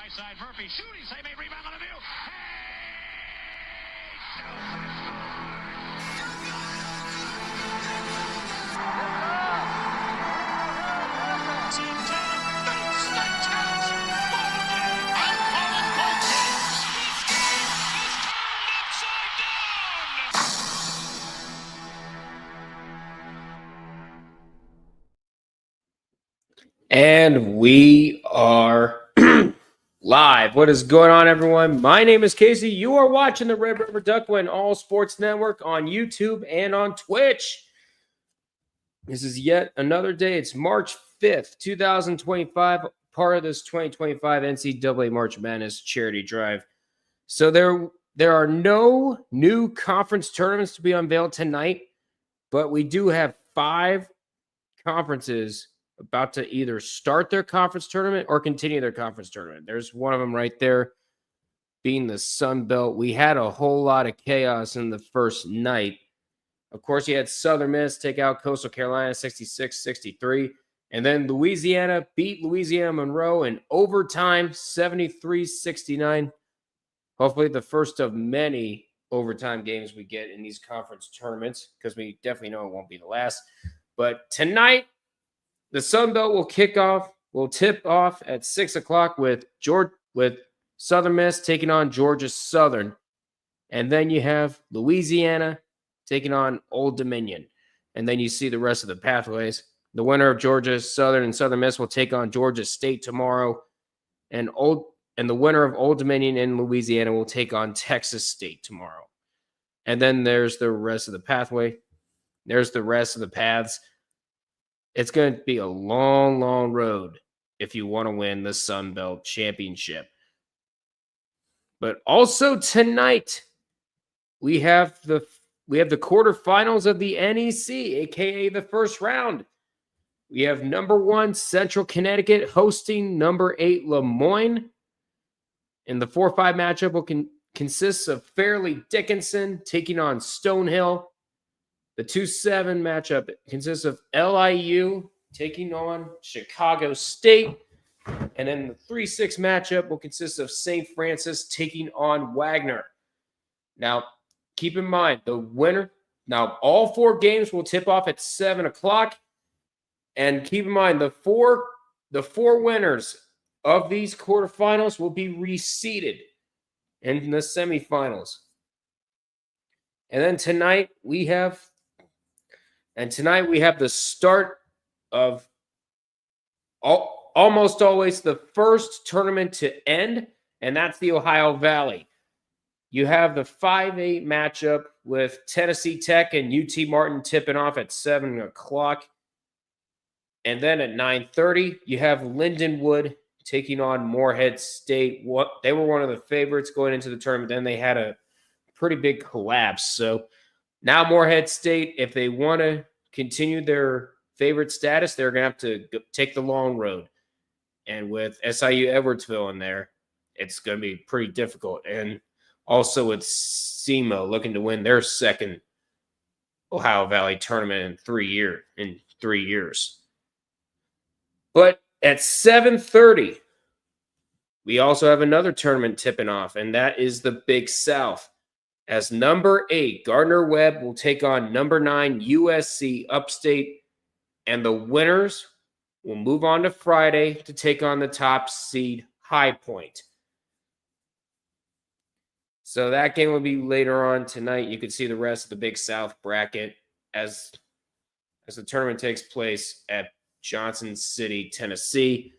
high side, Murphy shooting, save a rebound on the view. And we are live. What is going on, everyone? My name is Casey. You are watching the Red River Duckwind All Sports Network on YouTube and on Twitch. This is yet another day. It's March 5th, 2025, part of this 2025 NCAA March Madness charity drive. So there are no new conference tournaments to be unveiled tonight, but we do have 5 conferences about to either start their conference tournament or continue their conference tournament. There's one of them right there being the Sun Belt. We had a whole lot of chaos in the first night. Of course, you had Southern Miss take out Coastal Carolina 66-63. And then Louisiana beat Louisiana Monroe in overtime 73-69. Hopefully the first of many overtime games we get in these conference tournaments, because we definitely know it won't be the last. But tonight, the Sun Belt will tip off at 6 o'clock with Southern Miss taking on Georgia Southern. And then you have Louisiana taking on Old Dominion. And then you see the rest of the pathways. The winner of Georgia Southern and Southern Miss will take on Georgia State tomorrow. And the winner of Old Dominion and Louisiana will take on Texas State tomorrow. And then there's the rest of the pathway. There's the rest of the paths. It's going to be a long, long road if you want to win the Sun Belt Championship. But also tonight, we have the quarterfinals of the NEC, aka the first round. We have number 1 Central Connecticut hosting number 8 Lemoyne. And the 4-5 matchup will consist of Fairleigh Dickinson taking on Stonehill. The 2-7 matchup consists of LIU taking on Chicago State. And then the 3-6 matchup will consist of St. Francis taking on Wagner. Now, keep in mind, the winner. Now, all 4 games will tip off at 7 o'clock. And keep in mind, the four winners of these quarterfinals will be reseeded in the semifinals. And then tonight we have the start of almost always the first tournament to end, and that's the Ohio Valley. You have the 5-8 matchup with Tennessee Tech and UT Martin tipping off at 7 o'clock. And then at 9:30, you have Lindenwood taking on Morehead State. They were one of the favorites going into the tournament. Then they had a pretty big collapse. So now Morehead State, if they want to continue their favorite status, they're going to have to take the long road. And with SIU Edwardsville in there, it's going to be pretty difficult. And also with SEMO looking to win their second Ohio Valley tournament in 3 years. But at 7:30, we also have another tournament tipping off, and that is the Big South. As number 8, Gardner-Webb will take on number 9, USC Upstate, and the winners will move on to Friday to take on the top seed High Point. So that game will be later on tonight. You can see the rest of the Big South bracket as the tournament takes place at Johnson City, Tennessee.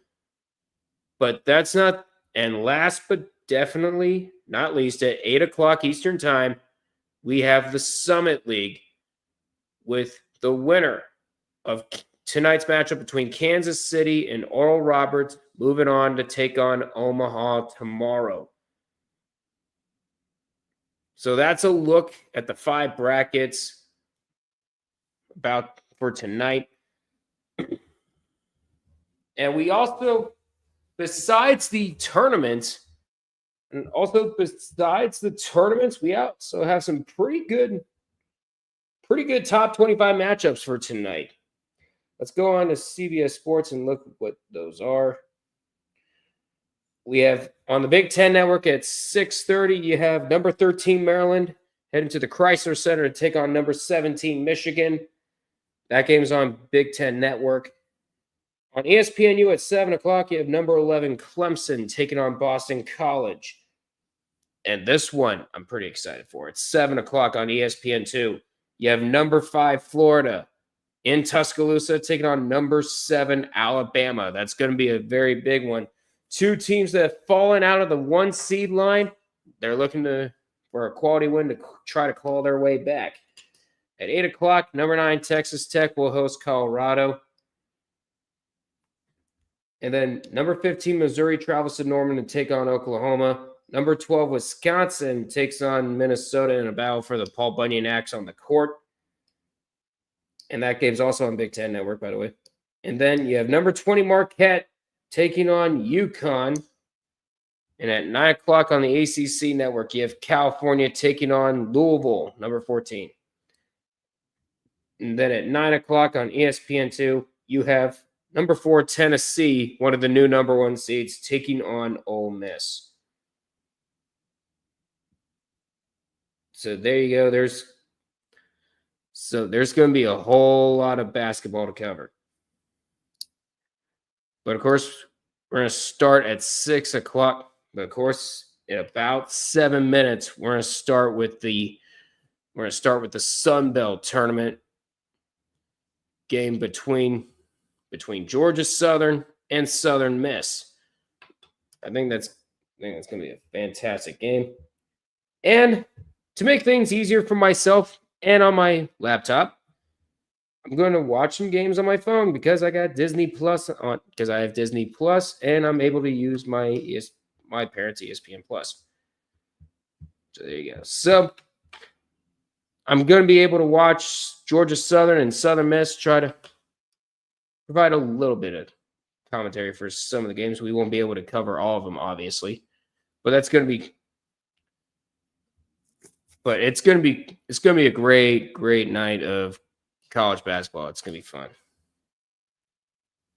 But that's not, and last but definitely not least, at 8 o'clock Eastern Time, we have the Summit League with the winner of tonight's matchup between Kansas City and Oral Roberts moving on to take on Omaha tomorrow. So that's a look at the 5 brackets for tonight. And we also, besides the tournaments, we also have some pretty good top 25 matchups for tonight. Let's go on to CBS Sports and look at what those are. We have On the Big Ten Network at 6:30, you have number 13 Maryland heading to the Chrysler Center to take on number 17 Michigan. That game's on Big Ten Network. On ESPNU at 7 o'clock, you have number 11 Clemson taking on Boston College. And this one I'm pretty excited for. It's 7 o'clock on ESPN2. You have number 5 Florida in Tuscaloosa taking on number 7 Alabama. That's going to be a very big one. Two teams that have fallen out of the 1 seed line. They're looking for a quality win to try to claw their way back. At 8 o'clock, number 9 Texas Tech will host Colorado. And then number 15 Missouri travels to Norman to take on Oklahoma. Number 12 Wisconsin takes on Minnesota in a battle for the Paul Bunyan Axe on the court. And that game's also on Big Ten Network, by the way. And then you have number 20 Marquette taking on UConn. And at 9 o'clock on the ACC Network, you have California taking on Louisville, number 14. And then at 9 o'clock on ESPN2, you have number 4 Tennessee, one of the new number 1 seeds, taking on Ole Miss. So there you go. There's going to be a whole lot of basketball to cover. But of course, we're going to start at 6 o'clock. But of course, in about 7 minutes, we're going to start with the Sun Belt tournament game between Georgia Southern and Southern Miss. I think that's going to be a fantastic game. And to make things easier for myself and on my laptop, I'm going to watch some games on my phone because I got Disney Plus on, because I have Disney Plus, and I'm able to use my parents' ESPN Plus. So there you go. So I'm going to be able to watch Georgia Southern and Southern Miss, try to provide a little bit of commentary for some of the games. We won't be able to cover all of them, obviously, but it's going to be a great night of college basketball. It's going to be fun.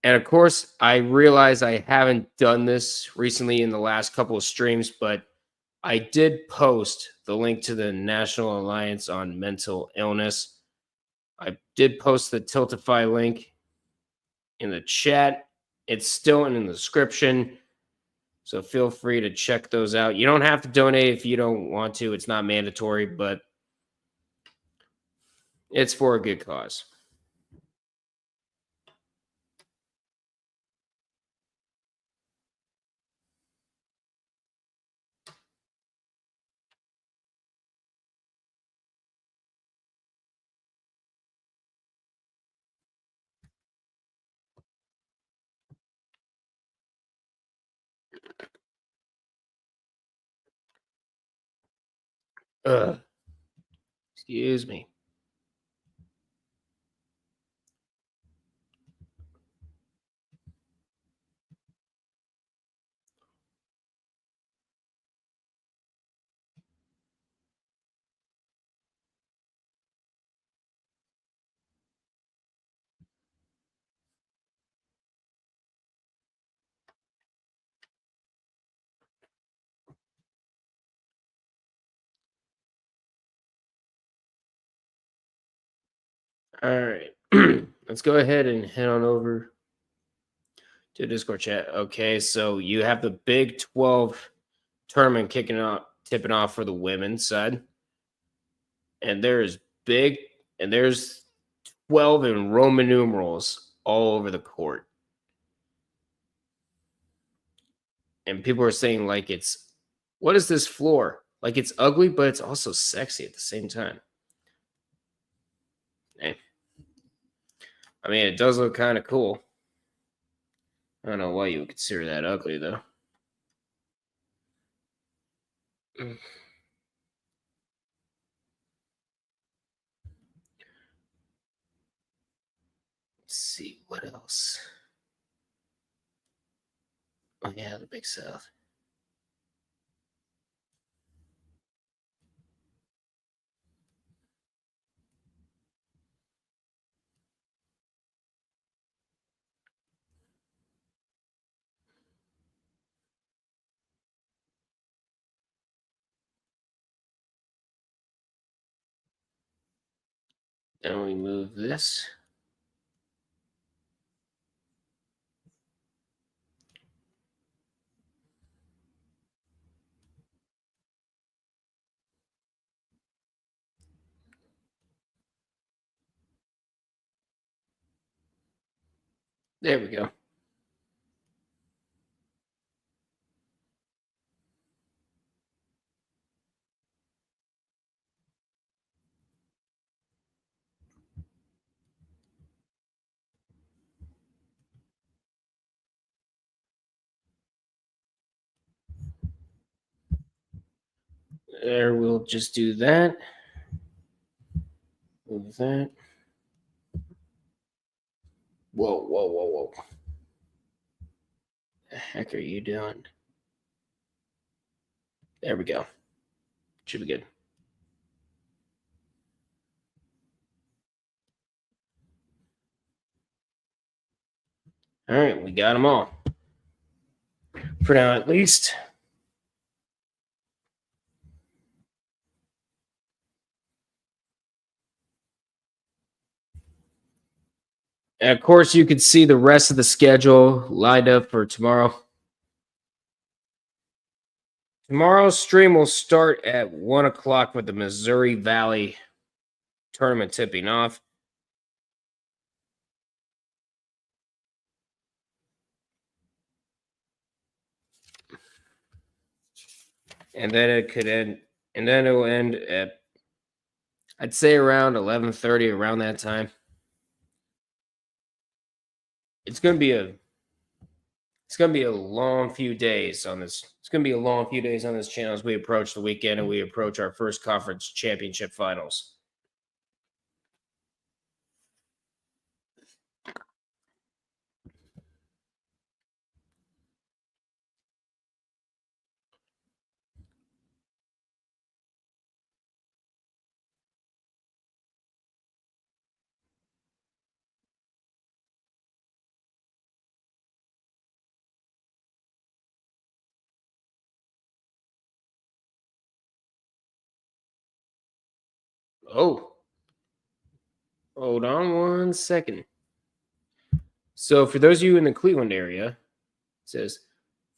And of course, I realize I haven't done this recently in the last couple of streams, but I did post the link to the National Alliance on Mental Illness. I did post the Tiltify link in the chat. It's still in the description, so feel free to check those out. You don't have to donate if you don't want to. It's not mandatory, but it's for a good cause. Excuse me. All right. Let's go ahead and head on over to Discord chat. Okay, so you have the Big 12 tournament tipping off for the women's side. And there's 12 in Roman numerals all over the court. And people are saying, like, what is this floor? Like, it's ugly, but it's also sexy at the same time. I mean, it does look kind of cool. I don't know why you would consider that ugly, though. Let's see, what else? Oh, yeah, the Big South. Then we move this. There we go. There, we'll just do that. Move that. Whoa, whoa, whoa, whoa. The heck are you doing? There we go. Should be good. All right, we got them all. For now, at least. And of course, you can see the rest of the schedule lined up for tomorrow. Tomorrow's stream will start at 1 o'clock with the Missouri Valley tournament tipping off. And then it could end, and then it will end at, I'd say, around 11:30, around that time. It's gonna be a long few days on this. It's gonna be a long few days on this channel as we approach the weekend and we approach our first conference championship finals. Oh, hold on 1 second. So for those of you in the Cleveland area, it says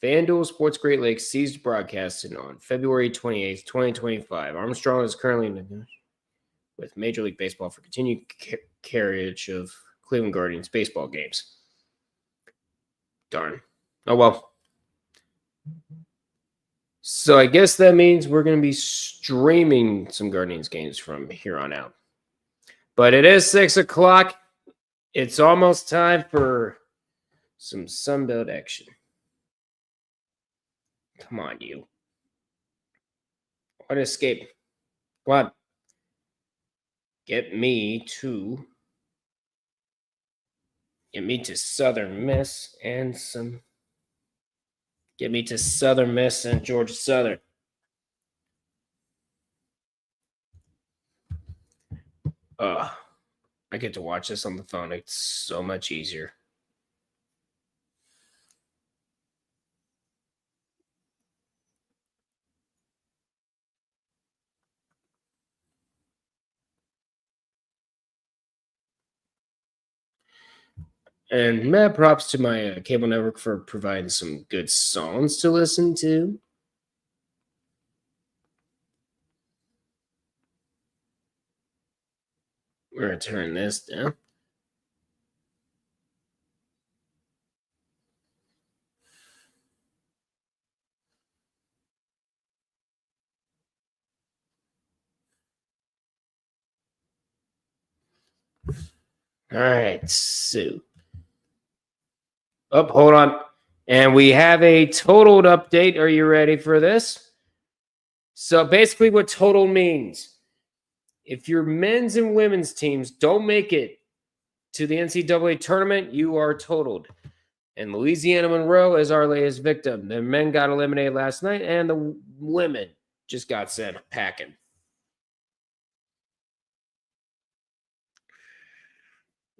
FanDuel Sports Great Lakes ceased broadcasting on February 28th, 2025. Armstrong is currently with Major League Baseball for continued carriage of Cleveland Guardians baseball games. Darn. Oh, well. So I guess that means we're going to be streaming some Guardians games from here on out. But it is 6 o'clock. It's almost time for some Sunbelt action. Come on, you. What escape? Come on. Get me to Southern Miss and some. Get me to Southern Miss and Georgia Southern. I get to watch this on the phone. It's so much easier. And mad props to my cable network for providing some good songs to listen to. We're going to turn this down. All right, so. Oh, hold on. And we have a totaled update. Are you ready for this? So basically what total means, if your men's and women's teams don't make it to the NCAA tournament, you are totaled. And Louisiana Monroe is our latest victim. The men got eliminated last night, and the women just got sent packing.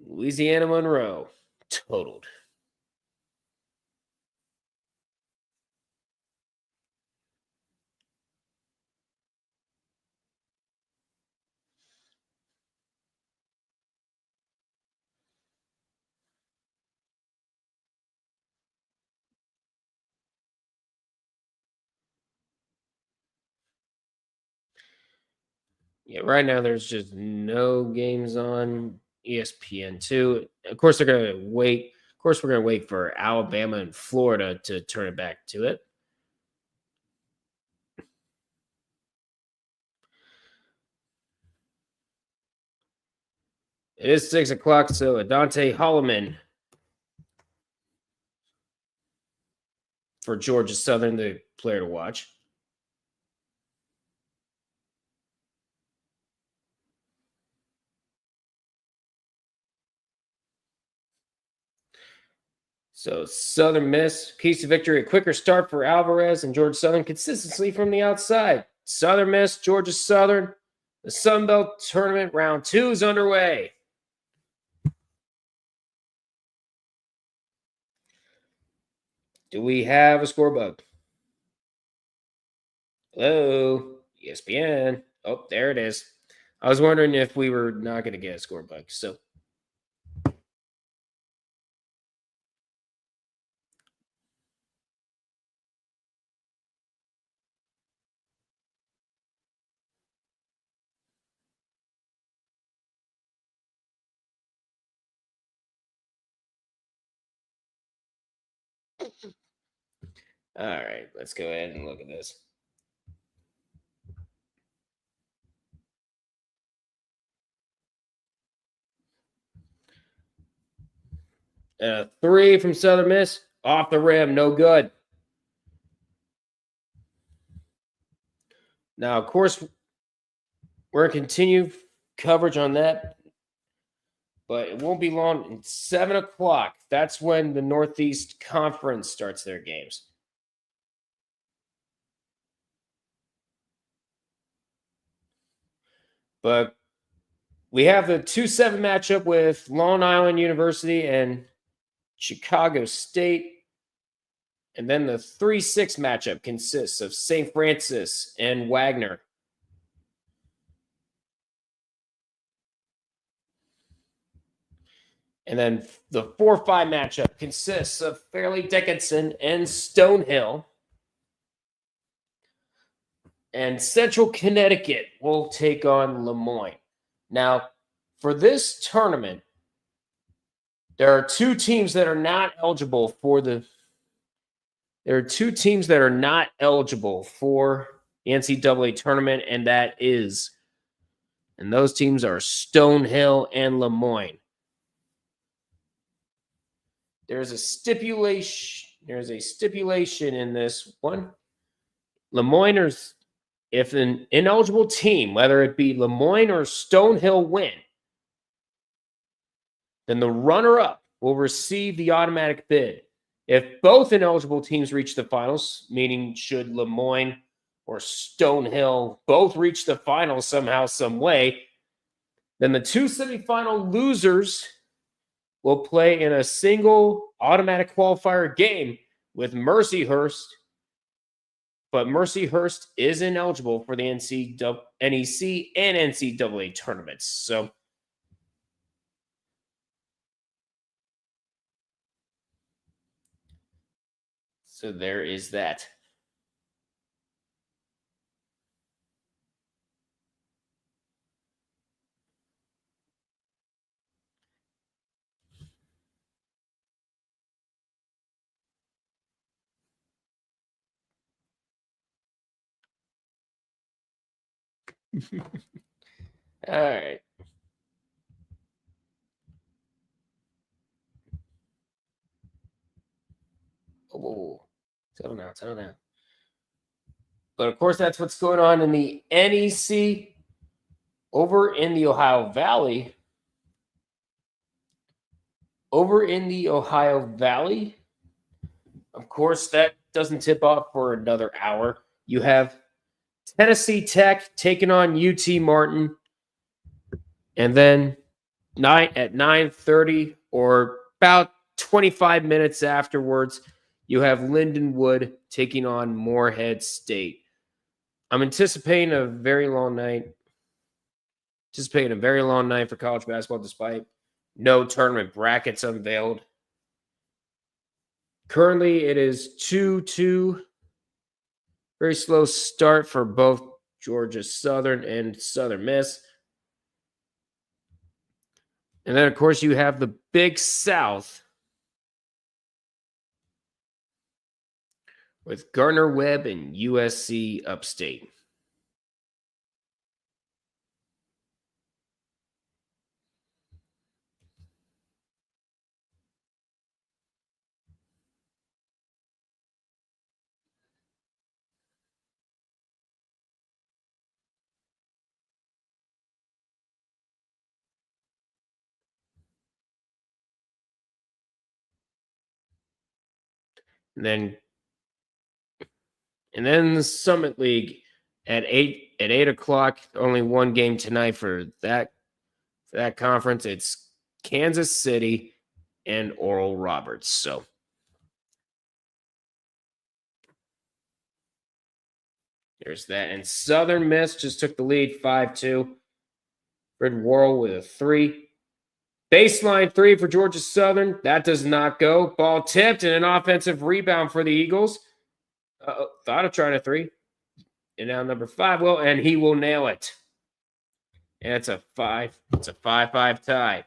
Louisiana Monroe, totaled. Yeah, right now there's just no games on ESPN2. Of course, they're going to wait. Of course, we're going to wait for Alabama and Florida to turn it back to it. It is 6 o'clock, so Adante Holloman for Georgia Southern, the player to watch. So Southern Miss, keys to victory, a quicker start for Alvarez and Georgia Southern, consistency from the outside. Southern Miss, Georgia Southern, the Sun Belt Tournament round 2 is underway. Do we have a score bug? Hello, ESPN. Oh, there it is. I was wondering if we were not going to get a score bug. So all right, let's go ahead and look at this. Three from Southern Miss, off the rim, no good. Now, of course, we're going to continue coverage on that, but it won't be long. It's 7 o'clock. That's when the Northeast Conference starts their games. But we have the 2-7 matchup with Long Island University and Chicago State. And then the 3-6 matchup consists of St. Francis and Wagner. And then the 4-5 matchup consists of Fairleigh Dickinson and Stonehill. And Central Connecticut will take on Lemoyne. Now, for this tournament, there are two teams that are not eligible for the NCAA tournament, and those teams are Stonehill and Lemoyne. There's a stipulation in this one. Lemoyne, if an ineligible team, whether it be Lemoyne or Stonehill, win, then the runner-up will receive the automatic bid. If both ineligible teams reach the finals, meaning should Lemoyne or Stonehill both reach the finals somehow, some way, then the two semifinal losers will play in a single automatic qualifier game with Mercyhurst. But Mercyhurst is ineligible for the NEC and NCAA tournaments. So there is that. All right. Oh, settle down. But of course, that's what's going on in the NEC over in the Ohio Valley. Of course, that doesn't tip off for another hour. You have Tennessee Tech taking on UT Martin. And then at 9:30 or about 25 minutes afterwards, you have Lindenwood taking on Morehead State. I'm anticipating a very long night. For college basketball, despite no tournament brackets unveiled. Currently, it is 2-2. Very slow start for both Georgia Southern and Southern Miss. And then, of course, you have the Big South with Gardner-Webb and USC Upstate. And then the Summit League at 8 o'clock. Only one game tonight for that conference. It's Kansas City and Oral Roberts. So there's that. And Southern Miss just took the lead 5-2. Fred Worrell with a 3. Baseline 3 for Georgia Southern. That does not go. Ball tipped and an offensive rebound for the Eagles. Thought of trying a 3. And now number 5 will, and he will nail it. And it's a 5. It's a 5-5 tie.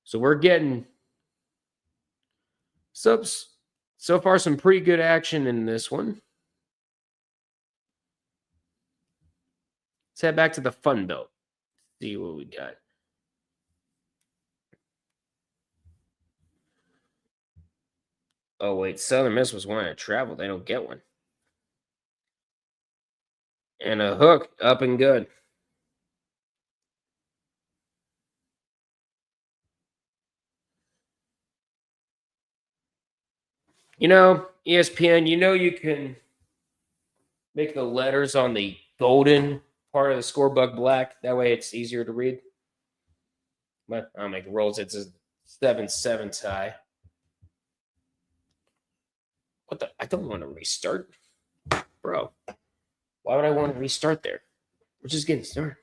So we're getting so far some pretty good action in this one. Let's head back to the Fun Belt. See what we got. Oh, wait. Southern Miss was wanting to travel. They don't get one. And a hook up and good. You know, ESPN, you know you can make the letters on the golden part of the scorebook black. That way it's easier to read. But I'll make rolls. It's a 7-7 tie. What the? I don't want to restart. Bro, why would I want to restart there? We're just getting started.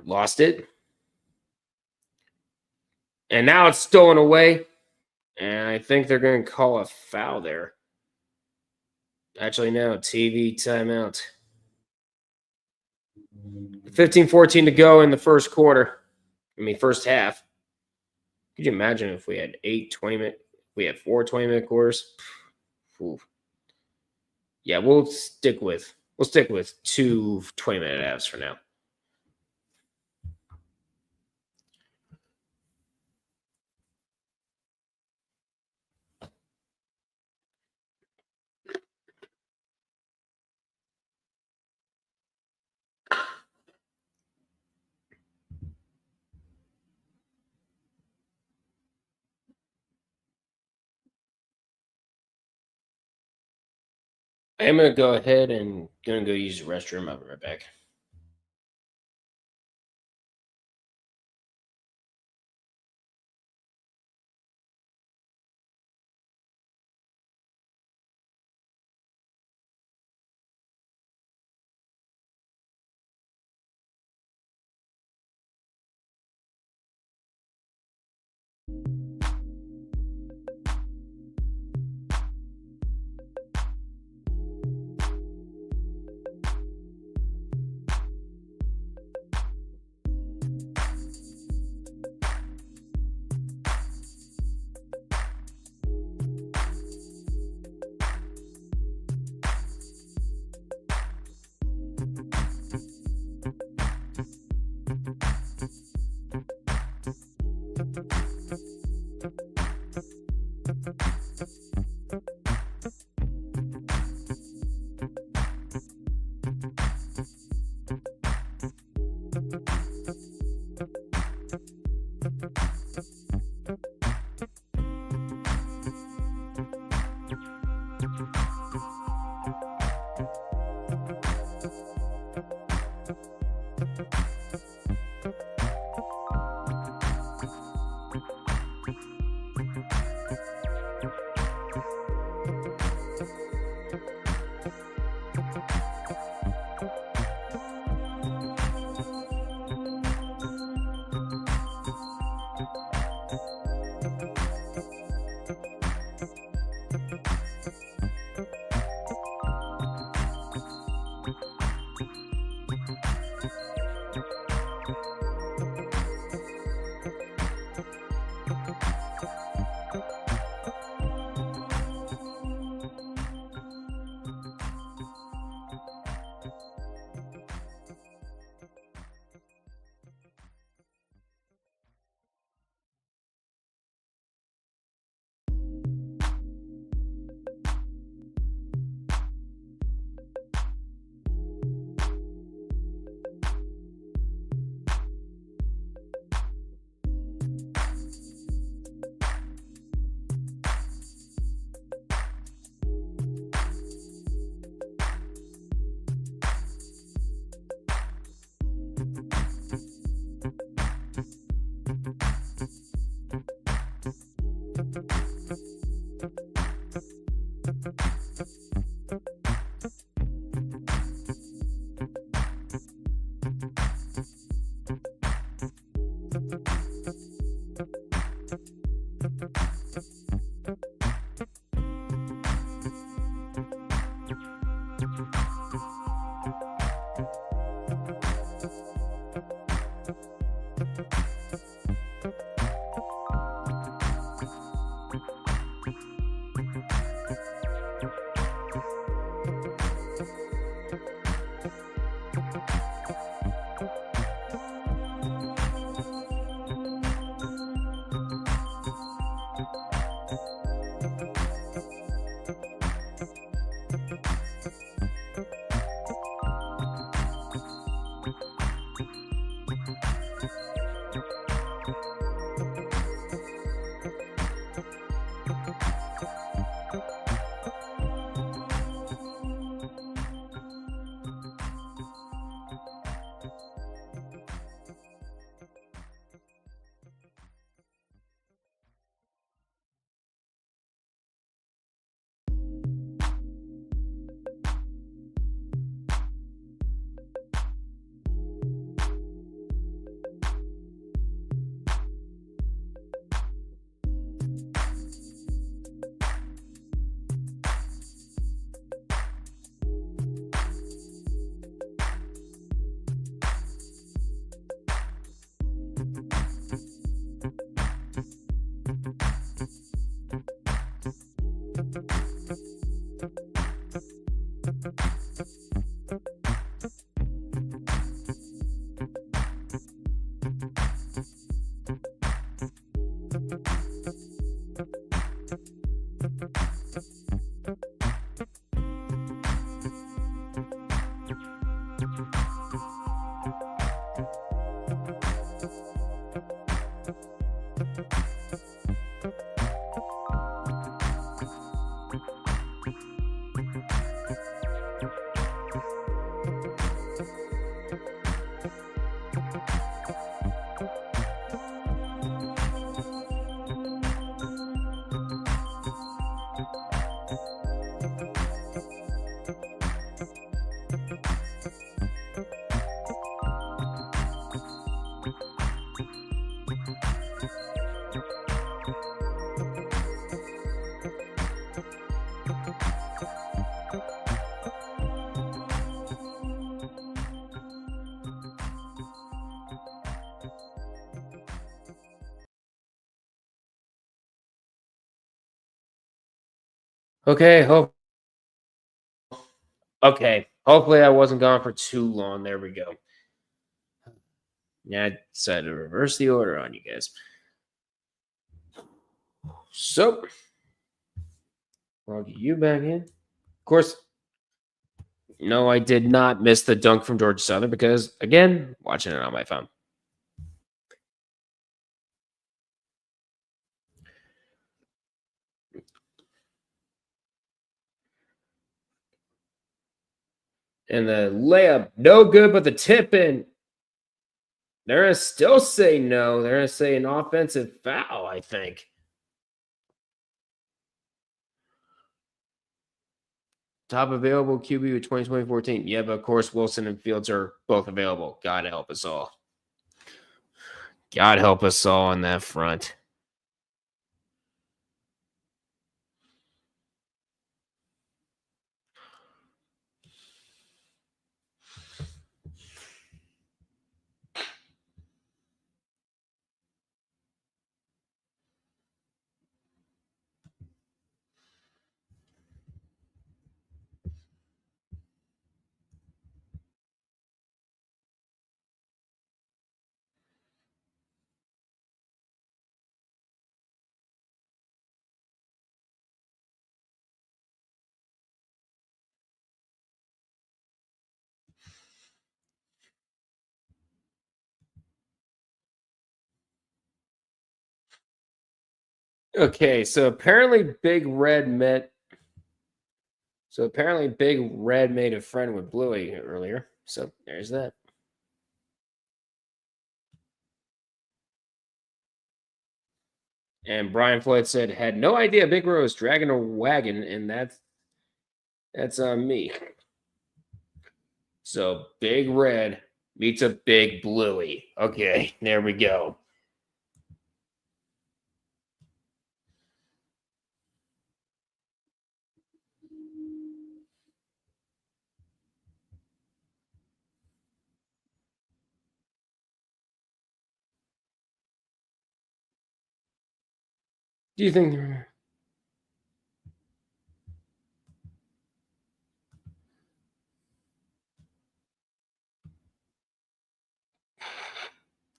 Lost it. And now it's stolen away. And I think they're going to call a foul there. Actually, no. TV timeout. 15-14 to go in the first quarter. First half. Could you imagine if we had 4 20-minute quarters? Ooh. Yeah, we'll stick with 2 20-minute halves for now. I'm going to go ahead and go use the restroom. I'll be right back. Okay, hopefully I wasn't gone for too long. There we go. Yeah, I decided to reverse the order on you guys. So, I'll get you back in. Of course, no, I did not miss the dunk from Georgia Southern because, again, watching it on my phone. And the layup, no good, but the tip in. They're going to still say no. They're going to say an offensive foul, I think. Top available QB with 2014. Yeah, but of course, Wilson and Fields are both available. God help us all. God help us all on that front. Okay, so apparently Big Red made a friend with Bluey earlier. So there's that. And Brian Floyd said, had no idea Big Red was dragging a wagon, and that's on me. So Big Red meets a Big Bluey. Okay, there we go. Do you think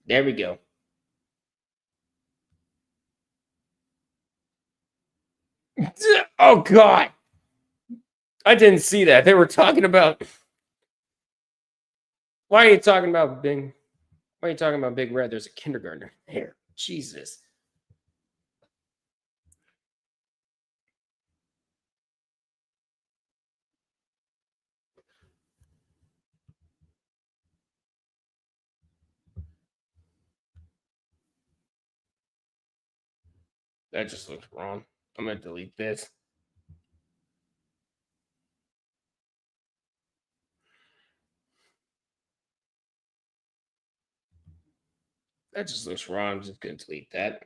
there we go. Oh God. I didn't see that. They were talking about why are you talking about Big Red? There's a kindergartner there. Jesus. That just looks wrong. I'm gonna delete this. That just looks wrong. I'm just gonna delete that.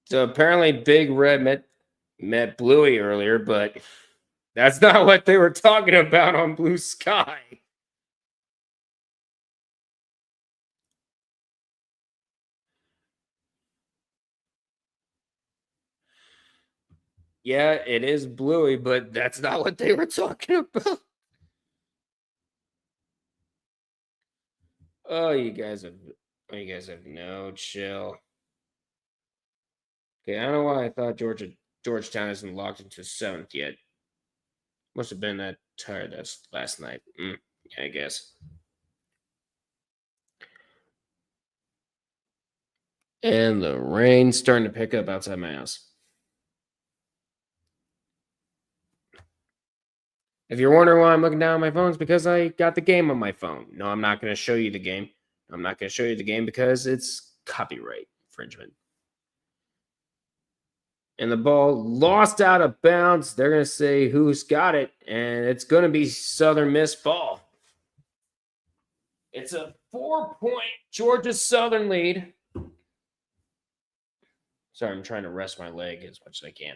So apparently Big Red met Bluey earlier, but that's not what they were talking about on Blue Sky. Yeah, it is bluey, but that's not what they were talking about. Oh, you guys have no chill. Okay, I don't know why I thought Georgetown isn't locked into 7th yet. Must have been that tired that's last night. Yeah, I guess. And the rain's starting to pick up outside my house. If you're wondering why I'm looking down at my phone, it's because I got the game on my phone. No, I'm not going to show you the game. I'm not going to show you the game because it's copyright infringement. And the ball lost out of bounds. They're going to say who's got it, and it's going to be Southern Miss ball. It's a 4-point Georgia Southern lead. Sorry, I'm trying to rest my leg as much as I can.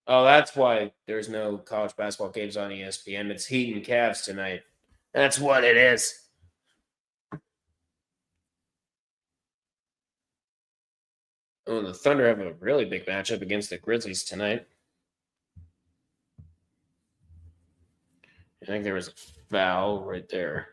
Oh, that's why there's no college basketball games on ESPN. It's Heat and Cavs tonight. That's what it is. Oh, the Thunder have a really big matchup against the Grizzlies tonight. I think there was a foul right there.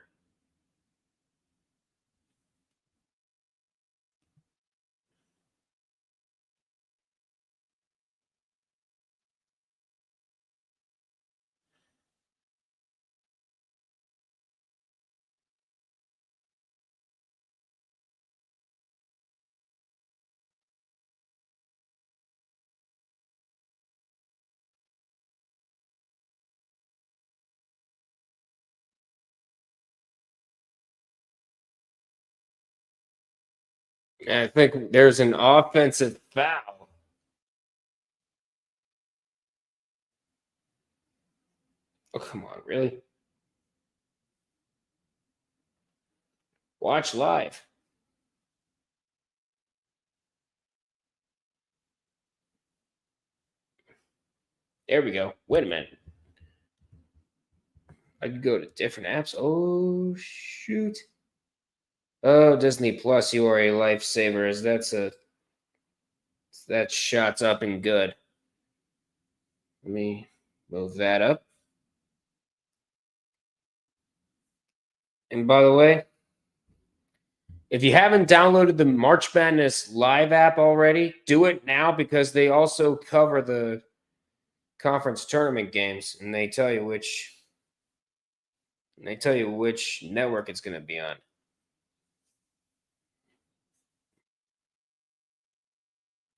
I think there's an offensive foul. Oh, come on, really? Watch live. There we go. Wait a minute. I could go to different apps. Oh, shoot. Oh, Disney Plus, you are a lifesaver. That shot's up and good. Let me move that up. And by the way, if you haven't downloaded the March Madness Live app already, do it now because they also cover the conference tournament games and they tell you which network it's going to be on.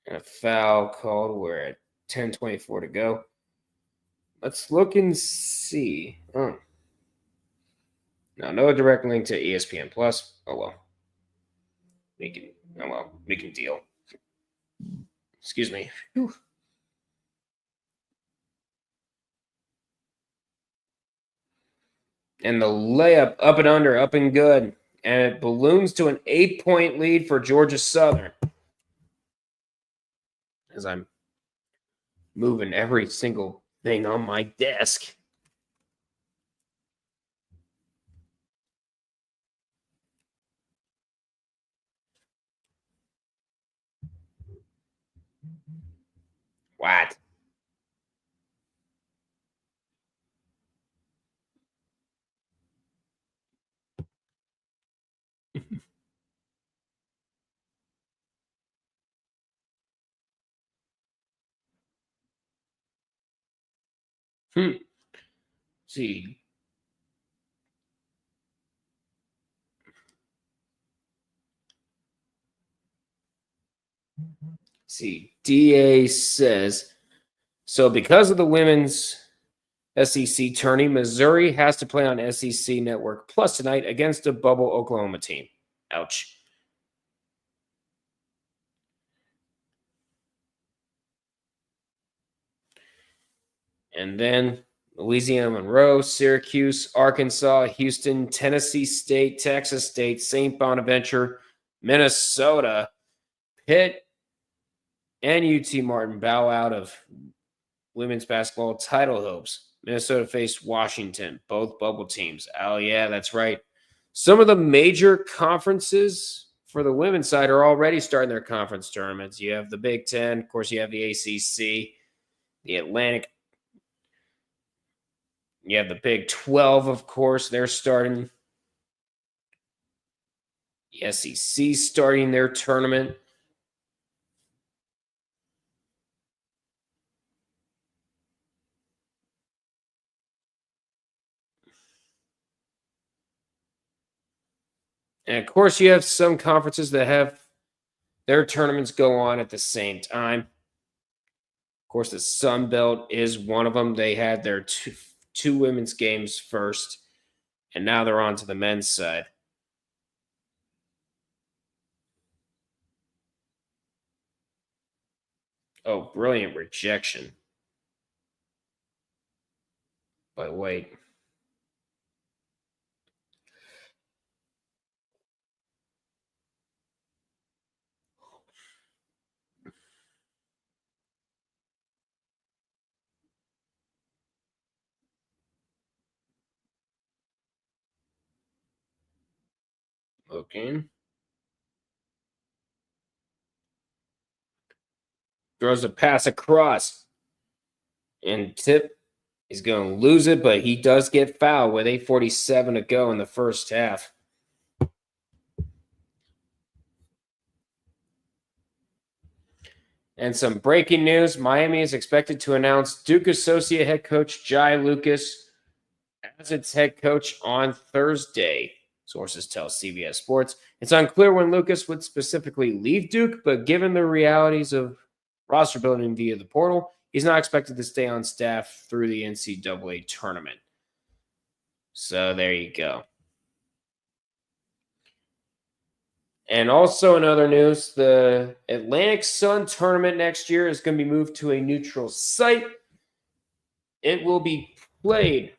And a foul called. We're at 10:24 to go. Let's look and see. Oh. No direct link to ESPN Plus. Oh well. We can deal. Excuse me. Whew. And the layup up and under, up and good. And it balloons to an 8-point lead for Georgia Southern. As I'm moving every single thing on my desk. What? See. See, DA says, so because of the women's SEC tourney, Missouri has to play on SEC Network Plus tonight against a bubble Oklahoma team. Ouch. And then Louisiana Monroe, Syracuse, Arkansas, Houston, Tennessee State, Texas State, St. Bonaventure, Minnesota, Pitt, and UT Martin bow out of women's basketball title hopes. Minnesota faced Washington, both bubble teams. Oh, yeah, that's right. Some of the major conferences for the women's side are already starting their conference tournaments. You have the Big Ten, of course, you have the ACC, the Atlantic. You have the Big 12, of course, they're starting. The SEC starting their tournament. And of course, you have some conferences that have their tournaments go on at the same time. Of course, the Sun Belt is one of them. They had their two women's games first, and now they're on to the men's side. Oh, brilliant rejection. But wait. Okay. Throws a pass across. And Tip is going to lose it, but he does get fouled with 8:47 to go in the first half. And some breaking news. Miami is expected to announce Duke associate head coach Jai Lucas as its head coach on Thursday, sources tell CBS Sports. It's unclear when Lucas would specifically leave Duke, but given the realities of roster building via the portal, he's not expected to stay on staff through the NCAA tournament. So there you go. And also in other news, the Atlantic Sun tournament next year is going to be moved to a neutral site. It will be played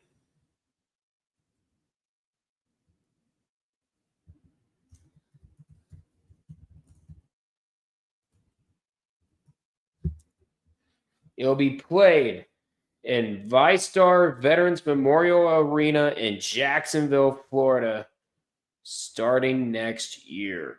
in ViStar Veterans Memorial Arena in Jacksonville, Florida, starting next year.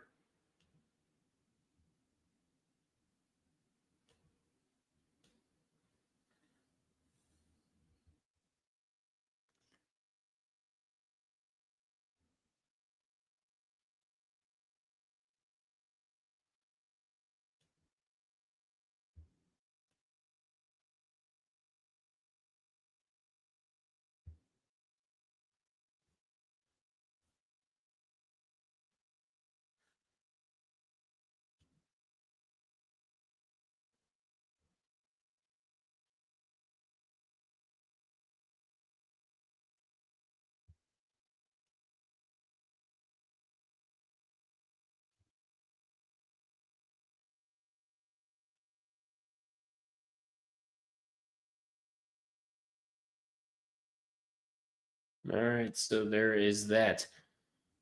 All right, so there is that.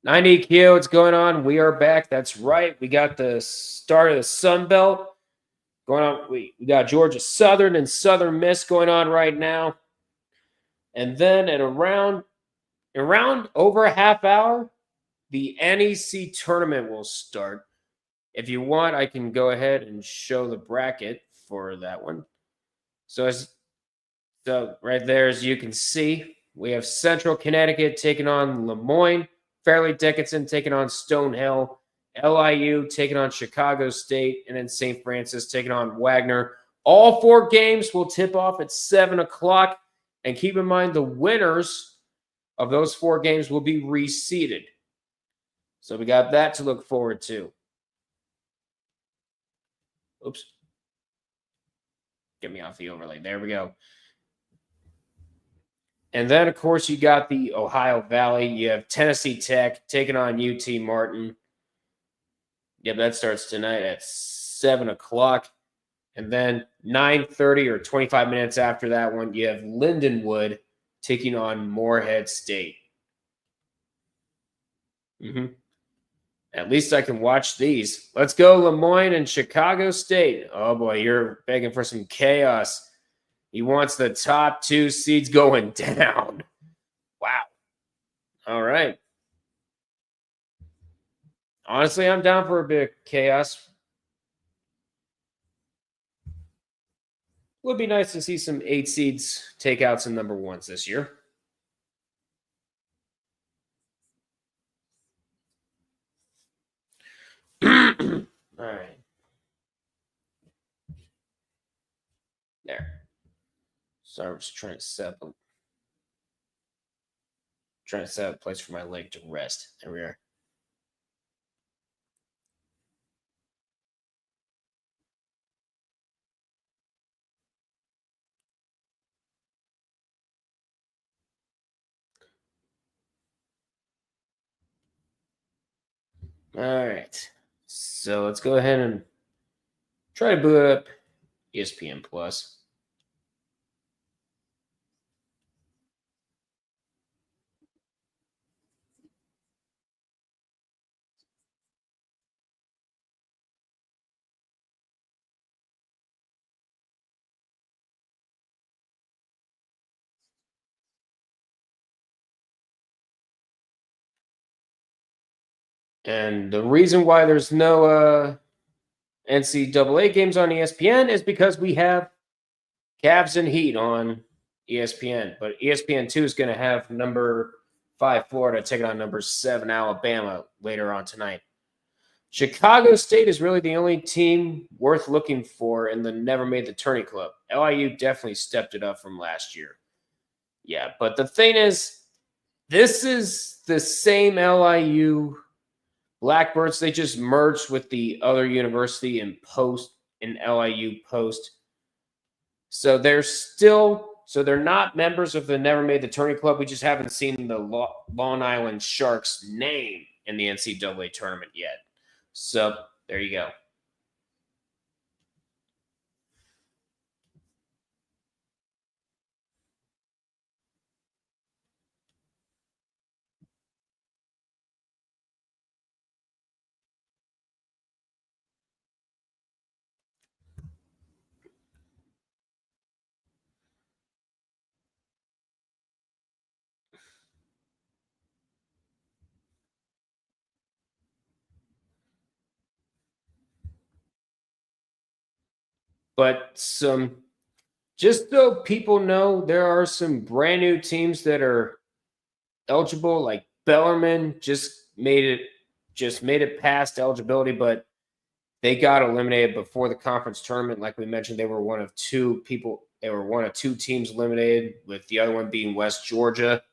9EQ, what's going on? We are back. That's right. We got the start of the Sun Belt going on. We got Georgia Southern and Southern Miss going on right now. And then at around over a half hour, the NEC tournament will start. If you want, I can go ahead and show the bracket for that one. So right there, as you can see, we have Central Connecticut taking on Lemoyne, Fairleigh Dickinson taking on Stonehill, LIU taking on Chicago State, and then St. Francis taking on Wagner. All four games will tip off at 7 o'clock. And keep in mind, the winners of those four games will be reseeded. So we got that to look forward to. Oops. Get me off the overlay. There we go. And then, of course, you got the Ohio Valley. You have Tennessee Tech taking on UT Martin. Yep, that starts tonight at 7 o'clock. And then 9:30 or 25 minutes after that one, you have Lindenwood taking on Morehead State. At least I can watch these. Let's go Lemoyne and Chicago State. Oh, boy, you're begging for some chaos. He wants the top two seeds going down. Wow. All right. Honestly, I'm down for a bit of chaos. Would be nice to see some 8 seeds take out some number 1s this year. All right. There. So I was trying to set up a place for my leg to rest. There we are. All right. So let's go ahead and try to boot up ESPN Plus. And the reason why there's no NCAA games on ESPN is because we have Cavs and Heat on ESPN. But ESPN2 is going to have number 5 Florida taking on number 7 Alabama later on tonight. Chicago State is really the only team worth looking for in the never made the tourney club. LIU definitely stepped it up from last year. Yeah, but the thing is, this is the same LIU Blackbirds. They just merged with the other university in LIU Post. So they're not members of the Never Made the Tourney Club. We just haven't seen the Long Island Sharks name in the NCAA tournament yet. So there you go. But just so people know, there are some brand new teams that are eligible, like Bellarmine just made it past eligibility, but they got eliminated before the conference tournament. Like we mentioned, they were one of two teams eliminated, with the other one being West Georgia.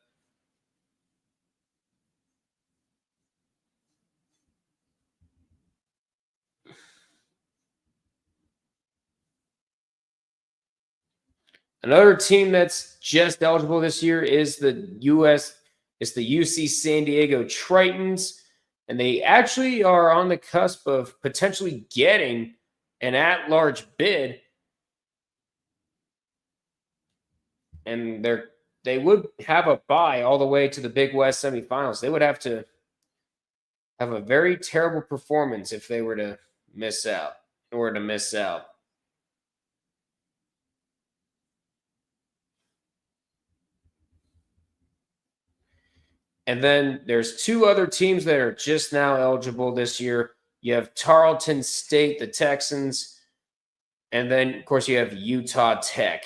Another team that's just eligible this year is the UC San Diego Tritons, and they actually are on the cusp of potentially getting an at-large bid, and they would have a bye all the way to the Big West semifinals. They would have to have a very terrible performance if they were to miss out. And then there's 2 other teams that are just now eligible this year. You have Tarleton State, the Texans, and then, of course, you have Utah Tech,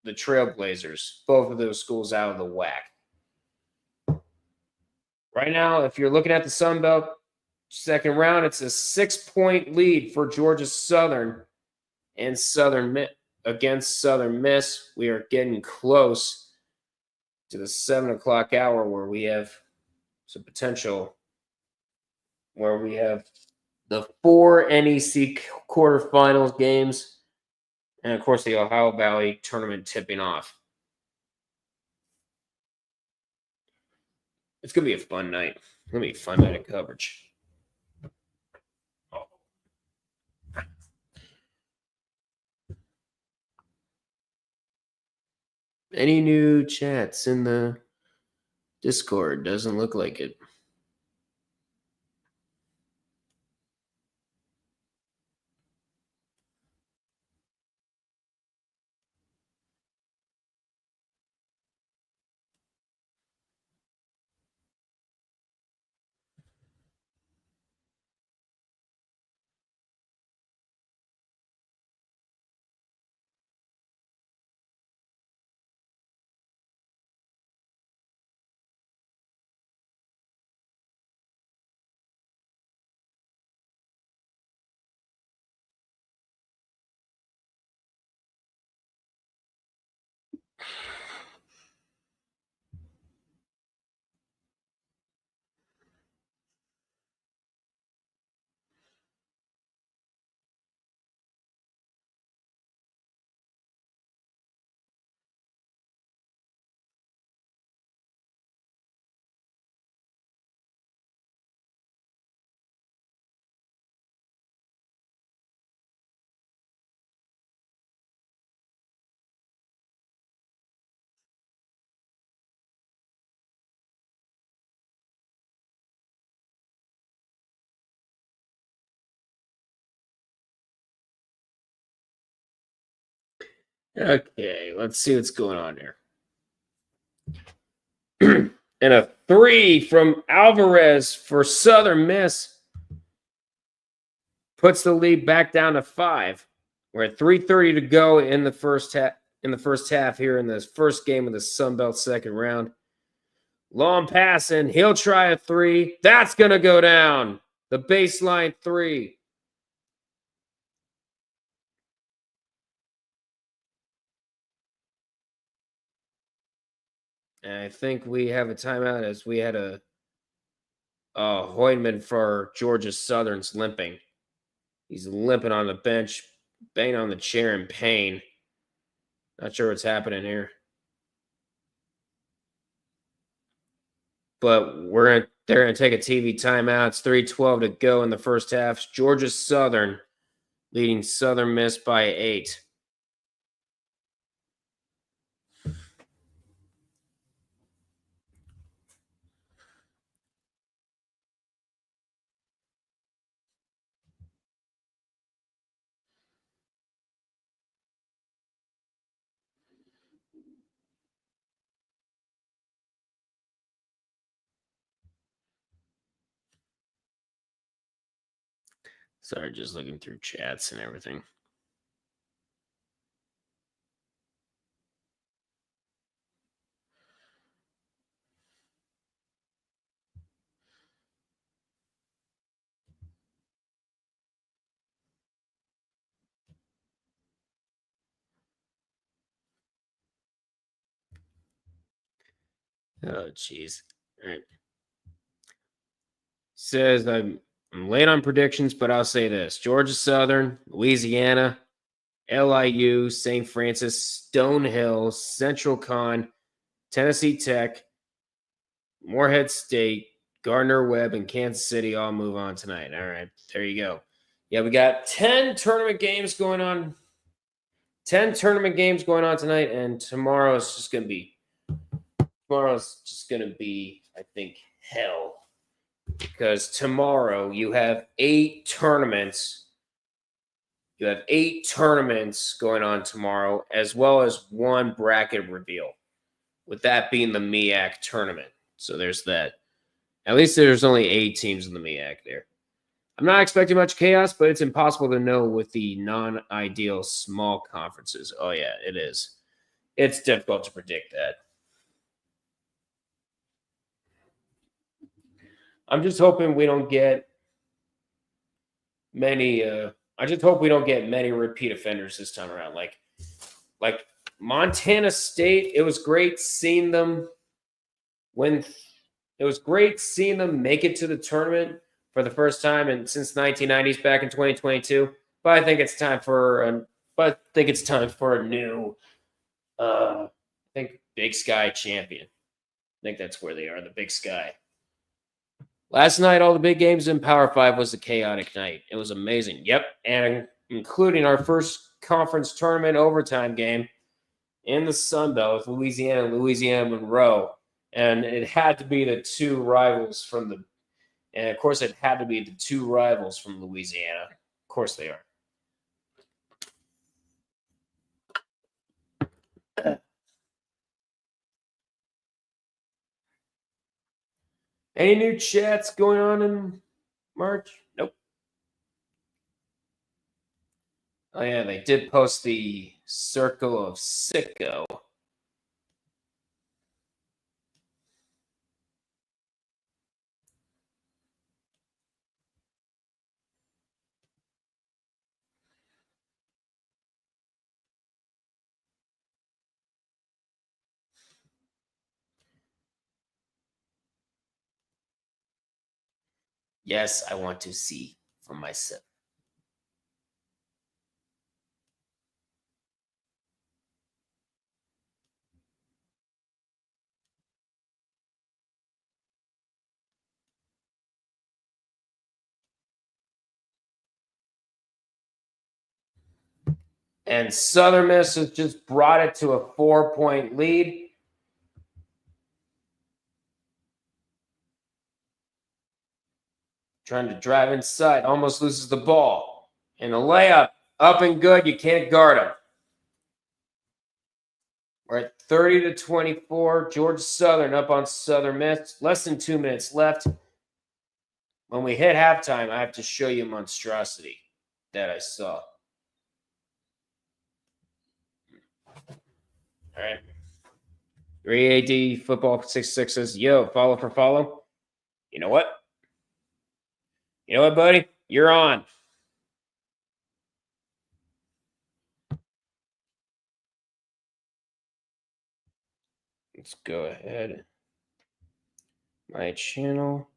the Trailblazers. Both of those schools out of the WAC. Right now, if you're looking at the Sun Belt second round, it's a 6-point lead for Georgia Southern and against Southern Miss. We are getting close to the 7 o'clock hour where we have some potential, where we have the 4 NEC quarterfinals games, and of course the Ohio Valley tournament tipping off. It's going to be a fun night. It's going to be a fun night of coverage. Any new chats in the Discord? Doesn't look like it. Okay, let's see what's going on here. And a 3 from Alvarez for Southern Miss puts the lead back down to 5. We're at 3:30 to go in the first half. In the first half here in this first game of the Sun Belt second round. Long pass, and he'll try a 3. That's going to go down. The baseline 3. And I think we have a timeout as we had a Hoytman for Georgia Southern's limping. He's limping on the bench, banging on the chair in pain. Not sure what's happening here. But they're going to take a TV timeout. It's 3:12 to go in the first half. Georgia Southern leading Southern Miss by 8. Sorry, just looking through chats and everything. Oh, jeez. All right. Says I'm late on predictions, but I'll say this. Georgia Southern, Louisiana, LIU, St. Francis, Stonehill, Central Con, Tennessee Tech, Morehead State, Gardner Webb, and Kansas City all move on tonight. All right, there you go. Yeah, we got 10 tournament games going on. 10 tournament games going on tonight, and tomorrow's just going to be, I think, hell. Because tomorrow you have 8 tournaments. You have 8 tournaments going on tomorrow, as well as 1 bracket reveal, with that being the MEAC tournament. So there's that. At least there's only 8 teams in the MEAC there. I'm not expecting much chaos, but it's impossible to know with the non-ideal small conferences. Oh, yeah, it is. It's difficult to predict that. I'm just hoping we don't get many I just hope we don't get many repeat offenders this time around. Like Montana State, it was great seeing them make it to the tournament for the first time and since 1990s back in 2022. But I think it's time for a new I think Big Sky champion. I think that's where they are, the Big Sky. Last night, all the big games in Power 5 was a chaotic night. It was amazing. Yep, and including our first conference tournament overtime game in the Sun Belt with Louisiana and Louisiana Monroe. And it had to be the 2 rivals from and of course it had to be the 2 rivals from Louisiana. Of course they are. Any new chats going on in March? Nope. Oh, yeah, they did post the Circle of Sicko. Yes, I want to see for myself. And Southern Miss has just brought it to a 4-point lead. Trying to drive inside, almost loses the ball. And a layup, up and good. You can't guard him. We're at 30-24. Georgia Southern up on Southern Miss. Less than 2 minutes left. When we hit halftime, I have to show you a monstrosity that I saw. All right. 3AD football 66 says, yo, follow for follow. You know what? You know what, buddy? You're on. Let's go ahead. My channel.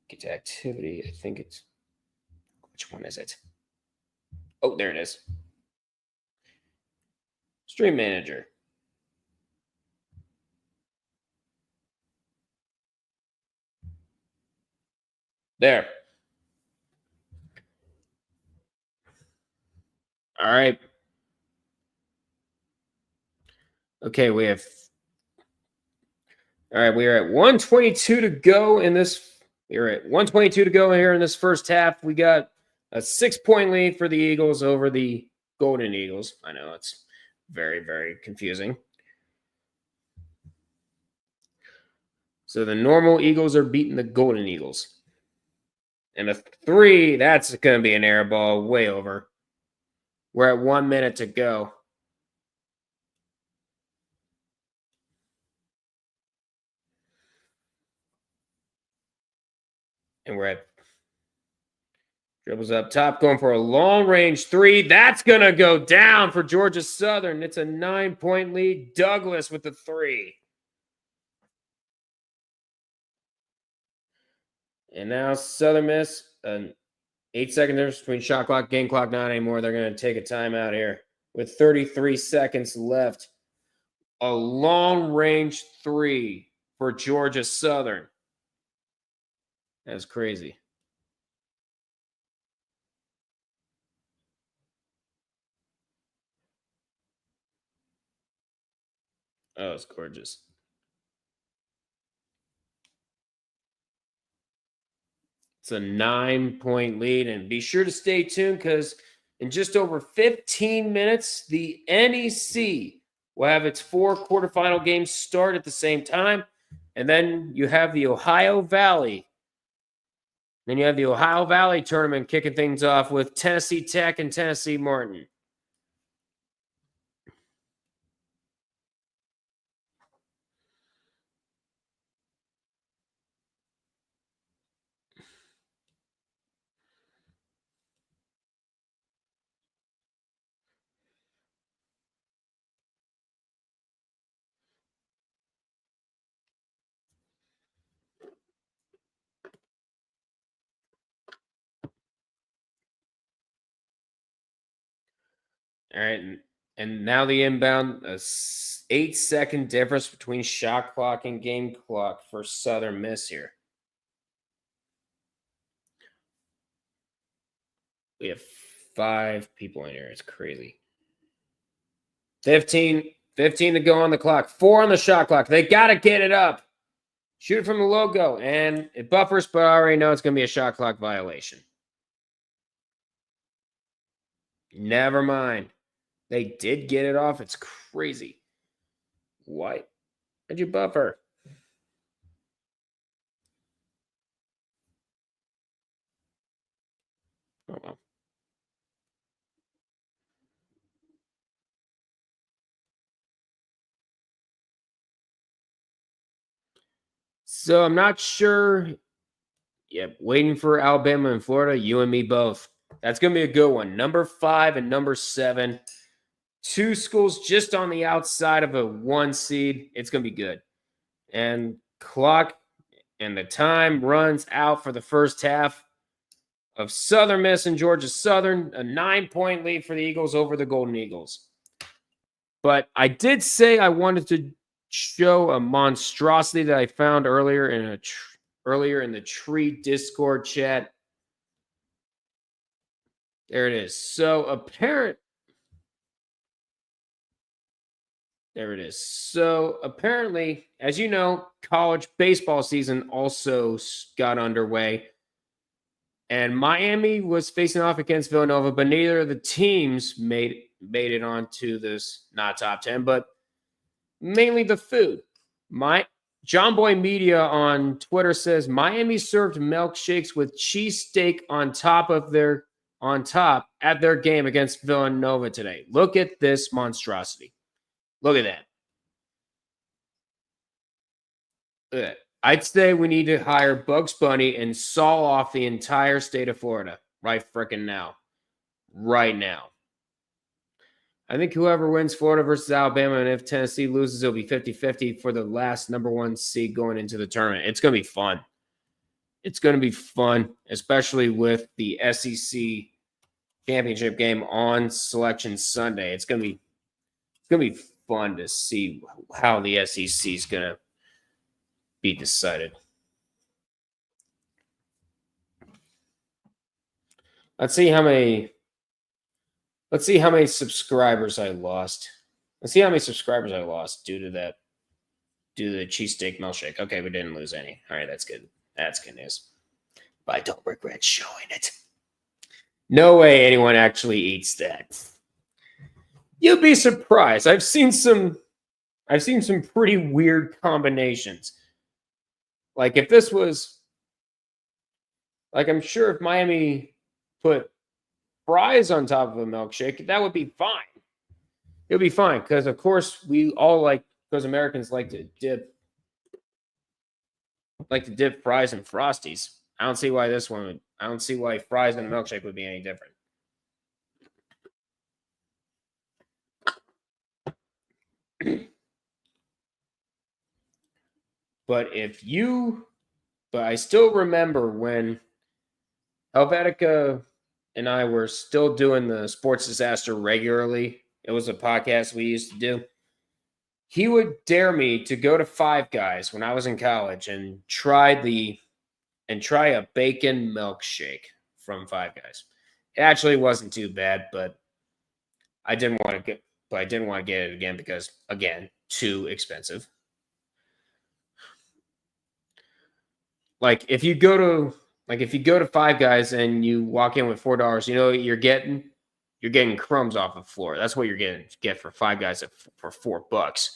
Get to activity. I think it's, which one is it? Oh, there it is. Stream manager. There. All right. Okay, we have. All right, we are at 122 to go in this. We're at 122 to go here in this first half. We got a 6-point lead for the Eagles over the Golden Eagles. I know it's very, very confusing. So the normal Eagles are beating the Golden Eagles. And a 3, that's going to be an air ball way over. We're at 1 minute to go. And we're at dribbles up top, going for a long-range 3. That's going to go down for Georgia Southern. It's a 9-point lead. Douglas with the 3. And now Southern Miss, an 8-second difference between shot clock, game clock, not anymore. They're going to take a timeout here with 33 seconds left. A long-range 3 for Georgia Southern. That's crazy. Oh, it's gorgeous. It's a 9-point lead, and be sure to stay tuned because in just over 15 minutes, the NEC will have its 4 quarterfinal games start at the same time, and then you have the Ohio Valley. Then you have the Ohio Valley tournament kicking things off with Tennessee Tech and Tennessee Martin. All right, and now the inbound, a 8-second difference between shot clock and game clock for Southern Miss here. We have 5 people in here. It's crazy. 15 to go on the clock. 4 on the shot clock. They got to get it up. Shoot it from the logo, and it buffers, but I already know it's going to be a shot clock violation. Never mind. They did get it off. It's crazy. Why did you buffer? Oh, well. So I'm not sure. Yep, waiting for Alabama and Florida, you and me both. That's going to be a good one. Number 5 and number 7. 2 schools just on the outside of a 1 seed. It's going to be good. And clock and the time runs out for the first half of Southern Miss and Georgia Southern. A 9-point lead for the Eagles over the Golden Eagles. But I did say I wanted to show a monstrosity that I found earlier in the Tree Discord chat. There it is. So there it is. So apparently, as you know, college baseball season also got underway. And Miami was facing off against Villanova, but neither of the teams made it onto this, not top 10, but mainly the food. John Boy Media on Twitter says Miami served milkshakes with cheesesteak on top at their game against Villanova today. Look at this monstrosity. Look at that. Look at that. I'd say we need to hire Bugs Bunny and saw off the entire state of Florida right freaking now. Right now. I think whoever wins Florida versus Alabama, and if Tennessee loses, it'll be 50-50 for the last number one seed going into the tournament. It's going to be fun. It's going to be fun, especially with the SEC championship game on Selection Sunday. It's going to be fun to see how the SEC is going to be decided. Let's see how many subscribers I lost. Let's see how many subscribers I lost due to the cheesesteak milkshake. Okay, we didn't lose any. All right, that's good. That's good news. But I don't regret showing it. No way anyone actually eats that. You'd be surprised. I've seen some pretty weird combinations. Like if this was I'm sure if Miami put fries on top of a milkshake, that would be fine. It would be fine because, of course, because Americans like to dip fries in Frosties. I don't see why fries in a milkshake would be any different. But I still remember when Helvetica and I were still doing the Sports Disaster regularly. It was a podcast we used to do. He would dare me to go to Five Guys when I was in college and try a bacon milkshake from Five Guys. It actually wasn't too bad, but I didn't want to get it again because, again, too expensive. Like if you go to Five Guys and you walk in with $4, you know what you're getting? You're getting crumbs off the floor. That's what you're going to get for Five Guys for $4.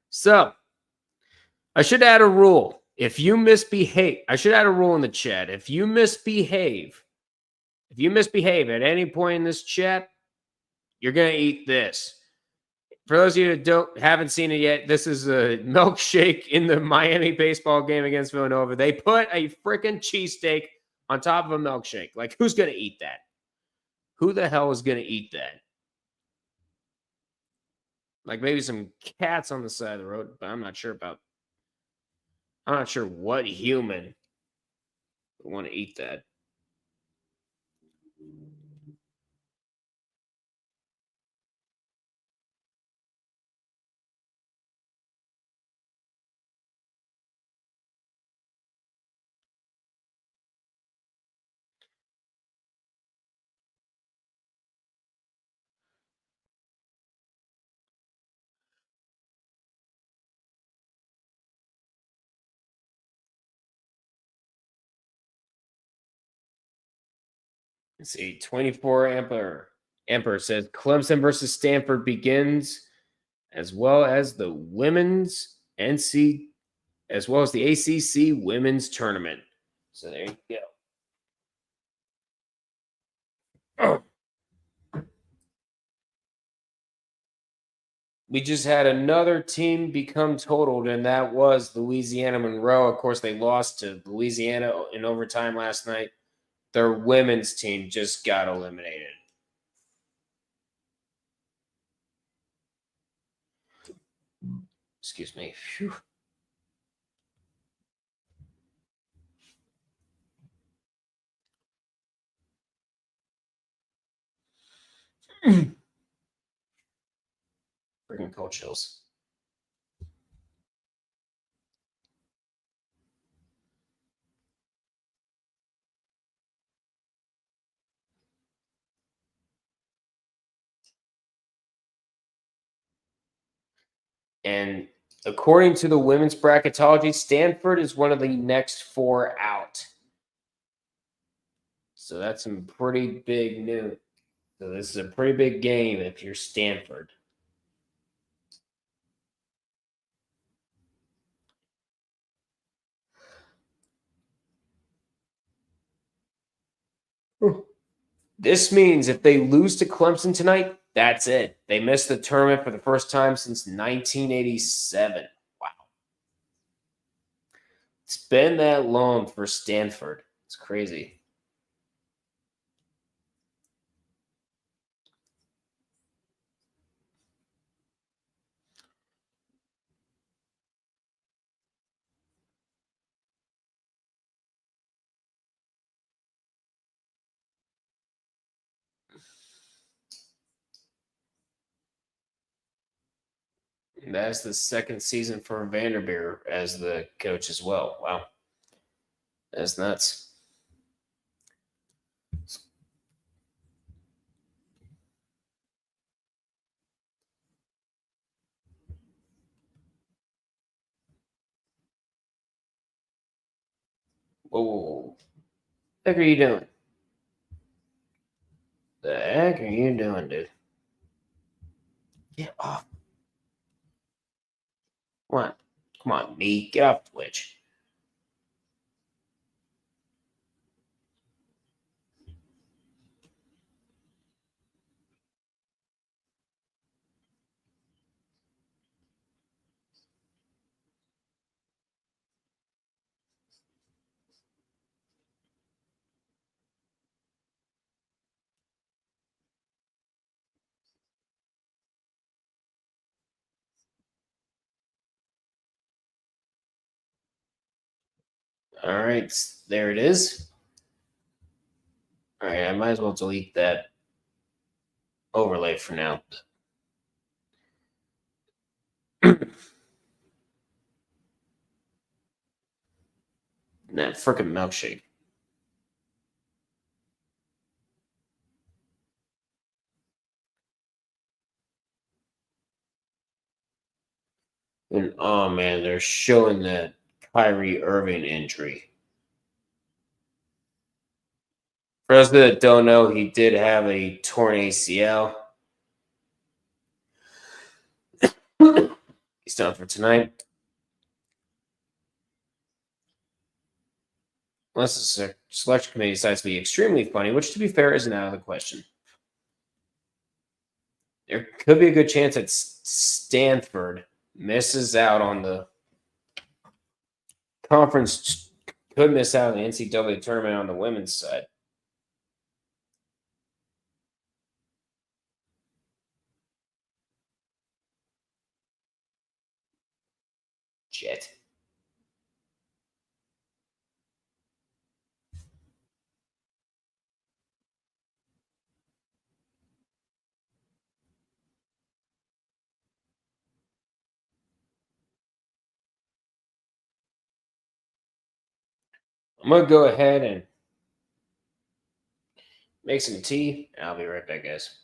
So, I should add a rule. If you misbehave, I should add a rule in the chat. If you misbehave at any point in this chat, you're going to eat this. For those of you that haven't seen it yet, this is a milkshake in the Miami baseball game against Villanova. They put a freaking cheesesteak on top of a milkshake. Like, who's going to eat that? Who the hell is going to eat that? Like, maybe some cats on the side of the road, but I'm not sure what human would want to eat that. Let's see, 24 Emperor says Clemson versus Stanford begins, as well as the women's NC, as well as the ACC women's tournament. So there you go. Oh. We just had another team become totaled, and that was Louisiana Monroe. Of course, they lost to Louisiana in overtime last night. Their women's team just got eliminated. Excuse me. Phew. Freaking cold chills. And according to the women's bracketology, Stanford is one of the next 4 out. So that's some pretty big news. So this is a pretty big game if you're Stanford. This means if they lose to Clemson tonight, that's it. They missed the tournament for the first time since 1987. Wow. It's been that long for Stanford. It's crazy. And that's the second season for Vanderbeer as the coach as well. Wow. That's nuts. Whoa. The heck are you doing? The heck are you doing, dude? Get off. Come on. Come on, me. Get off Twitch. All right. There it is. All right. I might as well delete that overlay for now. That freaking milkshake. And oh man, they're showing that Kyrie Irving injury. For those that don't know, he did have a torn ACL. He's done for tonight. Unless the selection committee decides to be extremely funny, which to be fair isn't out of the question. There could be a good chance that Stanford misses out on the conference, could miss out on the NCAA tournament on the women's side. Shit. I'm going to go ahead and make some tea. I'll be right back, guys.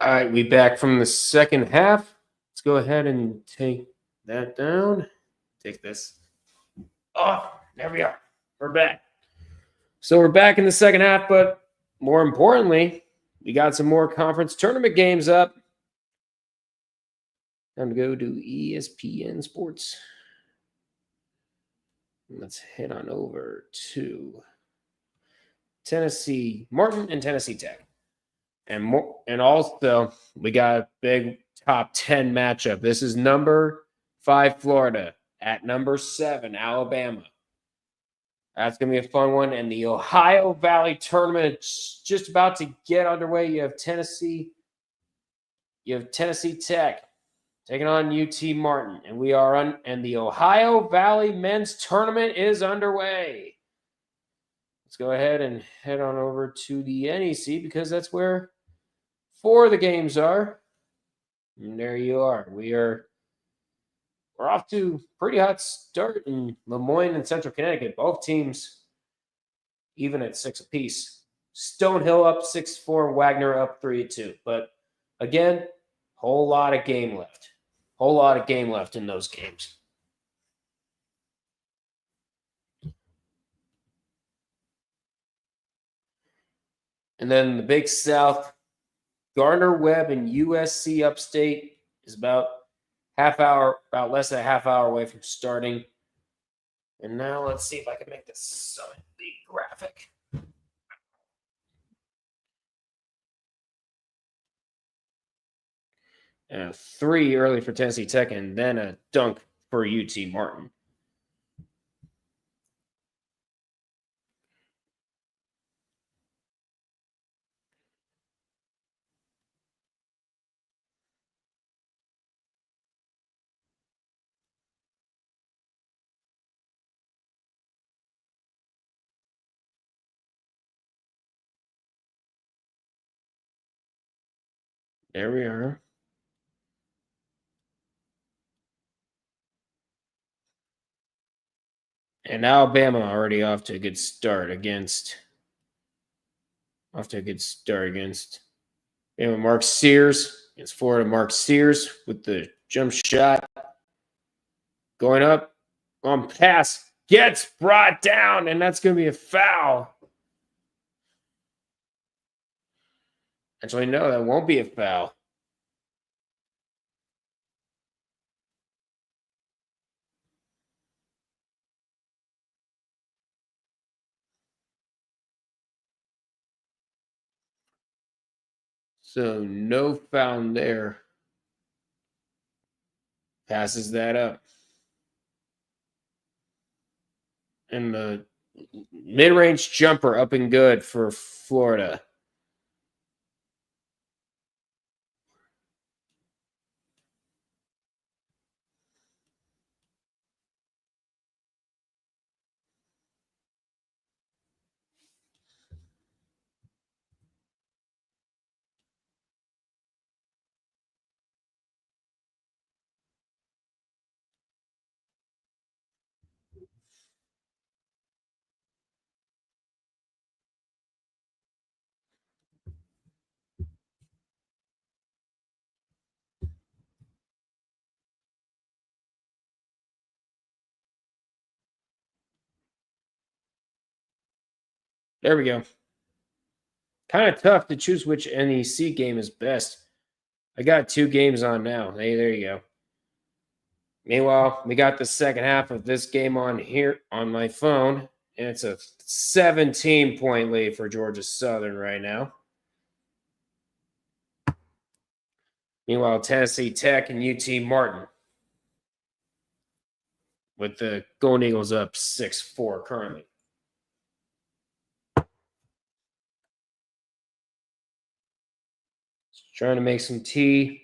All right, we back from the second half. Let's go ahead and take that down. Take this off. There we are. We're back. So we're back in the second half, but more importantly, we got some more conference tournament games up. Time to go to ESPN Sports. Let's head on over to Tennessee Martin and Tennessee Tech. And also, we got a big top 10 matchup. This is number 5 Florida at number 7 Alabama. That's going to be a fun one. And the Ohio Valley Tournament is just about to get underway. You have Tennessee Tech taking on UT Martin. And we are on, and the Ohio Valley Men's Tournament is underway. Let's go ahead and head on over to the NEC because that's where 4 of the games are. And there you are. We're off to a pretty hot start in Lemoyne and Central Connecticut. Both teams even at 6 apiece. Stonehill up 6-4, Wagner up 3-2. But again, whole lot of game left. Whole lot of game left in those games. And then the Big South, Gardner Webb and USC Upstate is about less than a half hour away from starting. And now let's see if I can make this Summit League graphic. And a 3 early for Tennessee Tech, and then a dunk for UT Martin. There we are. And Alabama already off to a good start against Mark Sears against Florida. Mark Sears with the jump shot. Going up on pass. Gets brought down, and that's going to be a foul. Actually, no, that won't be a foul. So no foul there. Passes that up. And the mid-range jumper up and good for Florida. There we go. Kind of tough to choose which NEC game is best. I got 2 games on now. Hey, there you go. Meanwhile, we got the second half of this game on here on my phone, and it's a 17-point lead for Georgia Southern right now. Meanwhile, Tennessee Tech and UT Martin with the Golden Eagles up 6-4 currently. Trying to make some tea.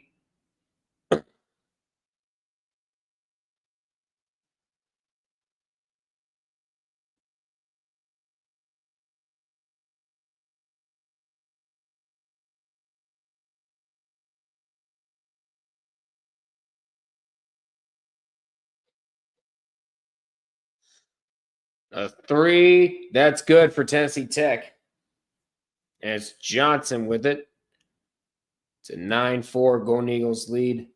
A 3. That's good for Tennessee Tech. And it's Johnson with it. It's a 9-4 Golden Eagles lead.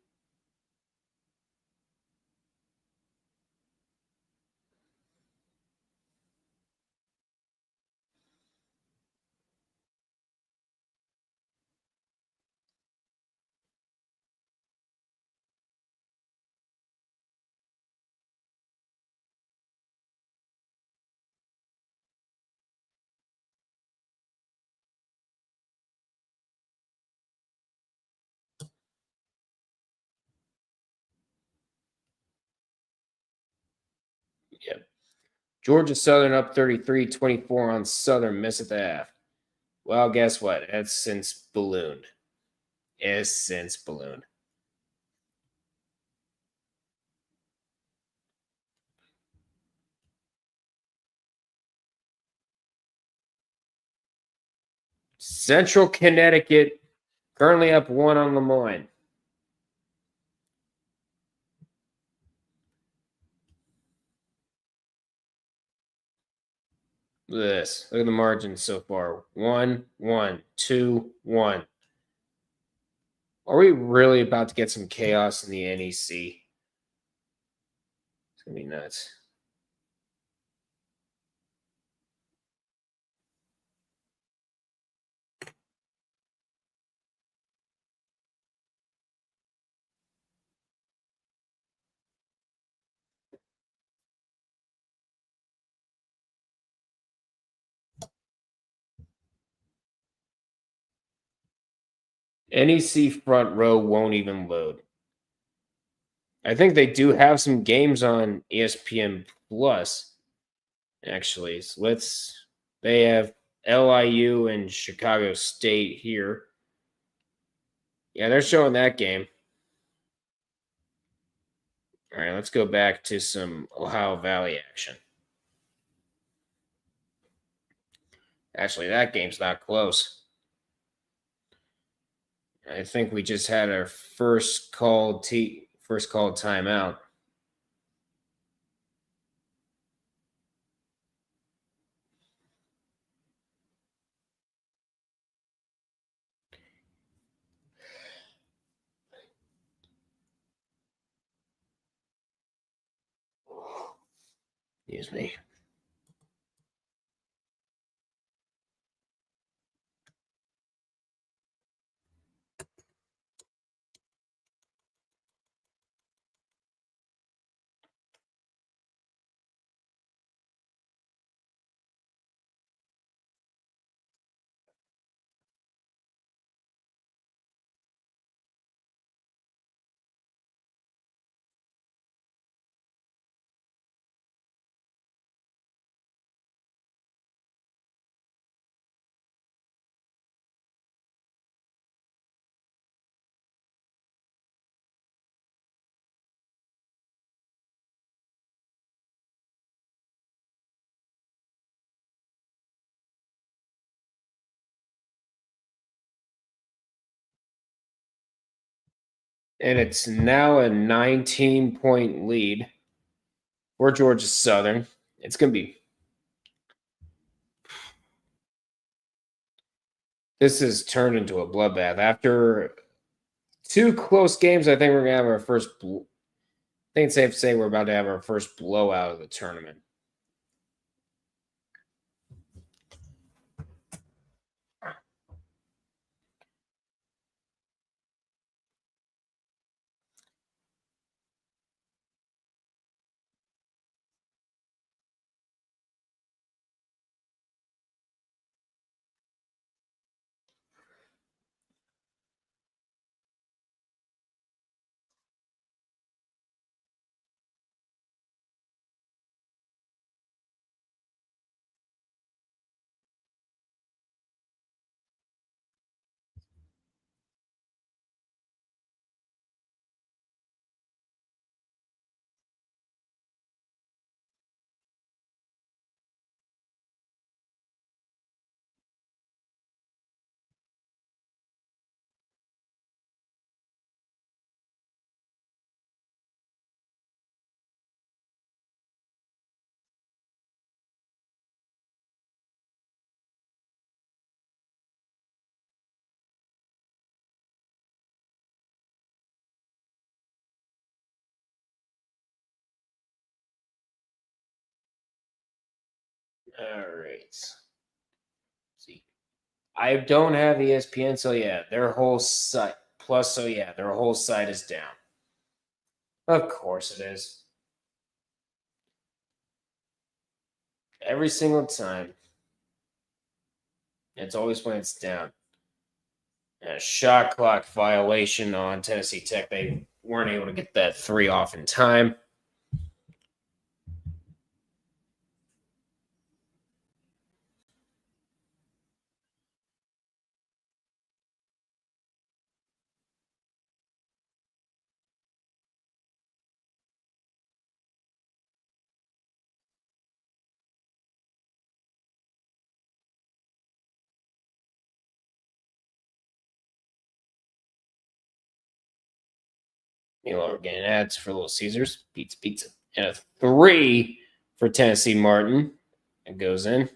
Yep. Georgia Southern up 33-24 on Southern Miss at the half. Well, guess what? It's since ballooned. Central Connecticut currently up 1 on Lemoyne. Look at this. Look at the margins so far. 1, 1, 2, 1. Are we really about to get some chaos in the NEC? It's going to be nuts. NEC front row won't even load. I think they do have some games on ESPN Plus, actually. So they have LIU and Chicago State here. Yeah, they're showing that game. All right, let's go back to some Ohio Valley action. Actually, that game's not close. I think we just had our first called timeout. Excuse me. And it's now a 19-point lead for Georgia Southern. It's going to be. This has turned into a bloodbath. After 2 close games, I think we're going to have our first. I think it's safe to say we're about to have our first blowout of the tournament. All right. See, I don't have ESPN, so yeah, their whole site. Plus, so yeah, their whole site is down. Of course it is. Every single time. It's always when it's down. A shot clock violation on Tennessee Tech. They weren't able to get that 3 off in time. Meanwhile, we're getting ads for Little Caesars. Pizza. And a 3 for Tennessee Martin. It goes in.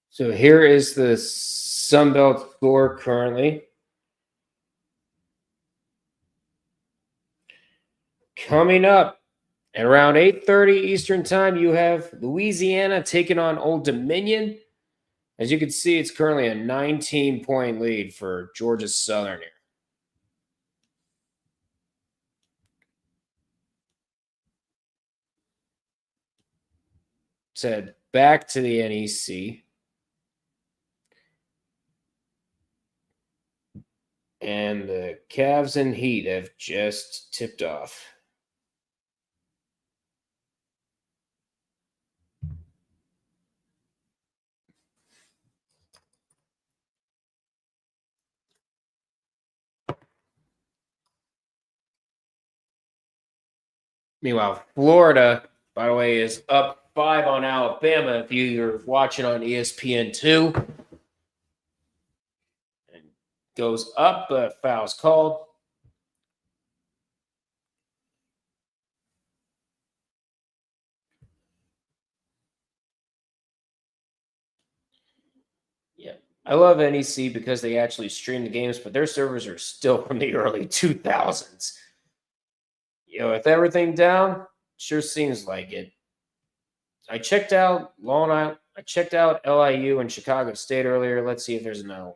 So here is the Sunbelt score currently. Coming up at around 8:30 Eastern Time, you have Louisiana taking on Old Dominion. As you can see, it's currently a 19-point lead for Georgia Southern here. Said back to the NEC. And the Cavs and Heat have just tipped off. Meanwhile, Florida, by the way, is up 5 on Alabama if you're watching on ESPN2. And goes up, but foul's called. Yeah. I love NEC because they actually stream the games, but their servers are still from the early 2000s. With everything down, sure seems like it. I checked out Long Island. I checked out LIU and Chicago State earlier. Let's see if there's another one.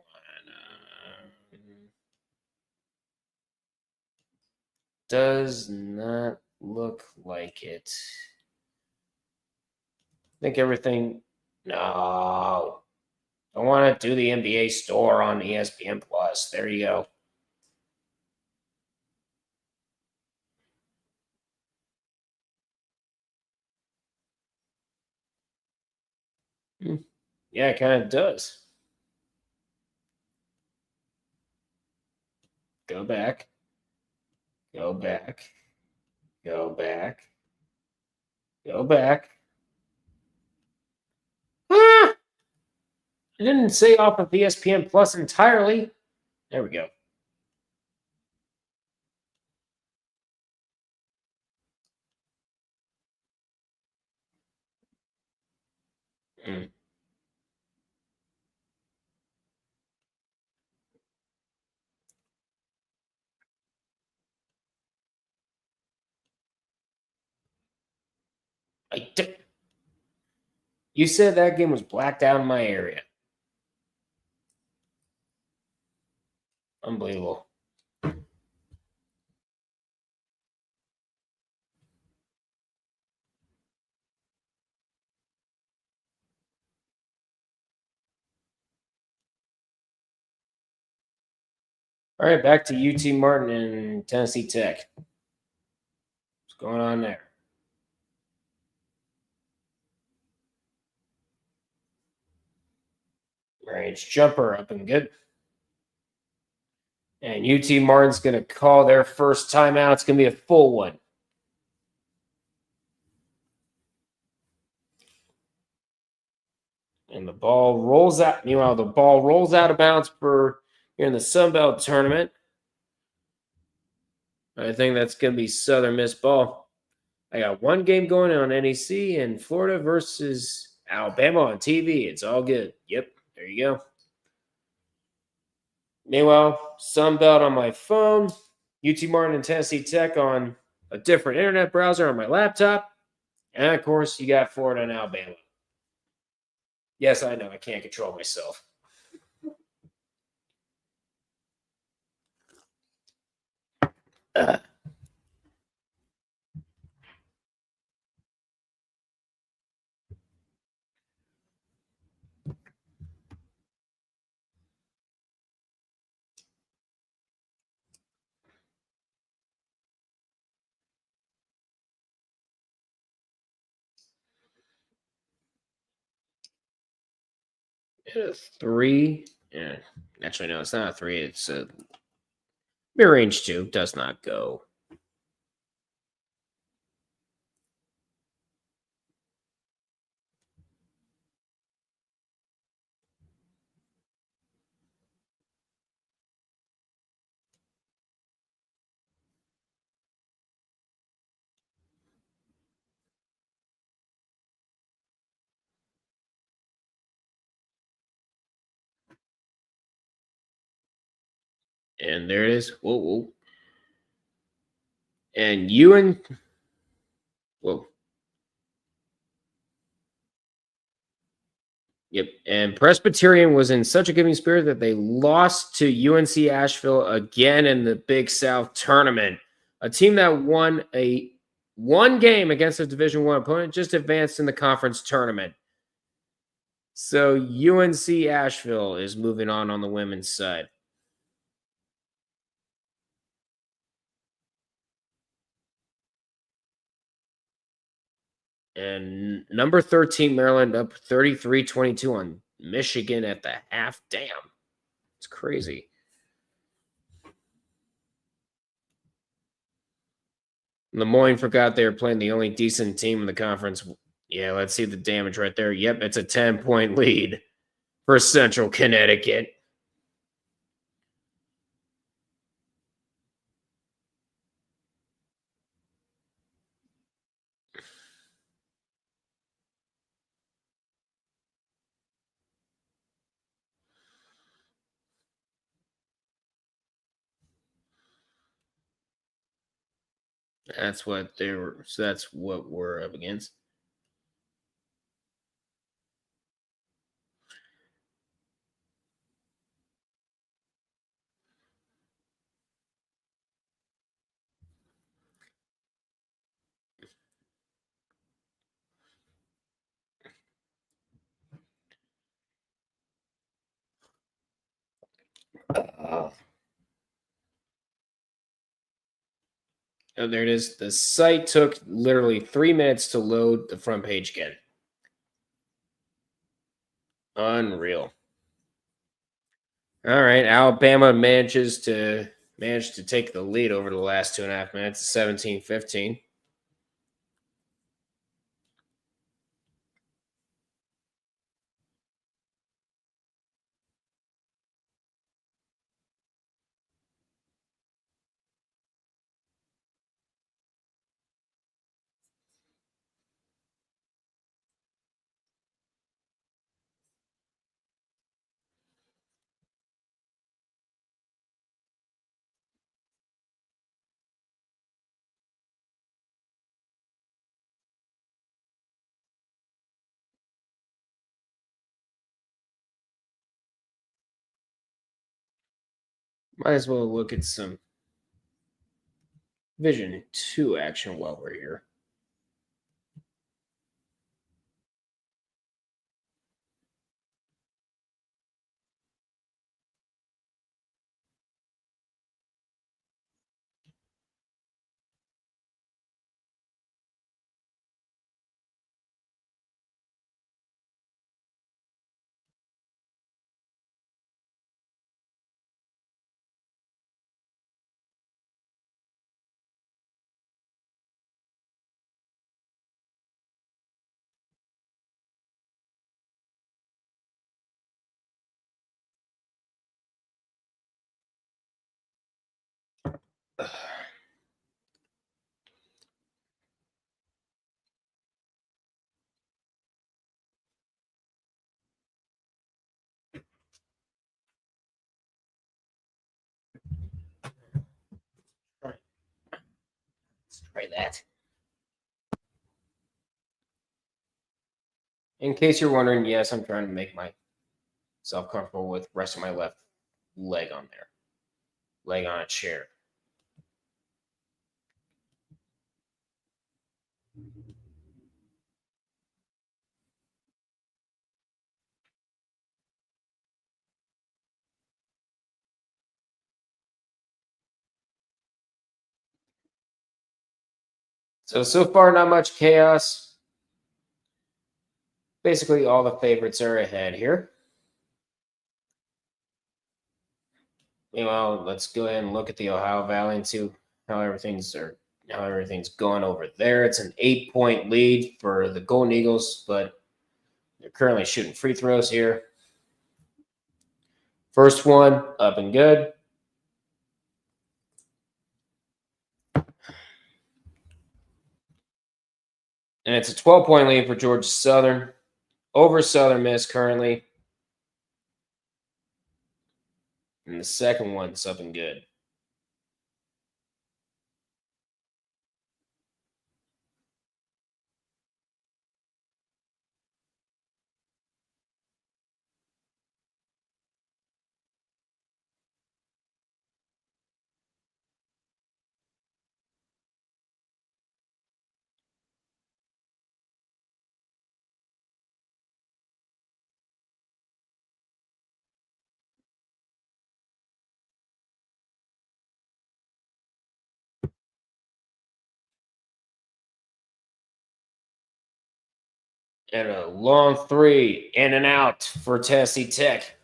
Does not look like it. I think everything. No. I want to do the NBA store on ESPN Plus. There you go. Yeah, it kind of does. Go back. Go back. Go back. Go back. Ah! I didn't say off of ESPN Plus entirely. There we go. Mm. You said that game was blacked out in my area. Unbelievable. All right, back to UT Martin and Tennessee Tech. What's going on there? Range jumper up and good. And UT Martin's going to call their first timeout. It's going to be a full one. And the ball rolls out. Meanwhile, the ball rolls out of bounds for here in the Sun Belt tournament. I think that's going to be Southern Miss ball. I got one game going on NEC and Florida versus Alabama on TV. It's all good. Yep, there you go. Meanwhile, Sun Belt on my phone, UT Martin and Tennessee Tech on a different internet browser on my laptop. And, of course, you got Florida and Alabama. Yes, I know. I can't control myself. A 3. Yeah. Actually, no, it's not a 3. It's a mid-range 2. Does not go. And there it is. Whoa, whoa. And Ewan. Whoa. Yep. And Presbyterian was in such a giving spirit that they lost to UNC Asheville again in the Big South tournament. A team that won one game against a Division I opponent just advanced in the conference tournament. So UNC Asheville is moving on the women's side. And number 13, Maryland, up 33-22 on Michigan at the half. Damn. It's crazy. Lemoyne forgot they were playing the only decent team in the conference. Yeah, let's see the damage right there. Yep, it's a 10-point lead for Central Connecticut. That's what they were. So that's what we're up against. Oh, there it is. The site took literally 3 minutes to load the front page again. Unreal. All right, Alabama managed to take the lead over the last 2.5 minutes, 17-15. Might as well look at some Vision 2 action while we're here. Let's try that. In case you're wondering, yes, I'm trying to make myself comfortable with resting my left leg on there. Leg on a chair. So far, not much chaos. Basically, all the favorites are ahead here. Meanwhile, let's go ahead and look at the Ohio Valley and see how everything's going over there. It's an 8-point lead for the Golden Eagles, but they're currently shooting free throws here. First one, up and good. And it's a 12-point lead for Georgia Southern over Southern Miss currently. And the second one's up and good. And a long three, in and out for Tennessee Tech.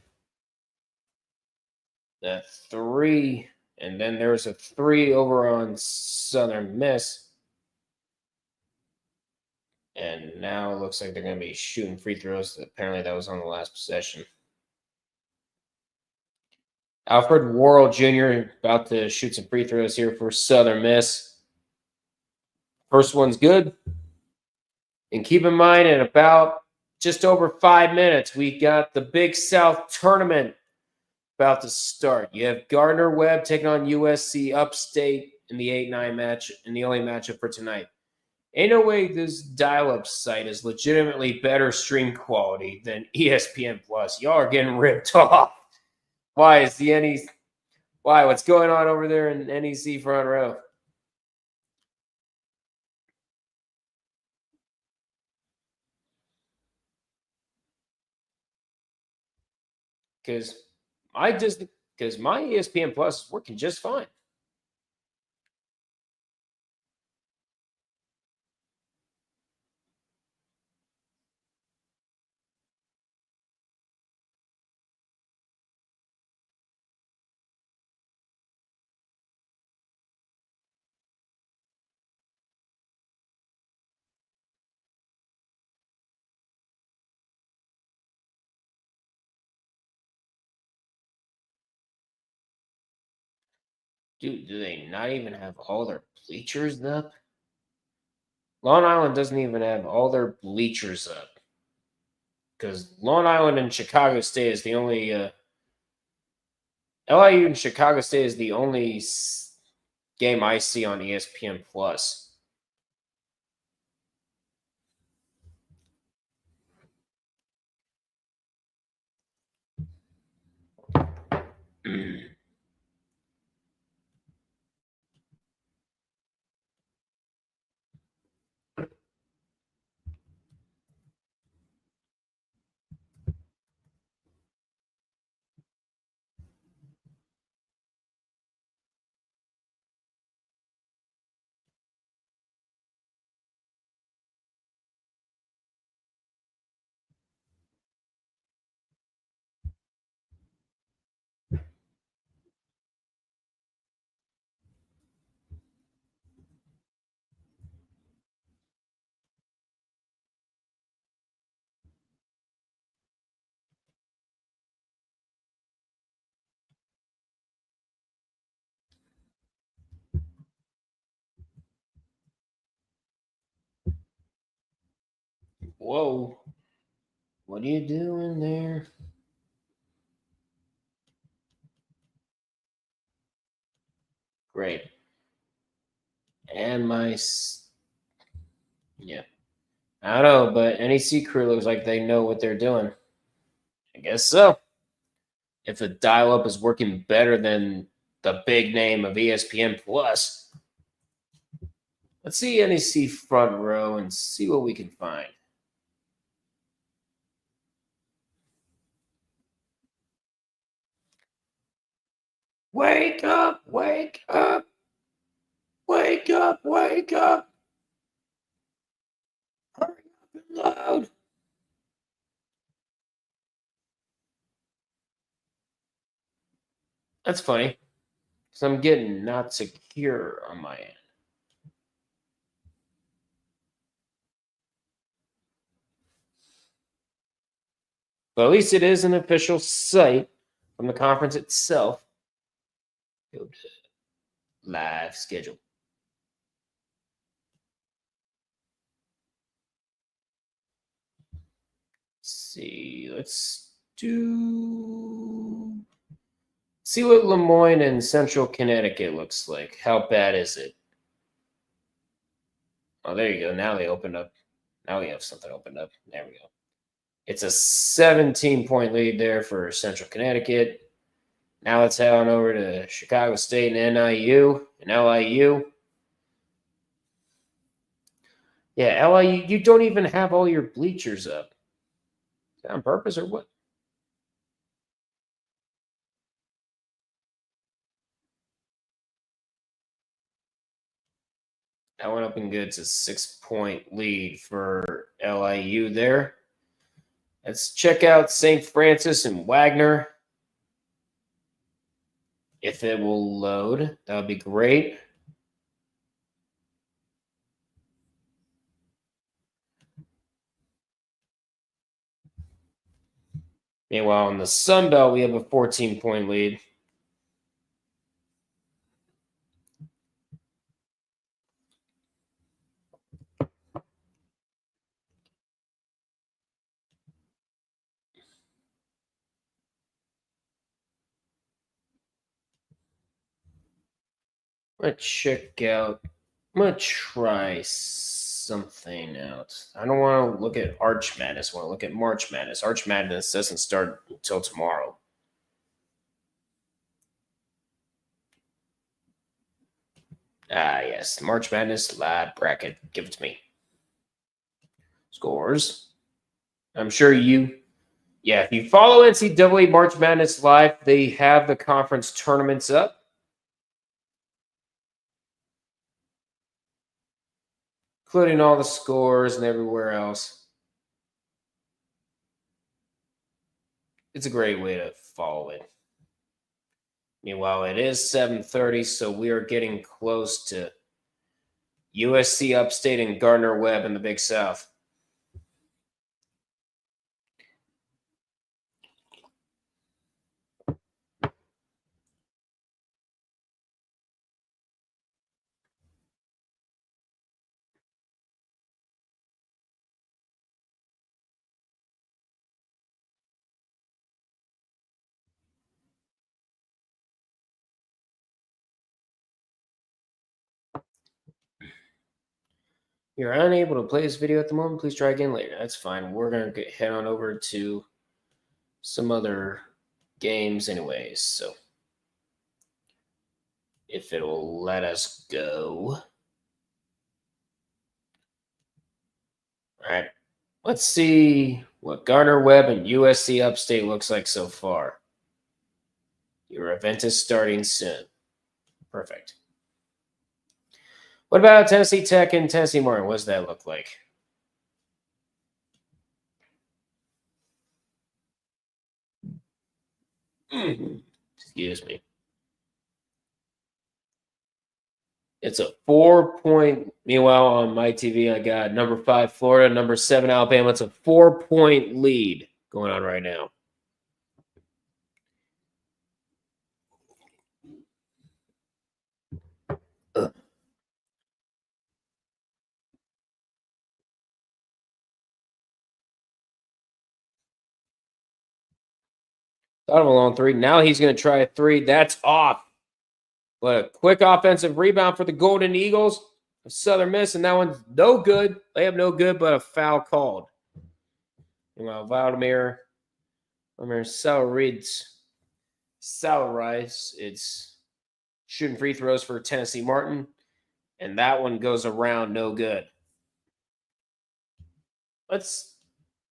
That three, and then there's a three over on Southern Miss. And now it looks like they're going to be shooting free throws. Apparently, that was on the last possession. Alfred Worrell Jr. about to shoot some free throws here for Southern Miss. First one's good. And keep in mind, in about just over 5 minutes, we got the Big South Tournament about to start. You have Gardner Webb taking on USC Upstate in the 8-9 match in the only matchup for tonight. Ain't no way this dial-up site is legitimately better stream quality than ESPN Plus. Y'all are getting ripped off. Why is the NEC? Why? What's going on over there in NEC front row? Because my ESPN Plus is working just fine. Dude, do they not even have all their bleachers up? Long Island doesn't even have all their bleachers up. Because Long Island and Chicago State is the only LIU and Chicago State is the only game I see on ESPN Plus. Whoa. What are you doing there? Great. And yeah. I don't know, but NEC crew looks like they know what they're doing. I guess so. If the dial-up is working better than the big name of ESPN Plus, let's see NEC front row and see what we can find. Wake up, wake up, wake up, wake up. Hurry up and load. That's funny, because I'm getting not secure on my end. But at least it is an official site from the conference itself. Go to live schedule. See, let's see what Lemoyne and Central Connecticut looks like. How bad is it? Oh, there you go. Now they opened up. Now we have something opened up. There we go. It's a 17-point lead there for Central Connecticut. Now let's head on over to Chicago State and NIU and LIU. Yeah, LIU, you don't even have all your bleachers up. Is that on purpose or what? That went up and good. It's a 6-point lead for LIU there. Let's check out St. Francis and Wagner. If it will load, that would be great. Meanwhile, in the Sun Belt, we have a 14-point lead. Let's check out. I'm gonna try something out. I don't want to look at Arch Madness. I want to look at March Madness. Arch Madness doesn't start until tomorrow. Ah, yes, March Madness live bracket. Give it to me. Scores. I'm sure yeah, if you follow NCAA March Madness live, they have the conference tournaments up. Including all the scores and everywhere else. It's a great way to follow it. Meanwhile, it is 7:30, so we are getting close to USC Upstate and Gardner Webb in the Big South. You're unable to play this video at the moment. Please try again later. That's fine. We're going to head on over to some other games anyways. So if it'll let us go. All right. Let's see what Gardner Webb and USC Upstate looks like so far. Your event is starting soon. Perfect. What about Tennessee Tech and Tennessee Martin? What does that look like? Excuse me. It's a 4-point. Meanwhile, on my TV, I got number 5 Florida, number 7 Alabama. It's a 4-point lead going on right now. Donovan on 3. Now he's going to try a 3. That's off. But a quick offensive rebound for the Golden Eagles. A Southern Miss, and that one's no good. They have no good, but a foul called. Meanwhile, Vladimir Salariz, it's shooting free throws for Tennessee Martin, and that one goes around no good. Let's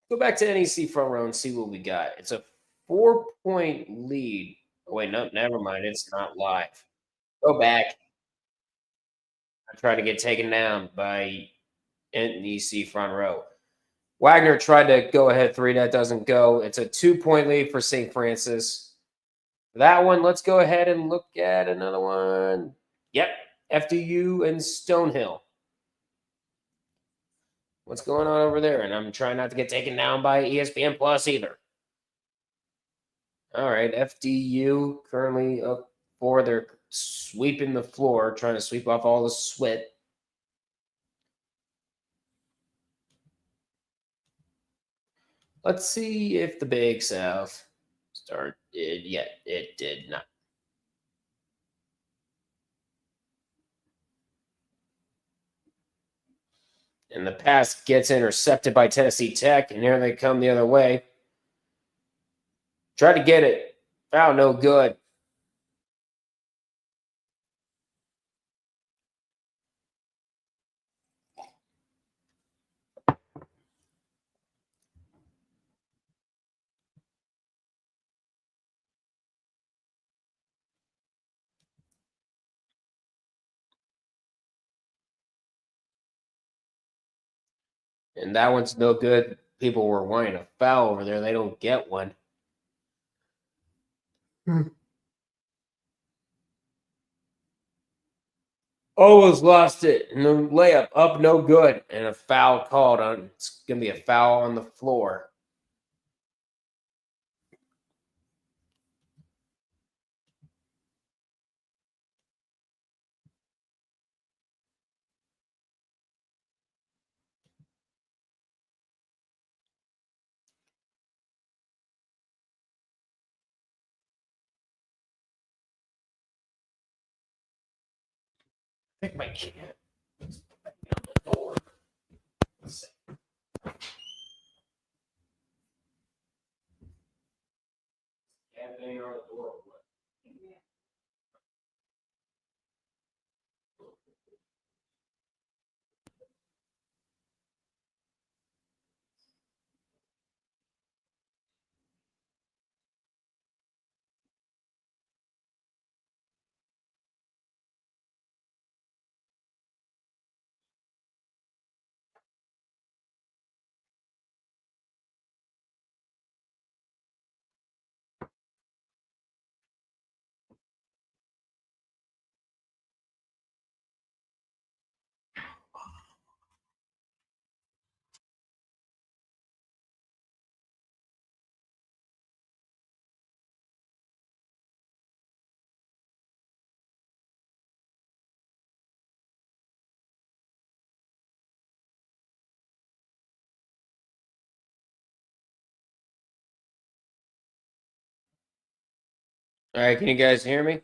go back to NEC front row and see what we got. It's a 4-point lead. Oh, wait, no, never mind. It's not live. Go back. I'm trying to get taken down by NEC front row. Wagner tried to go ahead 3. That doesn't go. It's a 2-point lead for St. Francis. That one, let's go ahead and look at another one. Yep, FDU and Stonehill. What's going on over there? And I'm trying not to get taken down by ESPN Plus either. All right, FDU currently up 4. They're sweeping the floor, trying to sweep off all the sweat. Let's see if the Big South started yet. It did not. And the pass gets intercepted by Tennessee Tech, and here they come the other way. Tried to get it. Foul, no good. And that one's no good. People were wanting a foul over there. They don't get one. Almost lost it. And the layup up, no good. And a foul called on. It's going to be a foul on the floor. I think my cat is banging on the door. Let's see. Cat banging on the door or what? All right, can you guys hear me?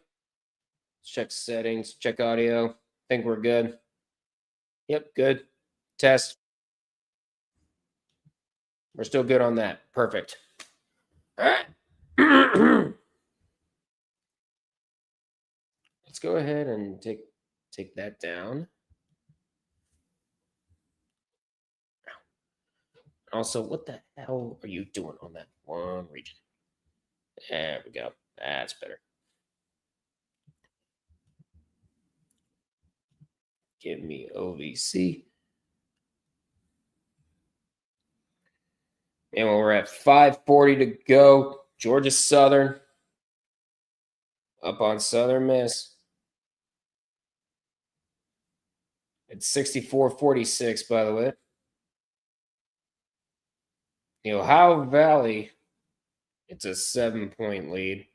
Check settings, check audio. Think we're good. Yep, good. Test. We're still good on that. Perfect. All right. Let's go ahead and take that down. Also, what the hell are you doing on that one region? There we go. That's better. Give me OVC. And we're at 5:40 to go. Georgia Southern up on Southern Miss. It's 64-46, by the way. Ohio Valley, it's a 7-point lead.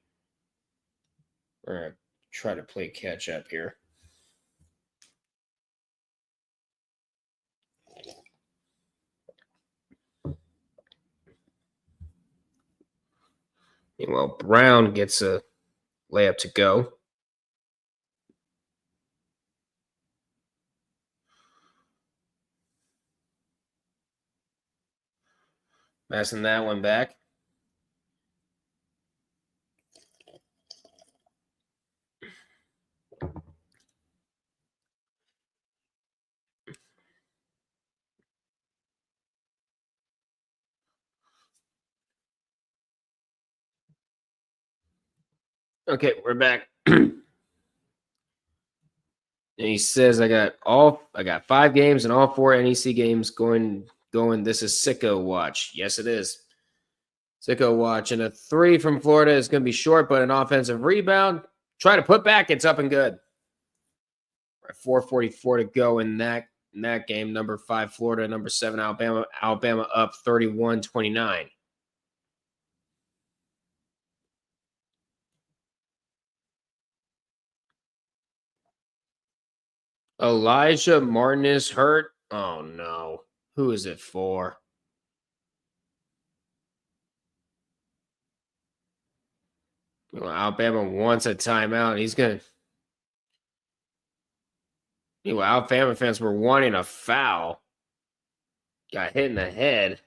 We're going to try to play catch up here. Meanwhile, Brown gets a layup to go. Passing that one back. Okay, we're back. And he says I got 5 games and all 4 NEC games going. This is sicko watch. Yes, it is. Sicko watch. And a 3 from Florida is going to be short, but an offensive rebound. Try to put back. It's up and good. We're at 4:44 to go in that game. Number 5, Florida. Number 7, Alabama. Alabama up 31-29. Elijah Martin is hurt. Oh, no. Who is it for? Well, Alabama wants a timeout. He's going to. Alabama fans were wanting a foul. Got hit in the head.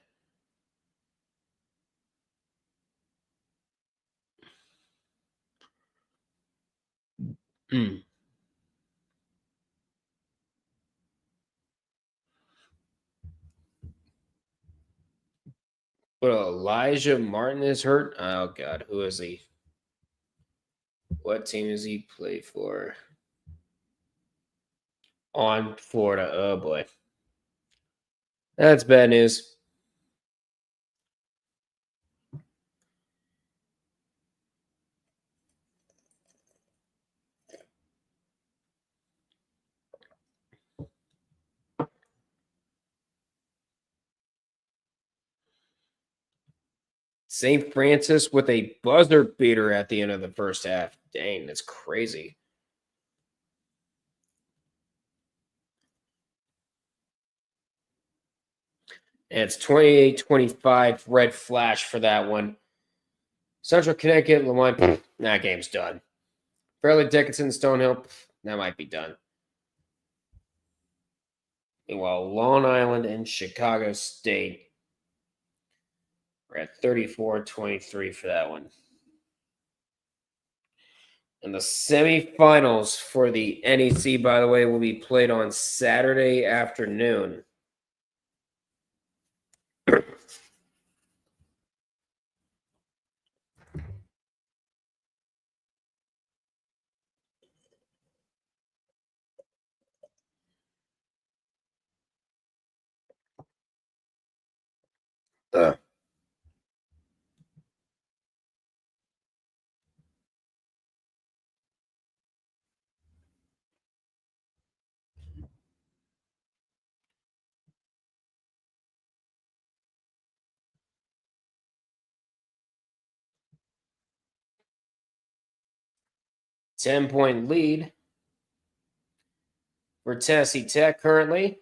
But Elijah Martin is hurt. Oh, God. Who is he? What team does he play for? On Florida. Oh, boy. That's bad news. St. Francis with a buzzer beater at the end of the first half. Dang, that's crazy. And it's 28-25 red flash for that one. Central Connecticut, Lemoyne, that game's done. Fairleigh Dickinson, Stonehill, that might be done. Meanwhile, Long Island and Chicago State, we're at 34-23 for that one. And the semifinals for the NEC, by the way, will be played on Saturday afternoon. Uh, 10-point lead for Tennessee Tech currently.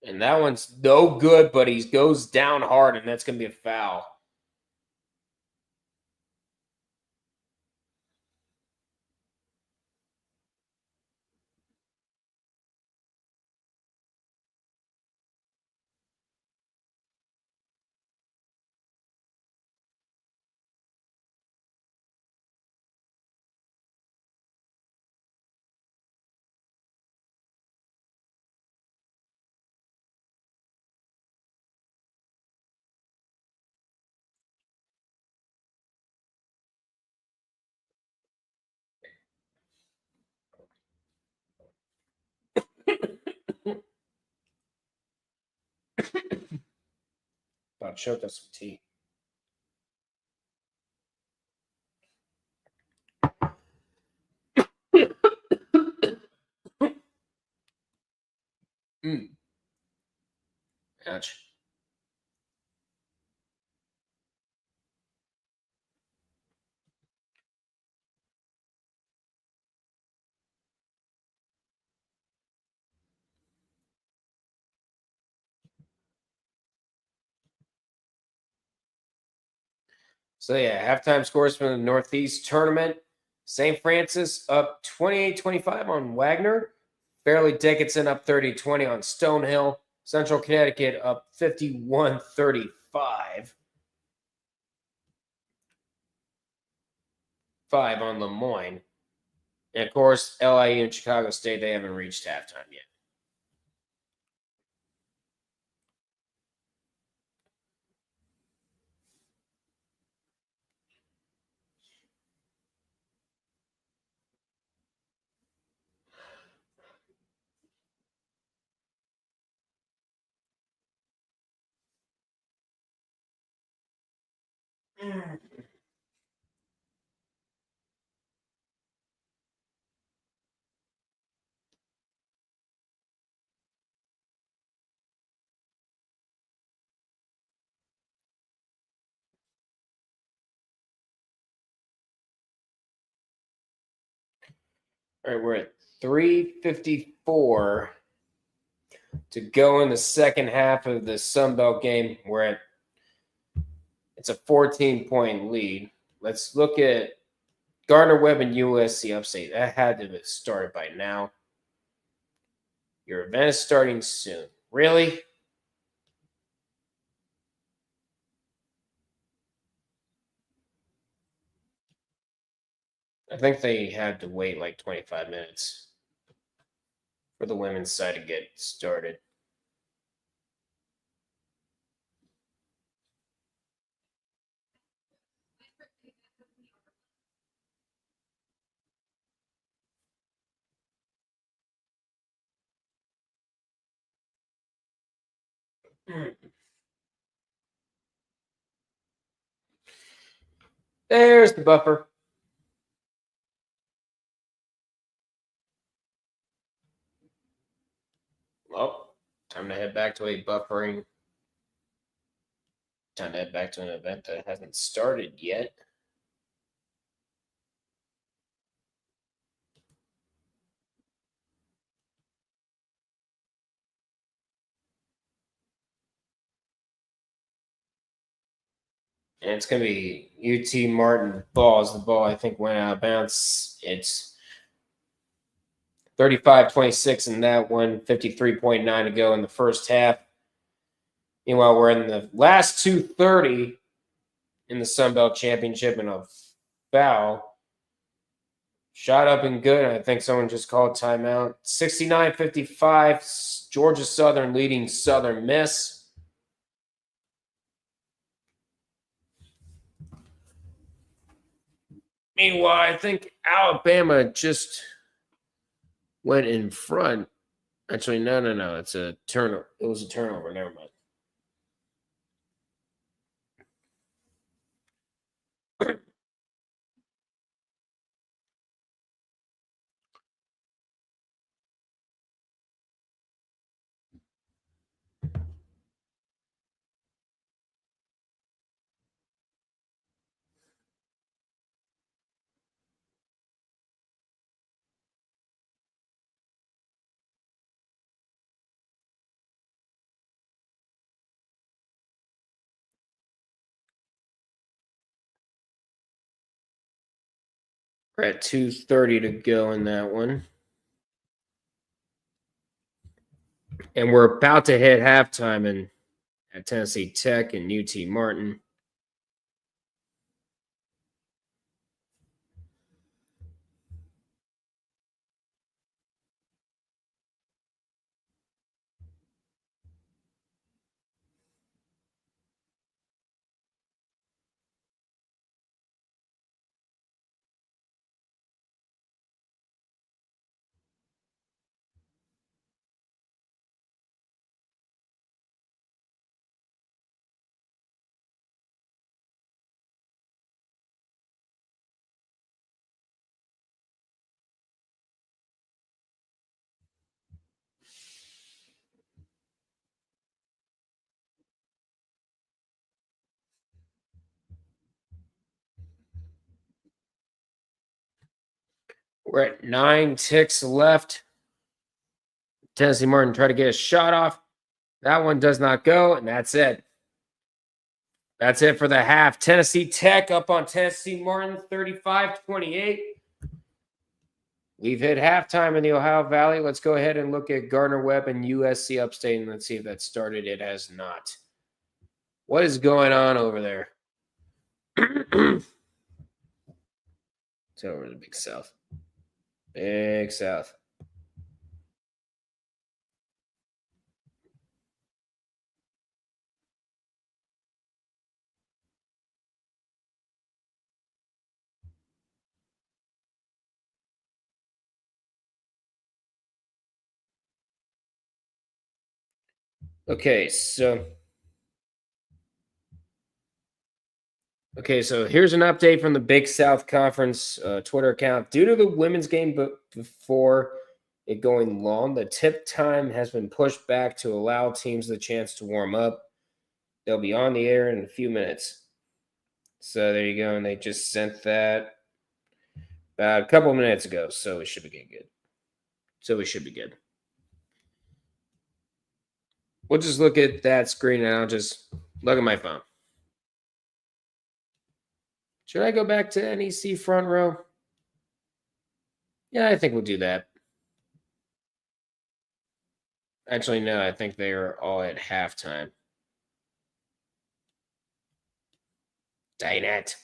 And that one's no good, but he goes down hard, and that's going to be a foul. About choked us some tea. Ouch. So, yeah, halftime scores from the Northeast tournament. St. Francis up 28-25 on Wagner. Fairleigh Dickinson up 30-20 on Stonehill. Central Connecticut up 51-35. 5 on Lemoyne. And, of course, LIU and Chicago State, they haven't reached halftime yet. All right, we're at 3:54 to go in the second half of the Sun Belt game. It's a 14-point lead. Let's look at Gardner Webb and USC upstate. That had to have started by now. Your event is starting soon. Really? I think they had to wait like 25 minutes for the women's side to get started. There's the buffer. Well, time to head back to a buffering. Time to head back to an event that hasn't started yet. And it's going to be UT Martin balls. The ball, I think, went out of bounds. It's 35-26 in that one, 53.9 to go in the first half. Meanwhile, we're in the last 2:30 in the Sun Belt Championship, and a foul. Shot up and good. I think someone just called timeout. 69-55, Georgia Southern leading Southern Miss. Meanwhile, I think Alabama just went in front. Actually, no. It's a turnover. It was a turnover. Never mind. We're at 2:30 to go in that one. And we're about to hit halftime at Tennessee Tech and UT Martin. We're at 9 ticks left. Tennessee Martin tried to get a shot off. That one does not go, and that's it. That's it for the half. Tennessee Tech up on Tennessee Martin, 35-28. We've hit halftime in the Ohio Valley. Let's go ahead and look at Gardner-Webb and USC Upstate, and let's see if that started. It has not. What is going on over there? It's over in the Big South. Big South. Okay, so here's an update from the Big South Conference Twitter account. Due to the women's game before it going long, the tip time has been pushed back to allow teams the chance to warm up. They'll be on the air in a few minutes. So there you go, and they just sent that about a couple minutes ago, so we should be getting good. We'll just look at that screen, and I'll just look at my phone. Should I go back to NEC front row? Yeah, I think we'll do that. Actually, no, I think they are all at halftime. Dang it.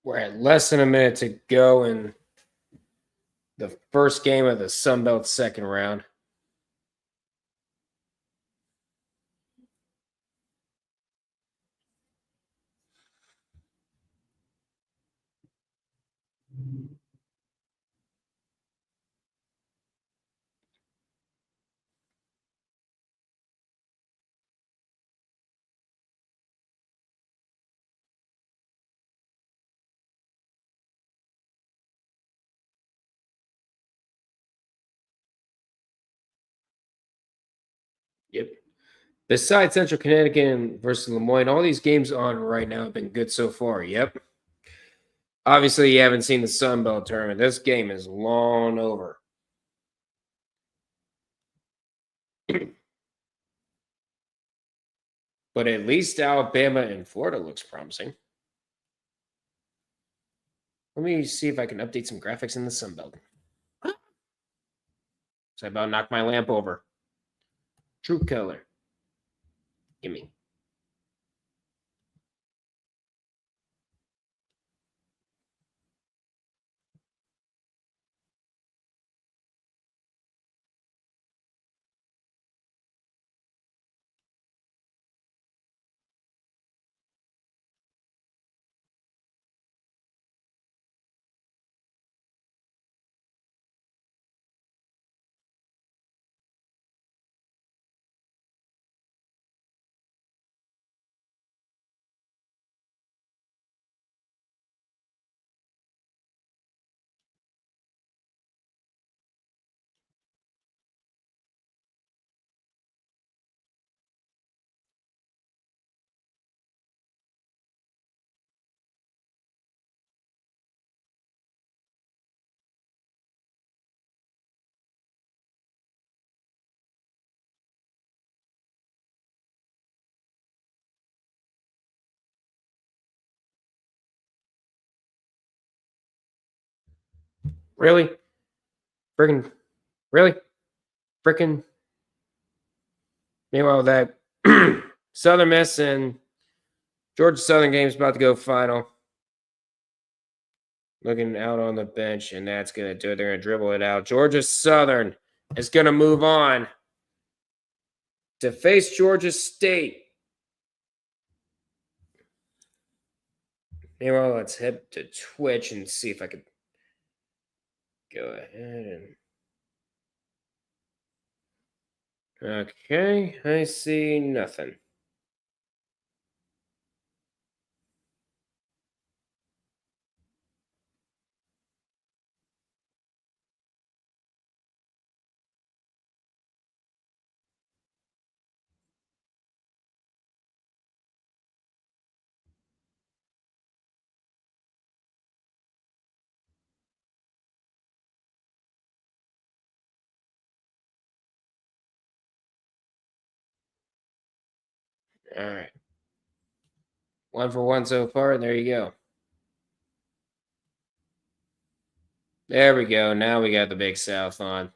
We're at less than a minute to go in the first game of the Sun Belt second round. Yep. Besides Central Connecticut versus Lemoyne, all these games on right now have been good so far. Yep. Obviously, you haven't seen the Sun Belt tournament. This game is long over. But at least Alabama and Florida looks promising. Let me see if I can update some graphics in the Sun Belt. So I about knocked my lamp over. True color. Gimme. Really? Freaking. Really? Freaking. Meanwhile, that Southern Miss and Georgia Southern game's about to go final. Looking out on the bench, and that's going to do it. They're going to dribble it out. Georgia Southern is going to move on to face Georgia State. Meanwhile, let's head to Twitch and see if I can go ahead and. Okay, I see nothing. All right. 1 for 1 so far, and there you go. There we go. Now we got the Big South on.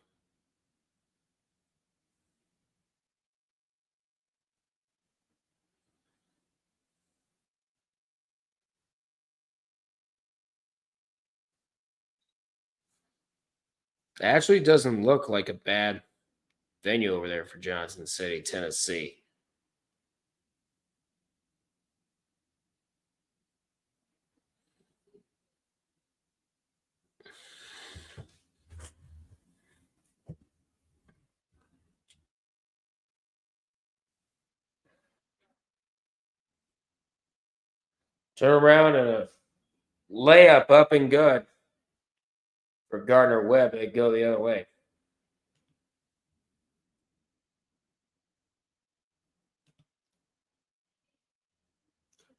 It actually doesn't look like a bad venue over there for Johnson City, Tennessee. Turn around and a layup up and good for Gardner Webb. They go the other way.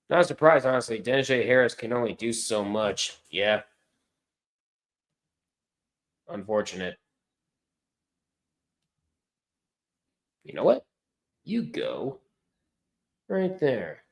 Not surprised, honestly. Dennis J. Harris can only do so much. Yeah. Unfortunate. You know what? You go right there.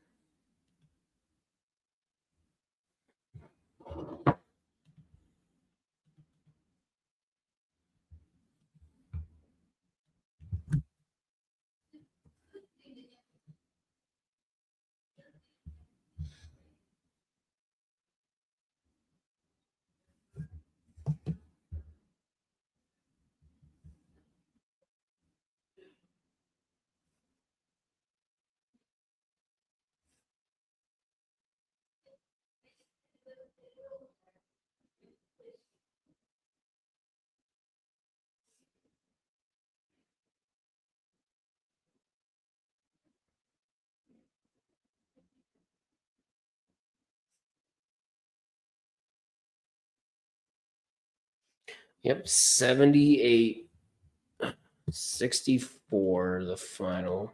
Yep, 78-64, the final.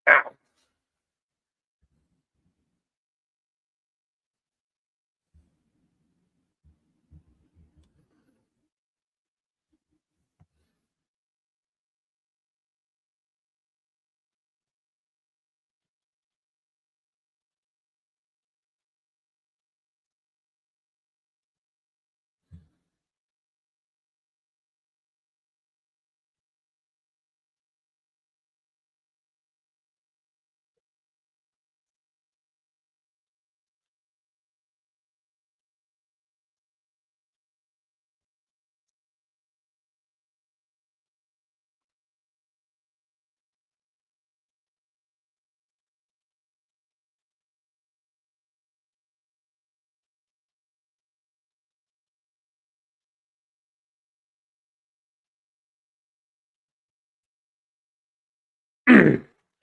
Ow.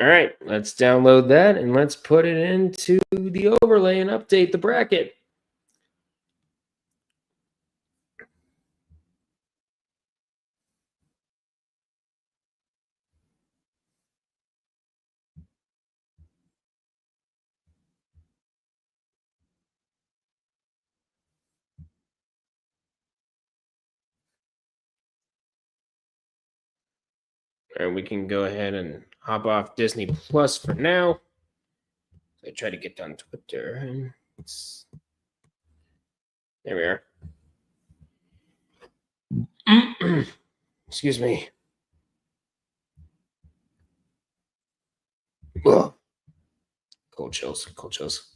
All right, let's download that and let's put it into the overlay and update the bracket. And we can go ahead and hop off Disney Plus for now. I try to get on Twitter. There we are. Excuse me. Ugh. Cold chills. Cold chills.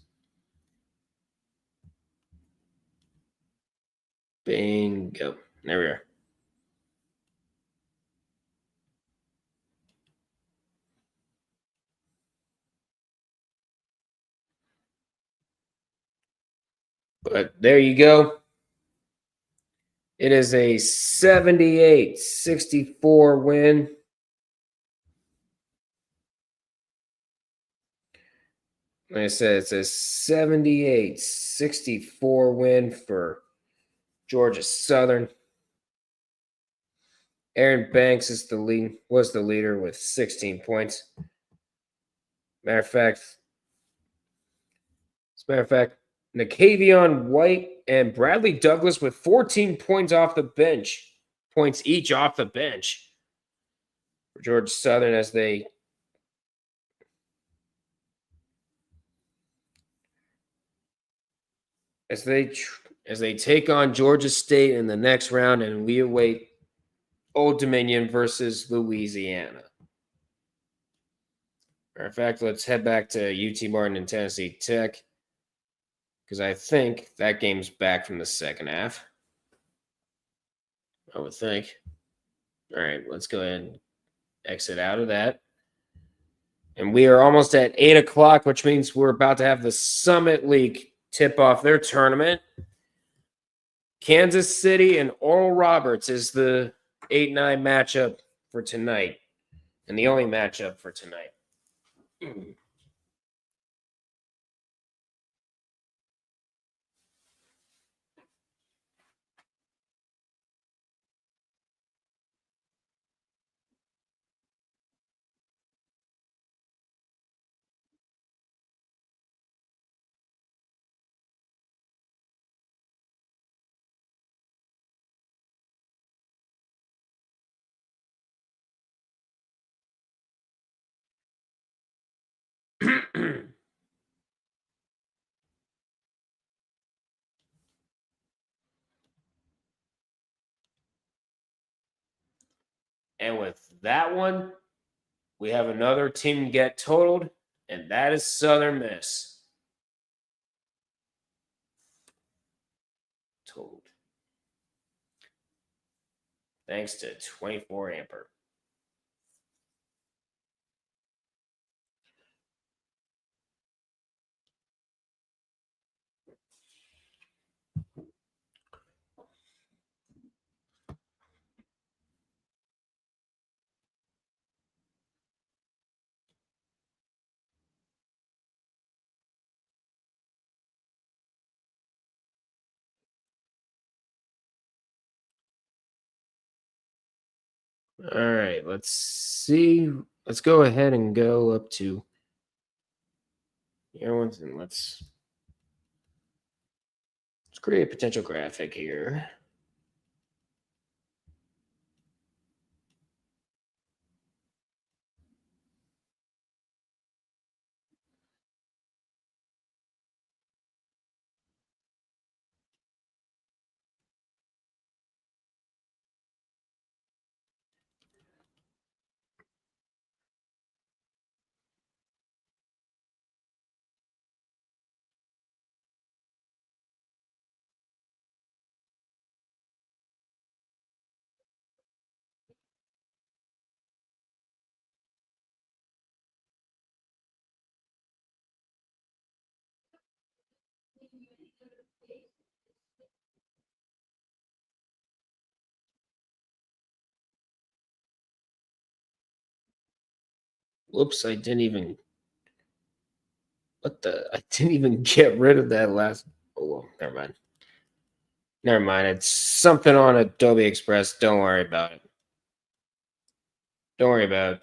Bingo. There we are. But there you go. It is a 78-64 win. Like I said, it's a 78-64 win for Georgia Southern. Aaron Banks was the leader with 16 points. Matter of fact, Nicavion White and Bradley Douglas with 14 points off the bench. Points each off the bench for Georgia Southern as they take on Georgia State in the next round, and we await Old Dominion versus Louisiana. Matter of fact, let's head back to UT Martin and Tennessee Tech, because I think that game's back from the second half. I would think. All right, let's go ahead and exit out of that. And we are almost at 8 o'clock, which means we're about to have the Summit League tip off their tournament. Kansas City and Oral Roberts is the 8-9 matchup for tonight, and the only matchup for tonight. And with that one, we have another team get totaled, and that is Southern Miss. Totaled. Thanks to 24 Amper. All right, let's see. Let's go ahead and go up to everyone's and let's create a potential graphic here. Whoops, I didn't even I didn't even get rid of that last. Oh, well, never mind. Never mind. It's something on Adobe Express. Don't worry about it. Don't worry about it.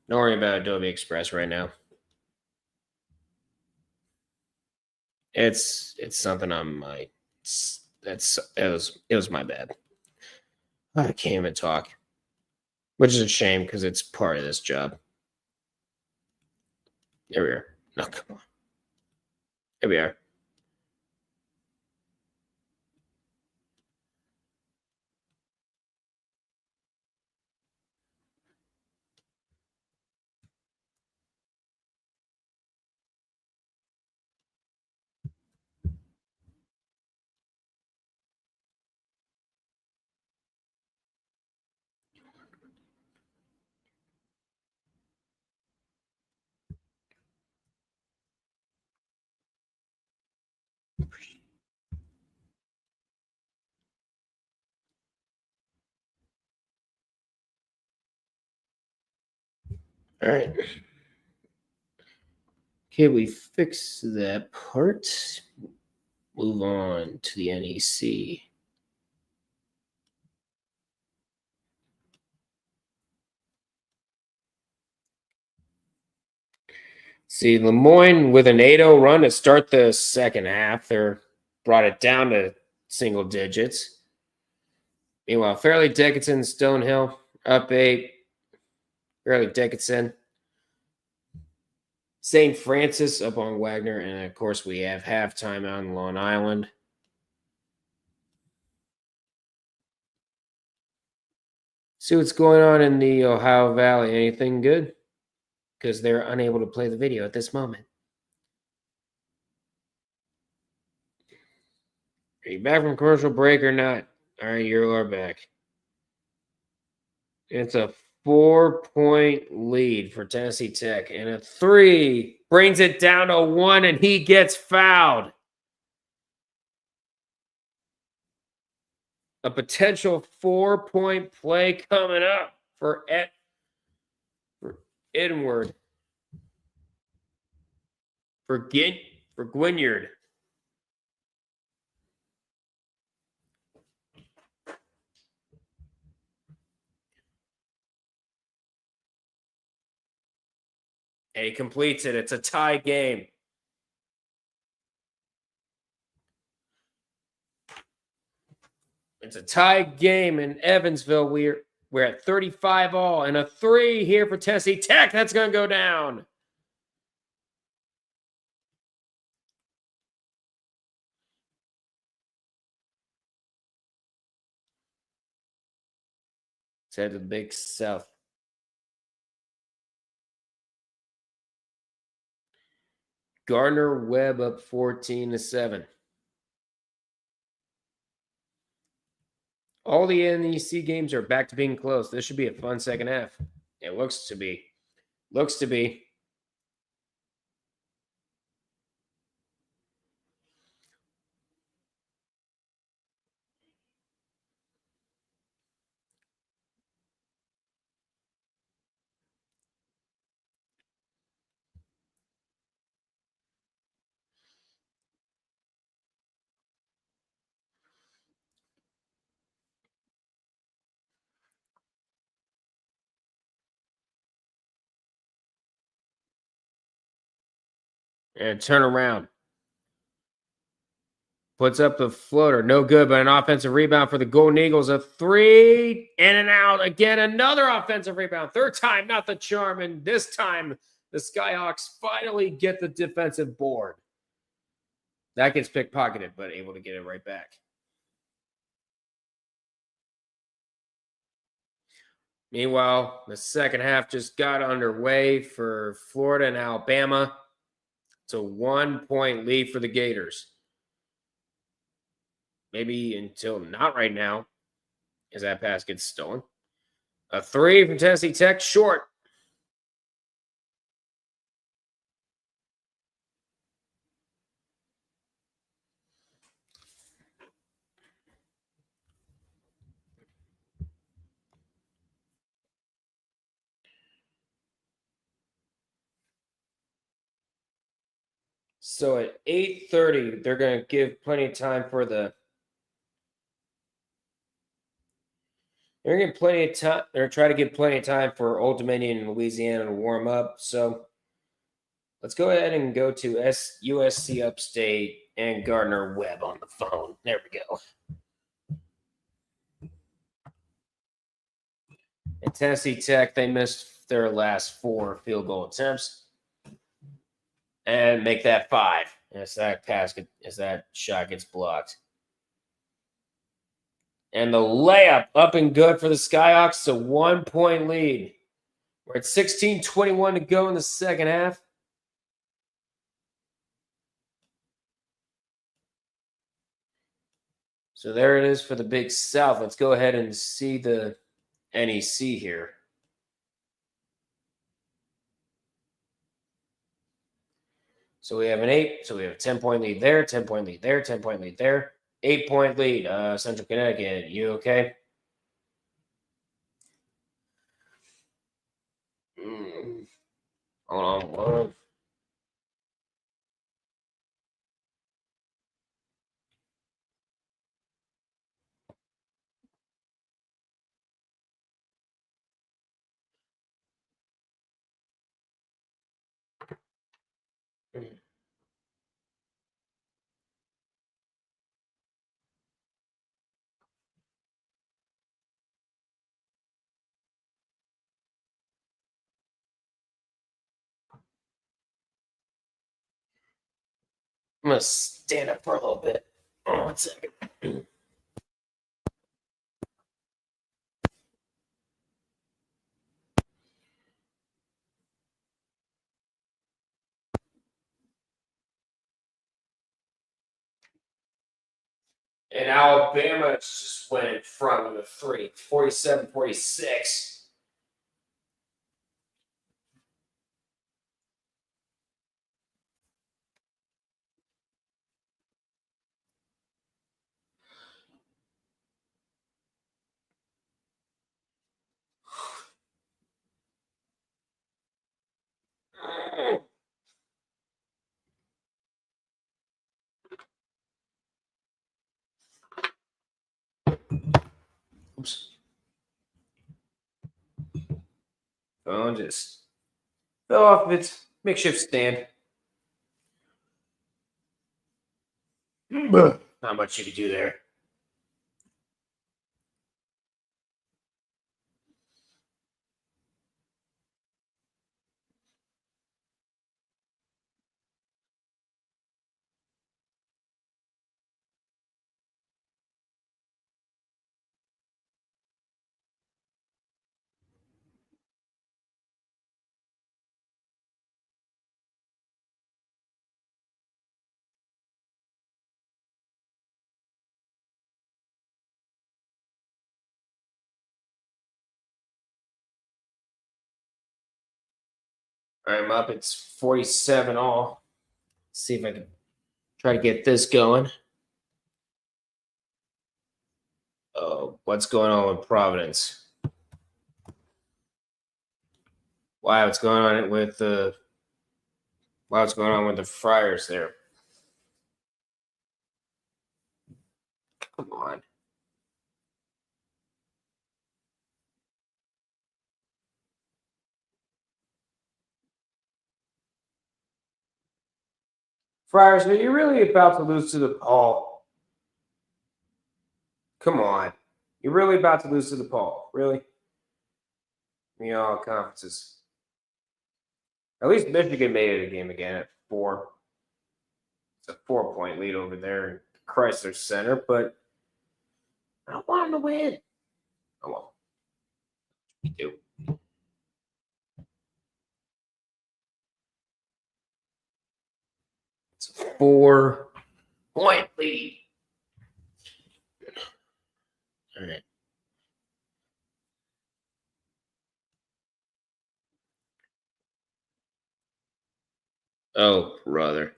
Don't worry about Adobe Express right now. It's something on my. It was my bad. I can't even talk, which is a shame because it's part of this job. Here we are. No, come on. Here we are. All right. Okay, we fix that part. Move on to the NEC. See, Lemoyne with an 8-0 run to start the second half. They brought it down to single digits. Meanwhile, Fairleigh Dickinson, Stonehill up 8. Fairleigh Dickinson. St. Francis up on Wagner. And of course, we have halftime on Long Island. See what's going on in the Ohio Valley. Anything good? Because they're unable to play the video at this moment. Are you back from commercial break or not? All right, you are back. It's a 4-point lead for Tennessee Tech. And a 3 brings it down to 1, and he gets fouled. A potential 4-point play coming up for Edward. For Gwynyard. And he completes it. It's a tie game. It's a tie game in Evansville. We're at 35 all, and a 3 here for Tennessee Tech. That's going to go down. Let's head to the Big South. Gardner Webb up 14-7. All the NEC games are back to being close. This should be a fun second half. It looks to be. Looks to be. And turn around. Puts up the floater. No good, but an offensive rebound for the Golden Eagles. A three, in and out. Again, another offensive rebound. Third time, not the charm. And this time, the Skyhawks finally get the defensive board. That gets pickpocketed, but able to get it right back. Meanwhile, the second half just got underway for Florida and Alabama. It's a 1-point lead for the Gators. Maybe until not right now, as that pass gets stolen. A three from Tennessee Tech, short. So at 8:30, they're going to give plenty of time for the. They're going to give plenty of time. They're trying to give plenty of time for Old Dominion and Louisiana to warm up. So let's go ahead and go to USC Upstate and Gardner Webb on the phone. There we go. And Tennessee Tech, they missed their last 4 field goal attempts and make that 5 as that shot gets blocked. And the layup up and good for the Skyhawks. It's a 1-point lead. We're at 16:21 to go in the second half. So there it is for the Big South. Let's go ahead and see the NEC here. So we have an 8. So we have a 10-point lead there, 10-point lead there, 10-point lead there. 8-point lead. Central Connecticut, you okay? Hold on. I'm going to stand up for a little bit. 1 second. And Alabama just went in front with a 3, 47-46. Oops. Phone just fell off of its makeshift stand. Not much you could do there. All right, I'm up. It's 47 all. Let's see if I can try to get this going. Oh, what's going on with Providence? Wow, what's going on with the Friars there? Come on. Friars, are you really about to lose to the Paul? Come on. You're really about to lose to the Paul. Really? All conferences. At least Michigan made it a game again at 4. It's a 4-point lead over there in Chrysler Center, but I don't want them to win. Oh, well. We do. It's a 4-point lead. All right. Oh, brother.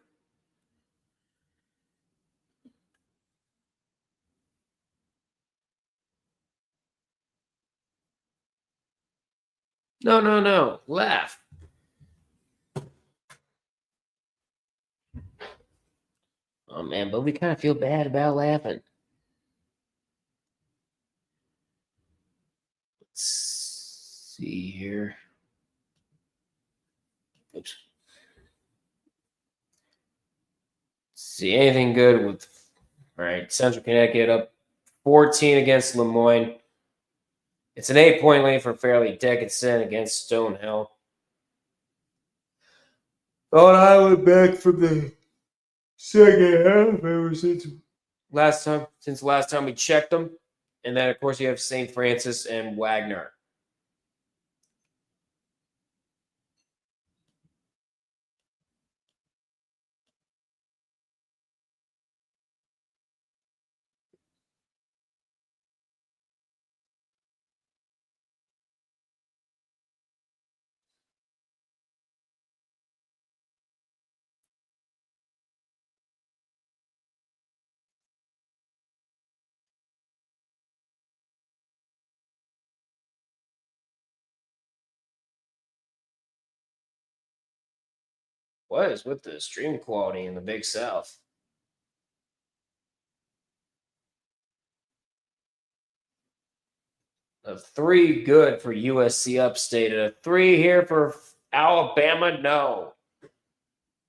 No. Laugh. Oh, man, but we kind of feel bad about laughing. Let's see here. Oops. See anything good with, all right, Central Connecticut up 14 against Lemoyne. It's an 8-point lead for Fairleigh Dickinson against Stonehill. Thought I went back from the second half ever since last time we checked them. And then, of course, you have St. Francis and Wagner. What is with the stream quality in the Big South? A 3 good for USC Upstate. And a 3 here for Alabama, no.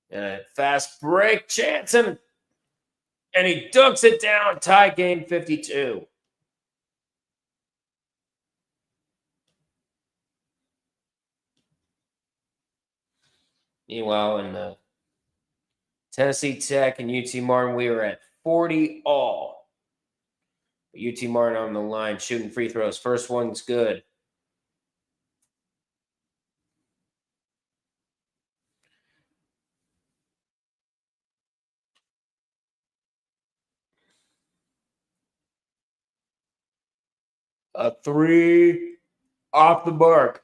And a fast break, Jansen. And he dunks it down. Tie game 52. Meanwhile, in the Tennessee Tech and UT Martin, we were at 40 all. UT Martin on the line, shooting free throws. First one's good. A 3 off the mark.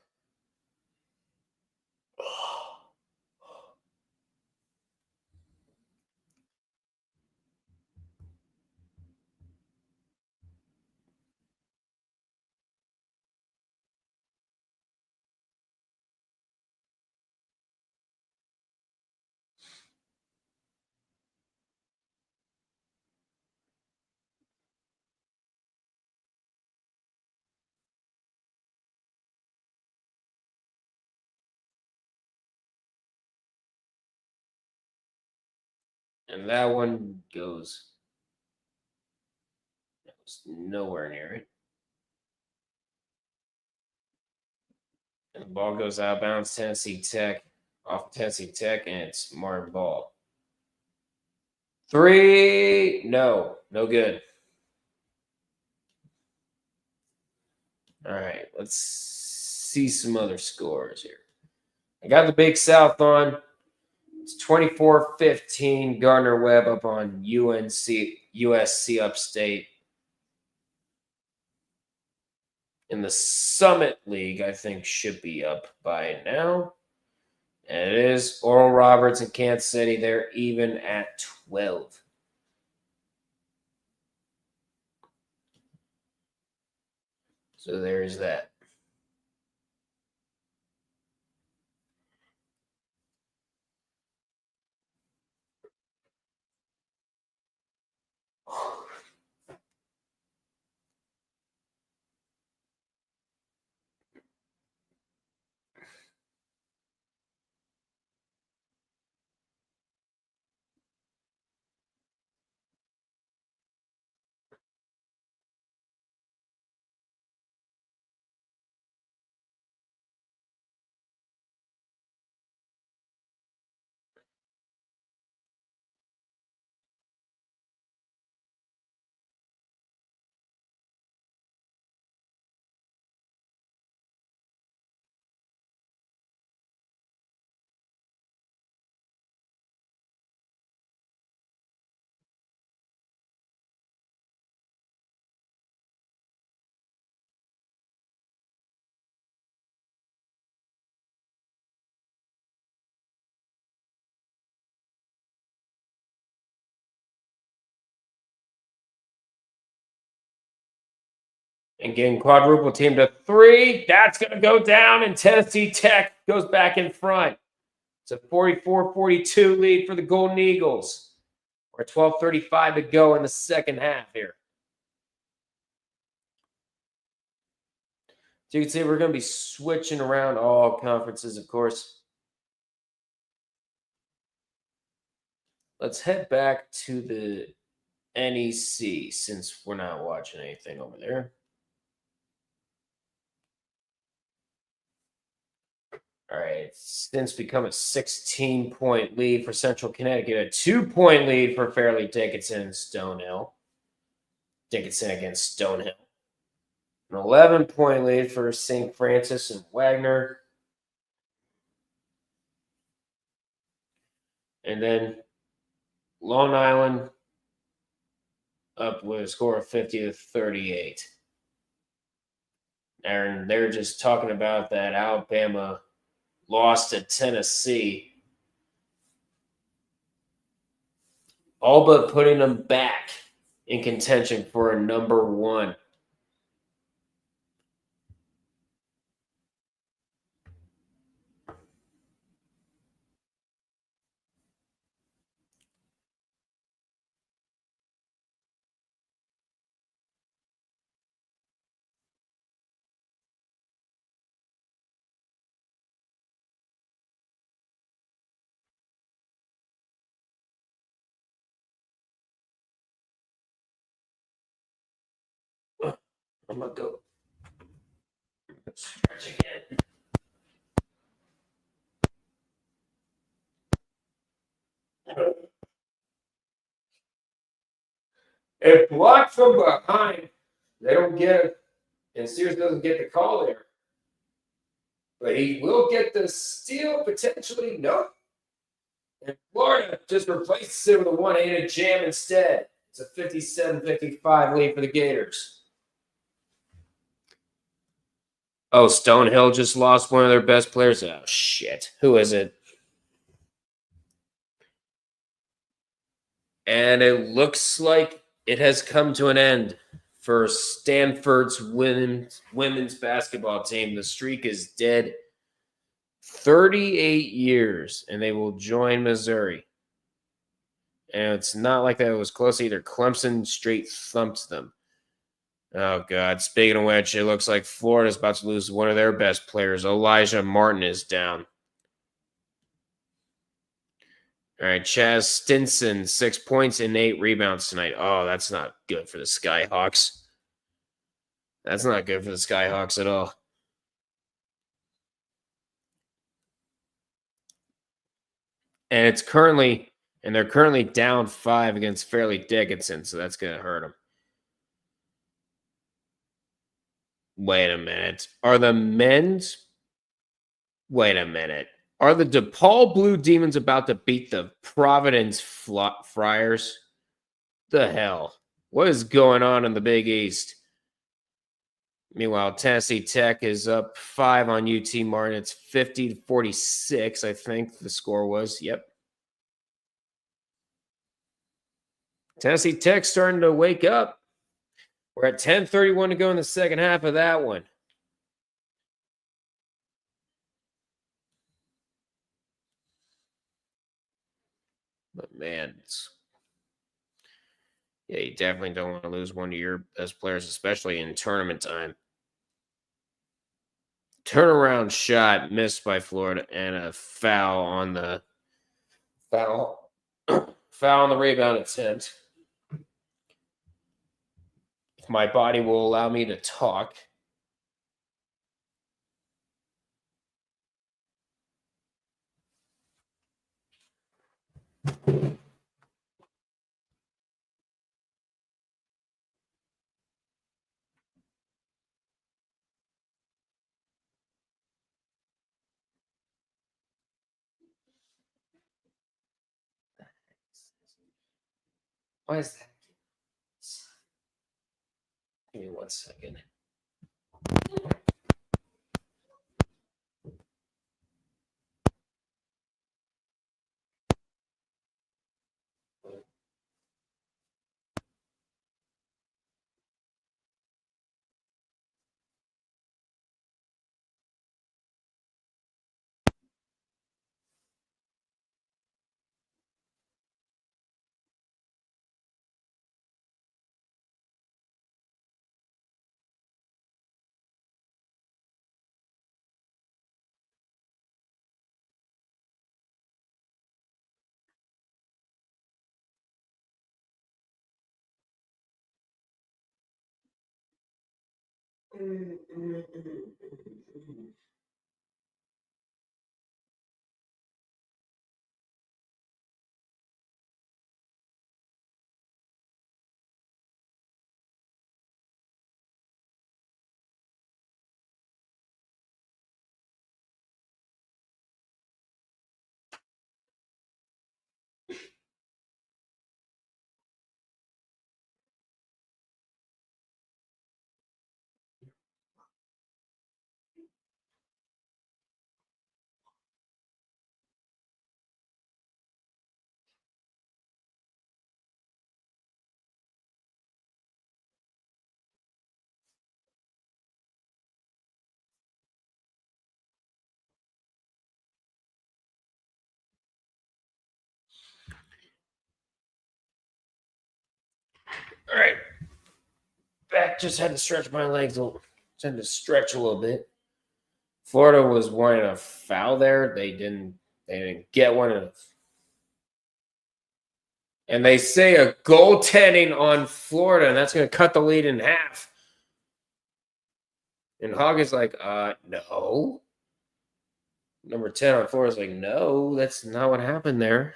And that one goes nowhere near it. And the ball goes out of bounds. Tennessee Tech, off Tennessee Tech, and it's Martin ball. 3, no good. All right, let's see some other scores here. I got the Big South on. It's 24-15. Gardner Webb up on USC Upstate. In the Summit League, I think should be up by now. And it is. Oral Roberts and Kansas City, they're even at 12. So there's that. And getting quadruple team to 3. That's going to go down, and Tennessee Tech goes back in front. It's a 44-42 lead for the Golden Eagles. We're 12:35 to go in the second half here. So you can see we're going to be switching around all conferences, of course. Let's head back to the NEC since we're not watching anything over there. All right, it's since become a 16-point lead for Central Connecticut, a 2-point lead for Fairleigh Dickinson and Stonehill. Dickinson against Stonehill. An 11-point lead for St. Francis and Wagner. And then Long Island up with a score of 50-38. And they're just talking about that Alabama lost to Tennessee, all but putting them back in contention for a number 1. I'm going to go stretch again. If blocked from behind, they don't get it, and Sears doesn't get the call there. But he will get the steal potentially. Nope. And Florida just replaces it with a one-handed jam instead. It's a 57-55 lead for the Gators. Oh, Stonehill just lost one of their best players. Oh, shit. Who is it? And it looks like it has come to an end for Stanford's women's basketball team. The streak is dead. 38 years, and they will join Missouri. And it's not like that it was close either. Clemson straight thumped them. Oh, God. Speaking of which, it looks like Florida's about to lose one of their best players. Elijah Martin is down. All right, Chaz Stinson, 6 points and 8 rebounds tonight. Oh, that's not good for the Skyhawks. That's not good for the Skyhawks at all. And they're currently down 5 against Fairleigh Dickinson, so that's going to hurt them. Wait a minute. Are the DePaul Blue Demons about to beat the Providence Friars? The hell? What is going on in the Big East? Meanwhile, Tennessee Tech is up 5 on UT Martin. It's 50-46, I think the score was. Yep. Tennessee Tech starting to wake up. We're at 10:31 to go in the second half of that one. But, man, you definitely don't want to lose one of your best players, especially in tournament time. Turnaround shot missed by Florida, and a foul on the rebound attempt. If my body will allow me to talk. Why is that? Give me 1 second. All right. Back, just had to stretch my legs a little. Just had to stretch a little bit. Florida was wanting a foul there. They didn't get one. And they say a goaltending on Florida, and that's going to cut the lead in half. And Hogg is like, no. Number 10 on Florida's like, no, that's not what happened there.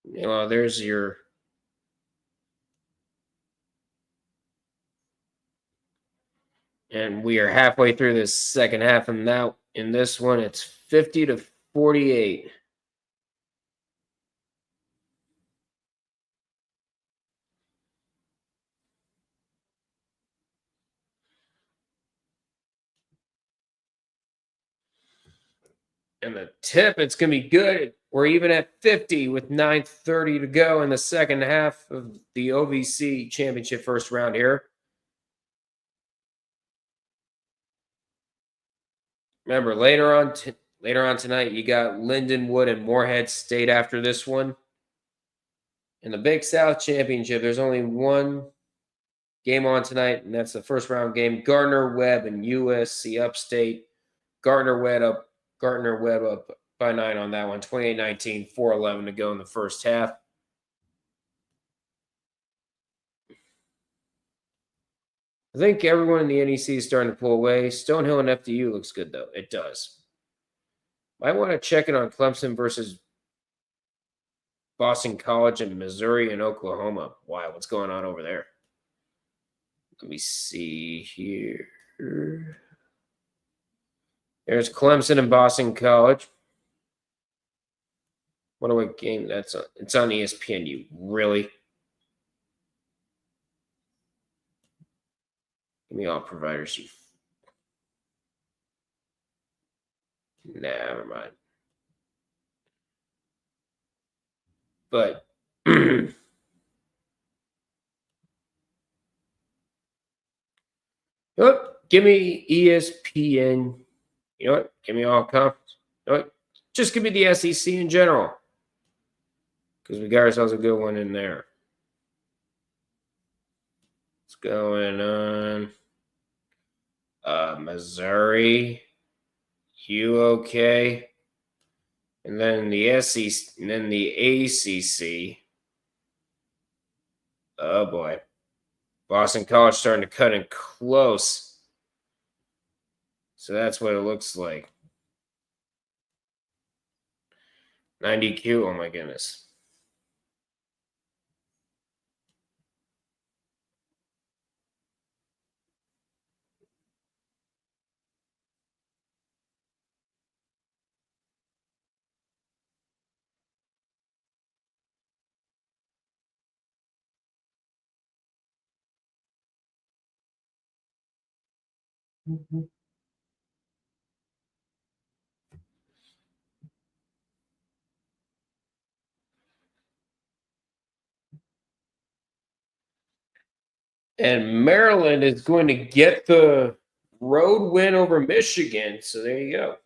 Well, there's your and we are halfway through this second half, and now in this one it's 50-48. And the tip, it's going to be good. We're even at 50 with 9:30 to go in the second half of the OVC championship first round here. Remember, later on tonight, you got Lindenwood and Morehead State after this one. In the Big South Championship, there's only one game on tonight, and that's the first round game. Gardner-Webb and USC Upstate. Gardner-Webb up by 9 on that one. 28-19, 4:11 to go in the first half. I think everyone in the NEC is starting to pull away. Stonehill and FDU looks good, though. It does. Might want to check in on Clemson versus Boston College and Missouri and Oklahoma. Wow, what's going on over there? Let me see here. There's Clemson and Boston College. What a game that's on. It's on ESPN. You really? Give me all providers. You. Never mind. But oh, give me ESPN. You know what? Give me all conference. You know what? Just give me the SEC in general. Because we got ourselves a good one in there. What's going on? Missouri. You okay? And then the SEC, and then the ACC. Oh boy. Boston College starting to cut in close. So that's what it looks like. 90Q. Oh my goodness. Mm-hmm. And Maryland is going to get the road win over Michigan. So there you go.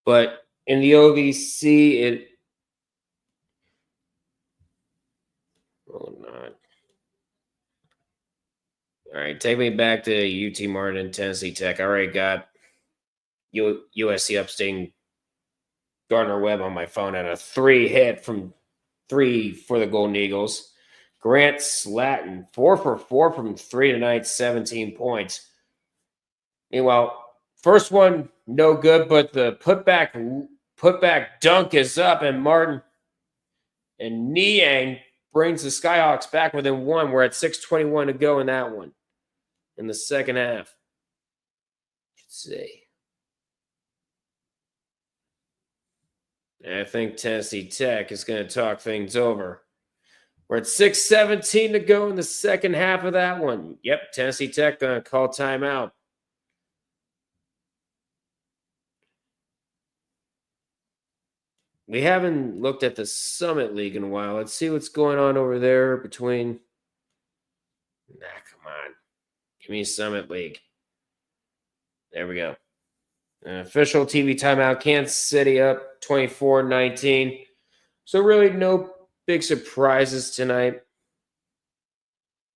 But in the OVC, it not. All right, take me back to UT Martin, Tennessee Tech. I already got USC Upstate Gardner Webb on my phone at a 3 hit from 3 for the Golden Eagles. Grant Slatton, 4 for 4 from 3 tonight, 17 points. Meanwhile, first one, no good, but the putback dunk is up, and Martin and Niang brings the Skyhawks back within 1. We're at 6:21 to go in that one in the second half. Let's see. And I think Tennessee Tech is going to talk things over. We're at 6:17 to go in the second half of that one. Yep, Tennessee Tech going to call timeout. We haven't looked at the Summit League in a while. Let's see what's going on over there between. Come on. Give me Summit League. There we go. An official TV timeout. Kansas City up 24-19. So really no big surprises tonight.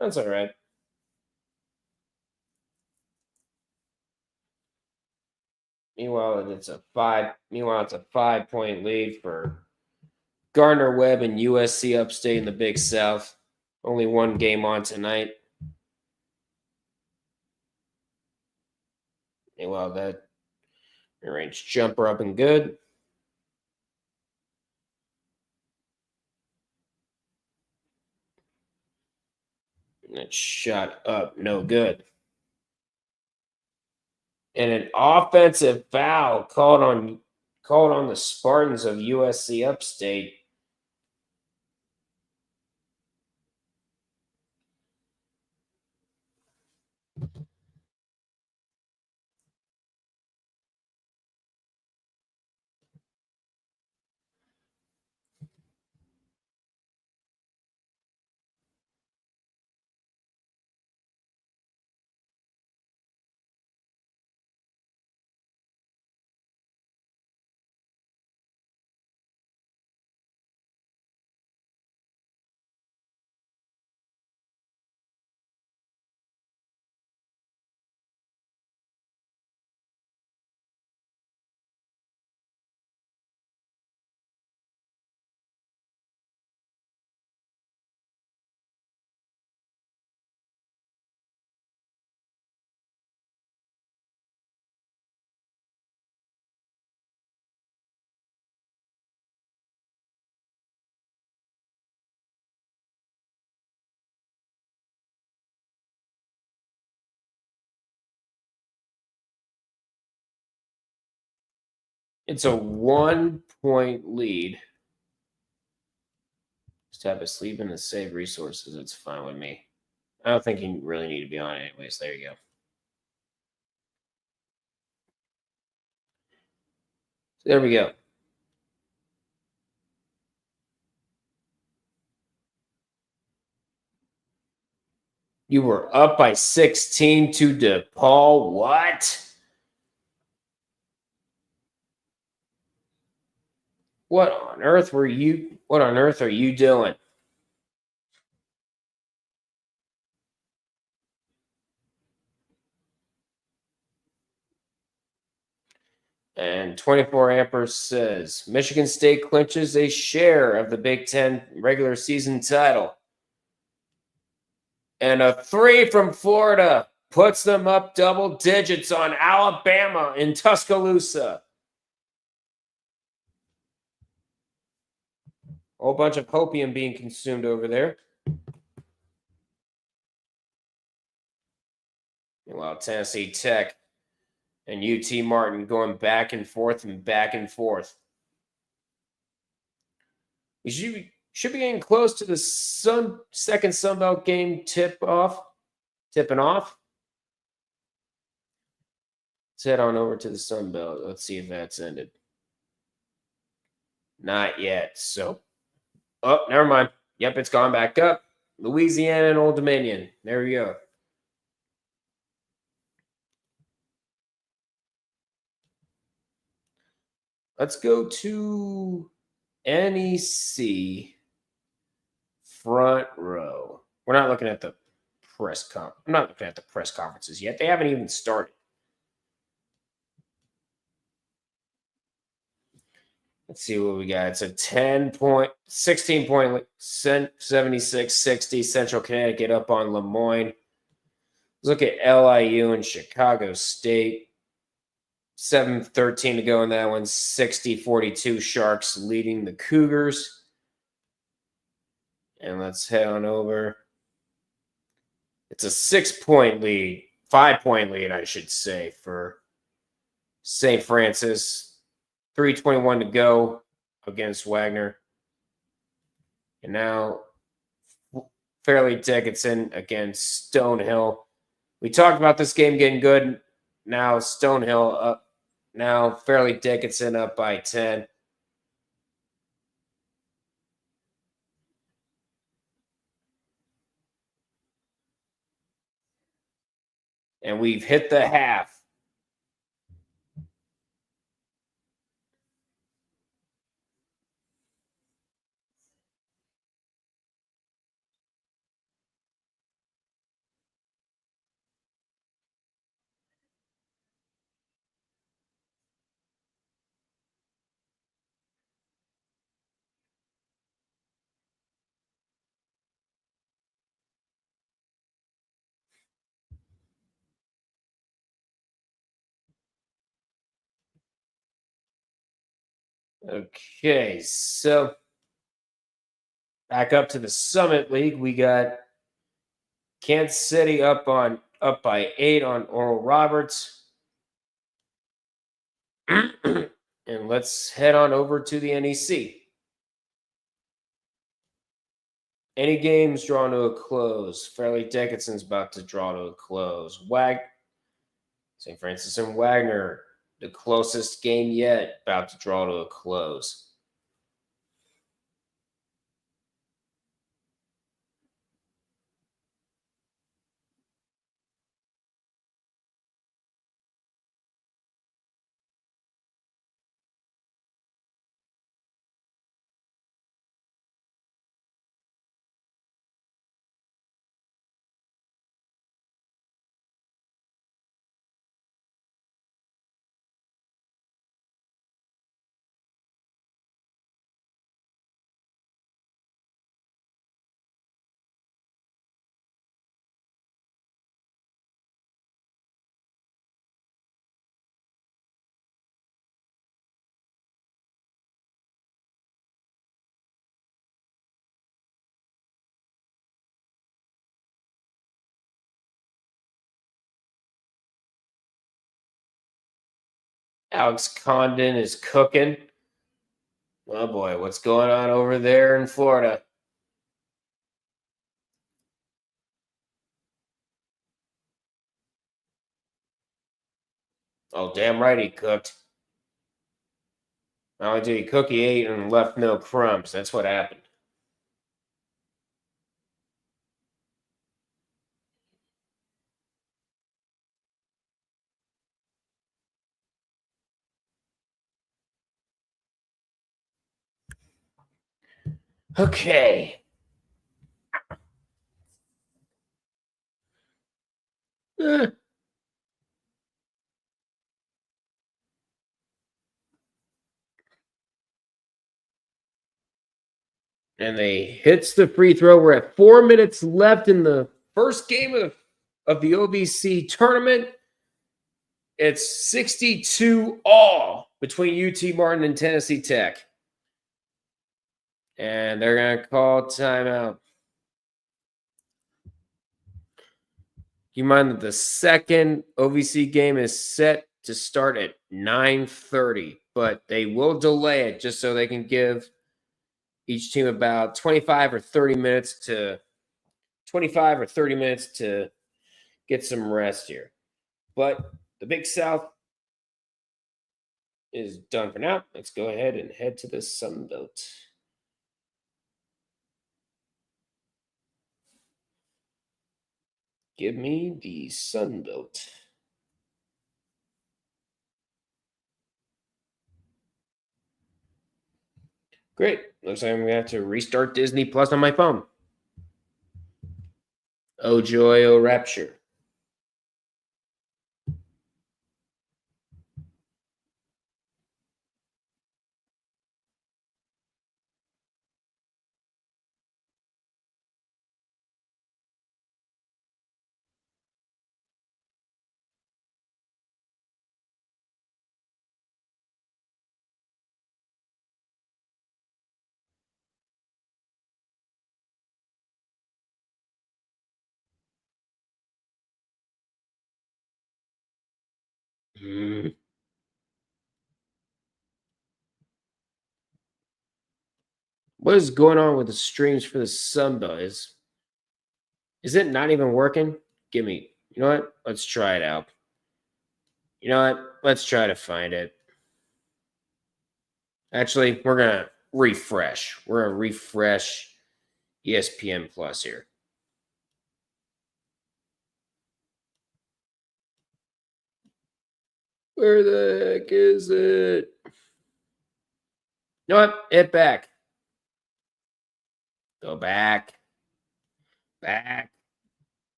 That's all right. Meanwhile, it's a 5-point lead for Gardner Webb and USC Upstate in the Big South. Only one game on tonight. Meanwhile, that mid-range jumper up and good. And that shot up, no good. And an offensive foul called on the Spartans of USC Upstate. It's a 1-point lead. Just have a sleep and to save resources. It's fine with me. I don't think you really need to be on it anyways. There you go. There we go. You were up by 16 to DePaul. What? What on earth are you doing? And 24 Amperes says Michigan State clinches a share of the Big Ten regular season title. And a 3 from Florida. puts them up double digits on Alabama in Tuscaloosa. A whole bunch of opium being consumed over there. Meanwhile, Tennessee Tech and UT Martin going back and forth and back and forth. We should be getting close to the second Sunbelt game tipping off. Let's head on over to the Sunbelt. Let's see if that's ended. Not yet. So, oh, never mind. Yep, it's gone back up. Louisiana and Old Dominion. There we go. Let's go to NEC front row. We're not looking at the press I'm not looking at the press conferences yet. They haven't even started. Let's see what we got. It's a 16-point lead, 76-60. Central Connecticut up on Lemoyne. Let's look at LIU and Chicago State. 7:13 to go in that one. 60-42 Sharks leading the Cougars. And let's head on over. It's a 6-point lead, 5-point lead, I should say, for St. Francis. 3:21 to go against Wagner. And now Fairleigh Dickinson against Stonehill. We talked about this game getting good. Now Stonehill up. Now Fairleigh Dickinson up by 10. And we've hit the half. Okay, so back up to the Summit League, we got Kansas City up by 8 on Oral Roberts. And let's head on over to the NEC. Any games drawn to a close. Fairleigh Dickinson's about to draw to a close. St. Francis and Wagner, the closest game yet, about to draw to a close. Alex Condon is cooking. Oh boy, what's going on over there in Florida? Oh, damn right he cooked. Not only did he cook, he ate and left no crumbs. That's what happened. Okay. And they hits the free throw. We're at 4 minutes left in the first game of the OVC tournament. It's 62-all between UT Martin and Tennessee Tech. And they're going to call timeout. Keep in mind that the second OVC game is set to start at 9:30, but they will delay it just so they can give each team about 25 or 30 minutes to get some rest here. But the Big South is done for now. Let's go ahead and head to the Sun Belt. Give me the Sun Belt. Great. Looks like I'm going to have to restart Disney Plus on my phone. Oh joy, oh rapture. What is going on with the streams for the Sun Belt? Is it not even working? You know what? Let's try it out. You know what? Let's try to find it. Actually, we're going to refresh. We're going to refresh ESPN Plus here. Where the heck is it? You know what? Hit back. Go back. Back.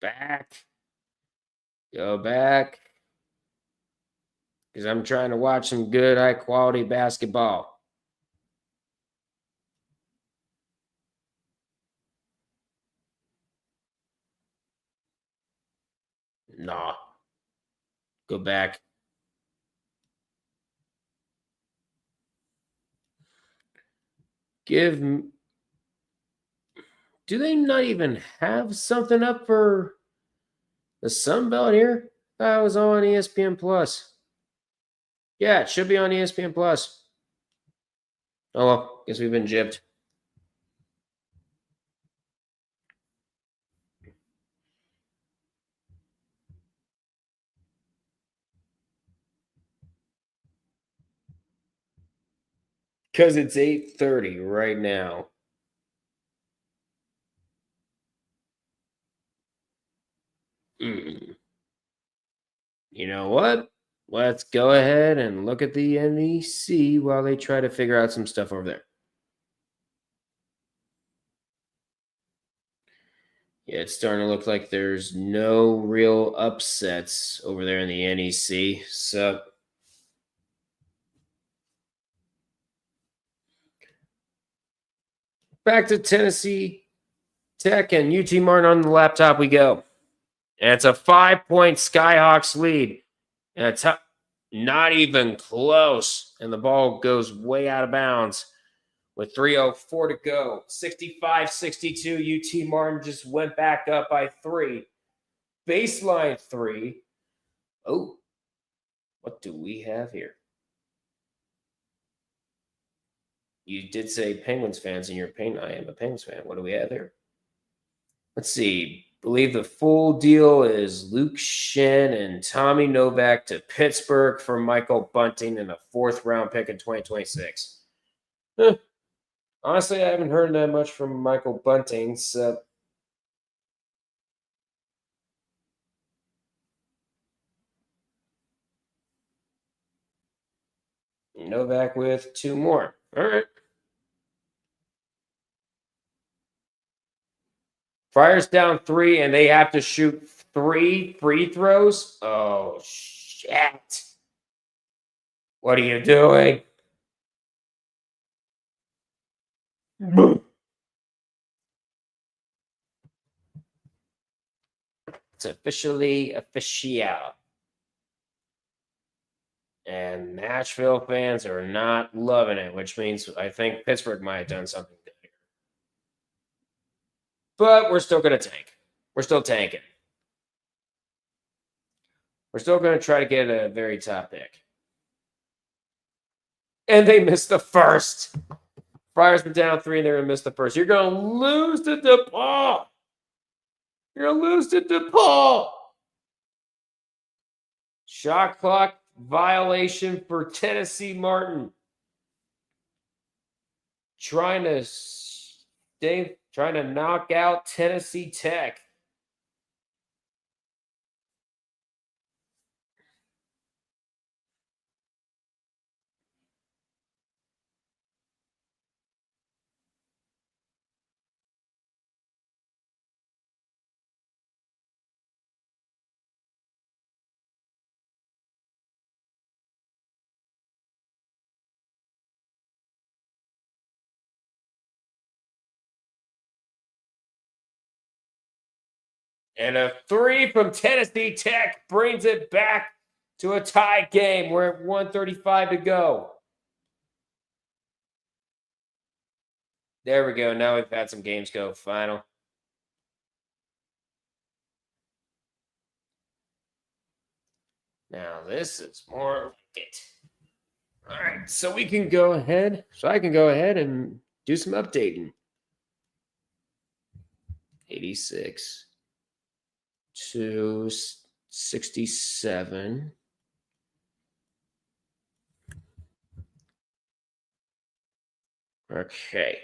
Back. Go back. Because I'm trying to watch some good, high-quality basketball. Nah. Go back. Do they not even have something up for the Sun Belt here? I was on ESPN Plus. Yeah, it should be on ESPN Plus. Oh well, guess we've been gypped. Because it's 8:30 right now. You know what? Let's go ahead and look at the NEC while they try to figure out some stuff over there. Yeah, it's starting to look like there's no real upsets over there in the NEC. So back to Tennessee Tech and UT Martin on the laptop we go. And it's a 5-point Skyhawks lead. And it's not even close. And the ball goes way out of bounds with 3:04 to go. 65-62. UT Martin just went back up by 3. Baseline 3. Oh, what do we have here? You did say Penguins fans in your pain. I am a Penguins fan. What do we have here? Let's see. Believe the full deal is Luke Shen and Tommy Novak to Pittsburgh for Michael Bunting and a 4th-round pick in 2026. Honestly, I haven't heard that much from Michael Bunting, so Novak with 2 more. All right. Friars down 3, and they have to shoot 3 free throws? Oh, shit. What are you doing? It's officially official. And Nashville fans are not loving it, which means I think Pittsburgh might have done something good here. But we're still going to tank. We're still tanking. We're still going to try to get a very top pick. And they missed the first. Friars were down 3, and they're going to miss the first. You're going to lose to DePaul. You're going to lose to DePaul. Shot clock violation for Tennessee Martin. Trying to knock out Tennessee Tech. And a 3 from Tennessee Tech brings it back to a tie game. We're at 1:35 to go. There we go. Now we've had some games go final. Now this is more like it. All right, so we can go ahead. So I can go ahead and do some updating. 86 to 67. Okay.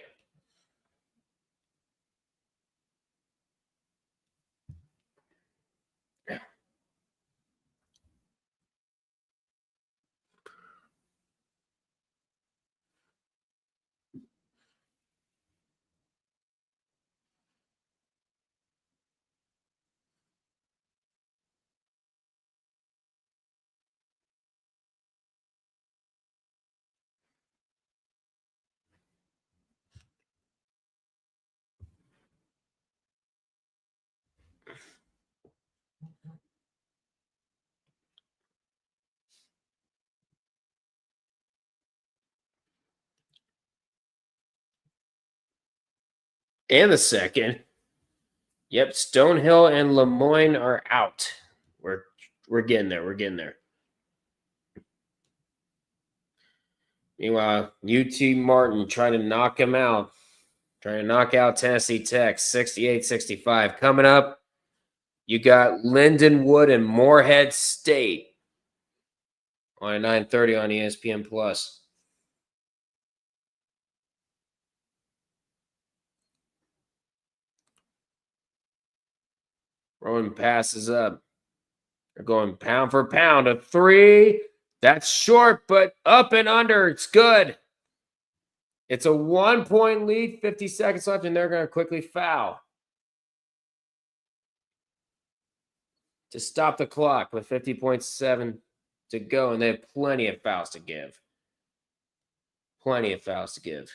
And the second. Yep, Stonehill and Lemoyne are out. We're getting there. We're getting there. Meanwhile, UT Martin trying to knock him out. Trying to knock out Tennessee Tech, 68-65. Coming up, you got Lindenwood and Morehead State on at 9:30 on ESPN Plus. Rowan passes up. They're going pound for pound. A 3. That's short, but up and under. It's good. It's a 1-point lead, 50 seconds left, and they're going to quickly foul to stop the clock with 50.7 to go, and they have plenty of fouls to give. Plenty of fouls to give.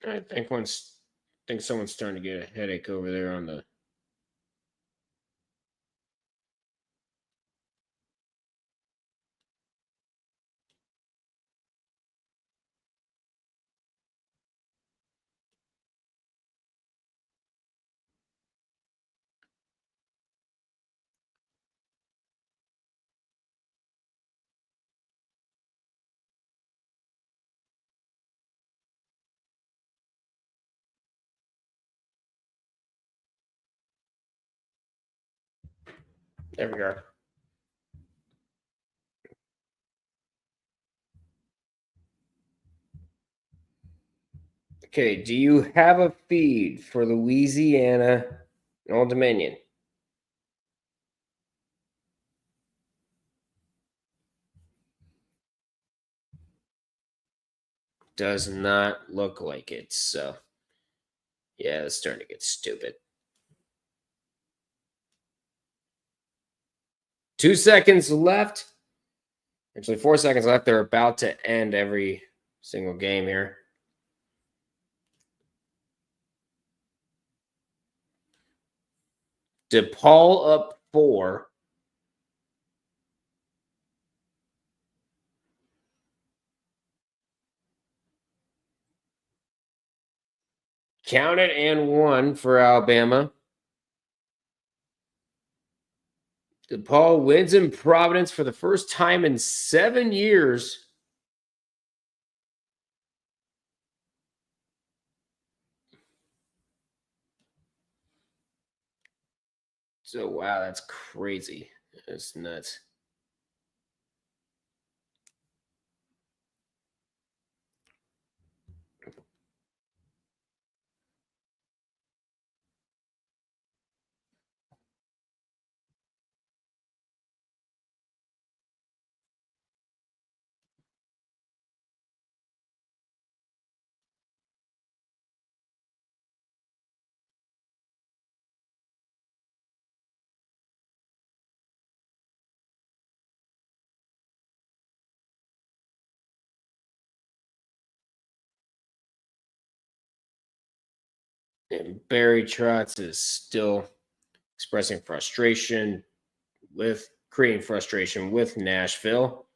I think someone's starting to get a headache over there on the. There we are. Okay, do you have a feed for Louisiana Old Dominion? Does not look like it. So, yeah, it's starting to get stupid. 2 seconds left. Actually, 4 seconds left. They're about to end every single game here. DePaul up 4. Count it and 1 for Alabama. DePaul wins in Providence for the first time in 7 years. So, wow, that's crazy. That's nuts. And Barry Trotz is still expressing frustration with creating frustration with Nashville.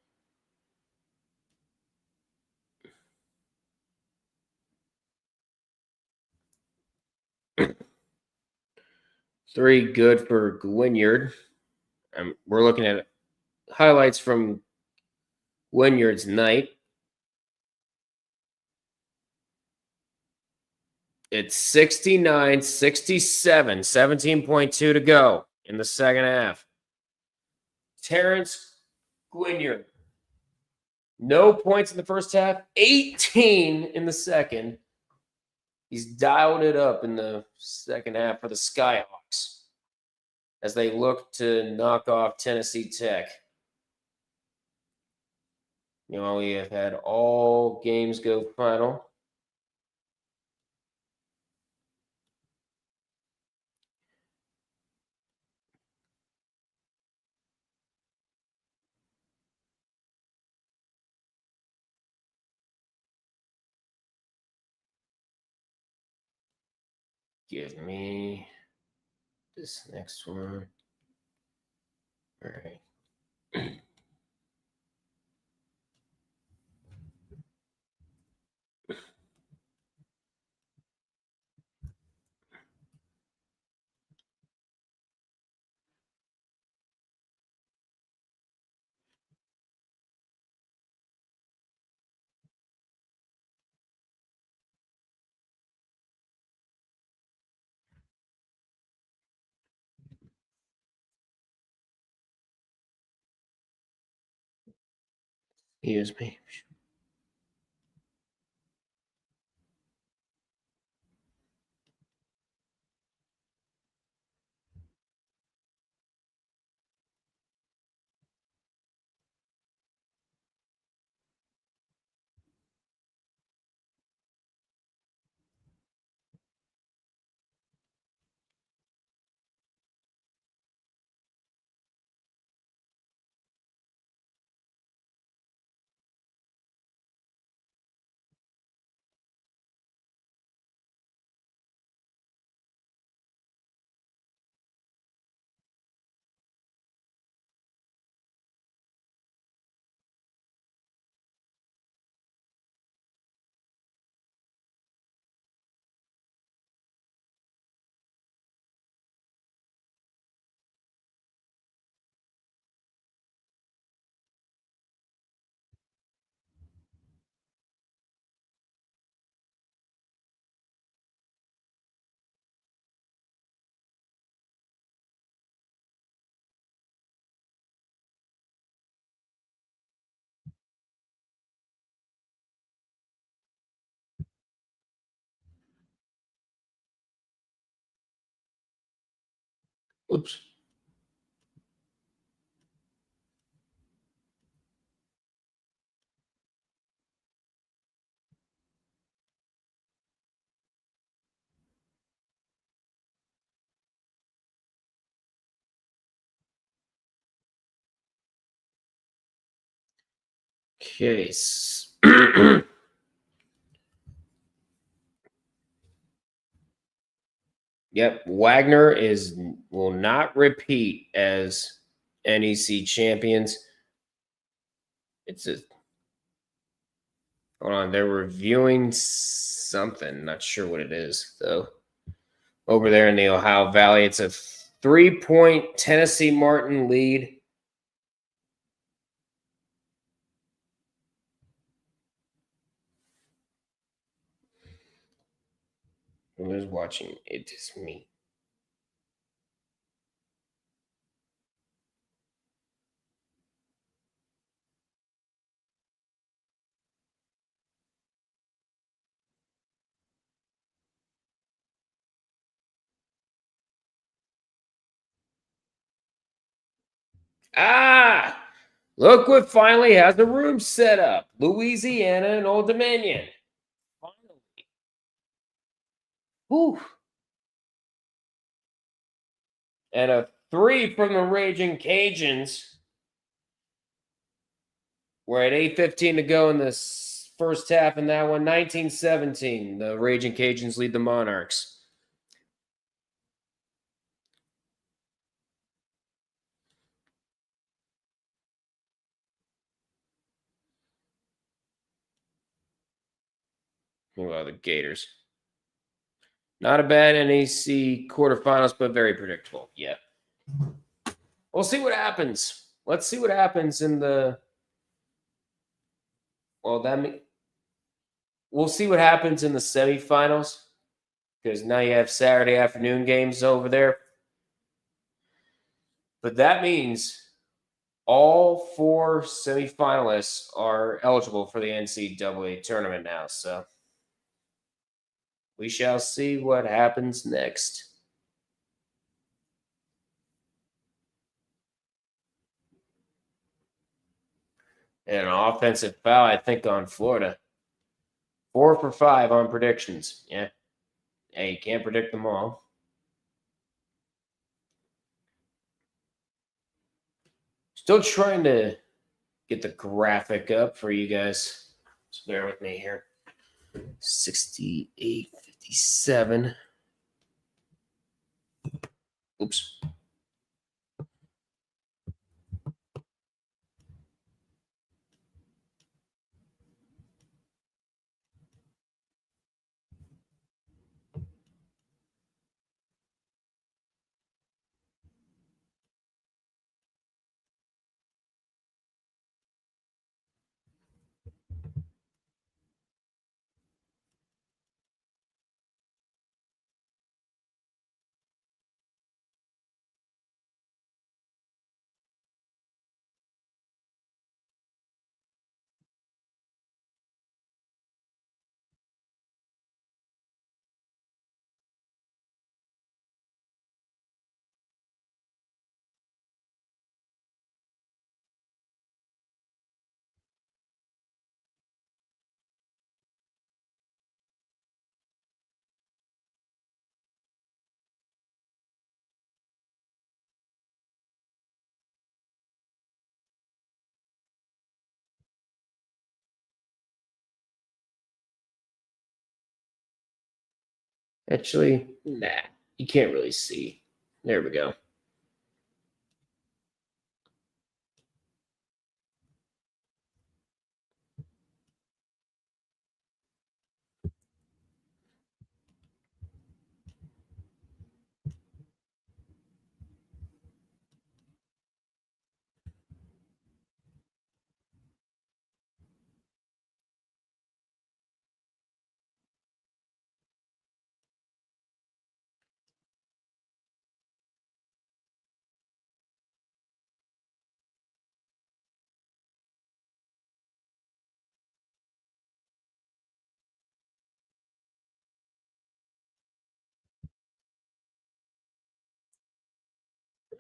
Three good for Gwynyard. We're looking at highlights from Gwynyard's night. It's 69-67, 17.2 to go in the second half. Terrence Gwynyard, no points in the first half, 18 in the second. He's dialed it up in the second half for the Skyhawks as they look to knock off Tennessee Tech. You know, we have had all games go final. Give me this next one. All right. Excuse me. Oops. Case. Yep, Wagner will not repeat as NEC champions. Hold on, they're reviewing something. Not sure what it is though. Over there in the Ohio Valley, it's a 3-point Tennessee Martin lead. Who is watching? It is me. Ah! Look what finally has the room set up. Louisiana and Old Dominion. Finally. Whew. And a 3 from the Raging Cajuns. We're at 8:15 to go in this first half in that one. 19-17. The Raging Cajuns lead the Monarchs. Well, the Gators. Not a bad NEC quarterfinals, but very predictable. Yeah. We'll see what happens. Let's see what happens in the. Well, we'll see what happens in the semifinals because now you have Saturday afternoon games over there. But that means all 4 semifinalists are eligible for the NCAA tournament now. So we shall see what happens next. And an offensive foul, I think, on Florida. 4 for 5 on predictions. Yeah. Hey, you can't predict them all. Still trying to get the graphic up for you guys. So bear with me here. 68-57. Oops. Actually, nah. You can't really see. There we go.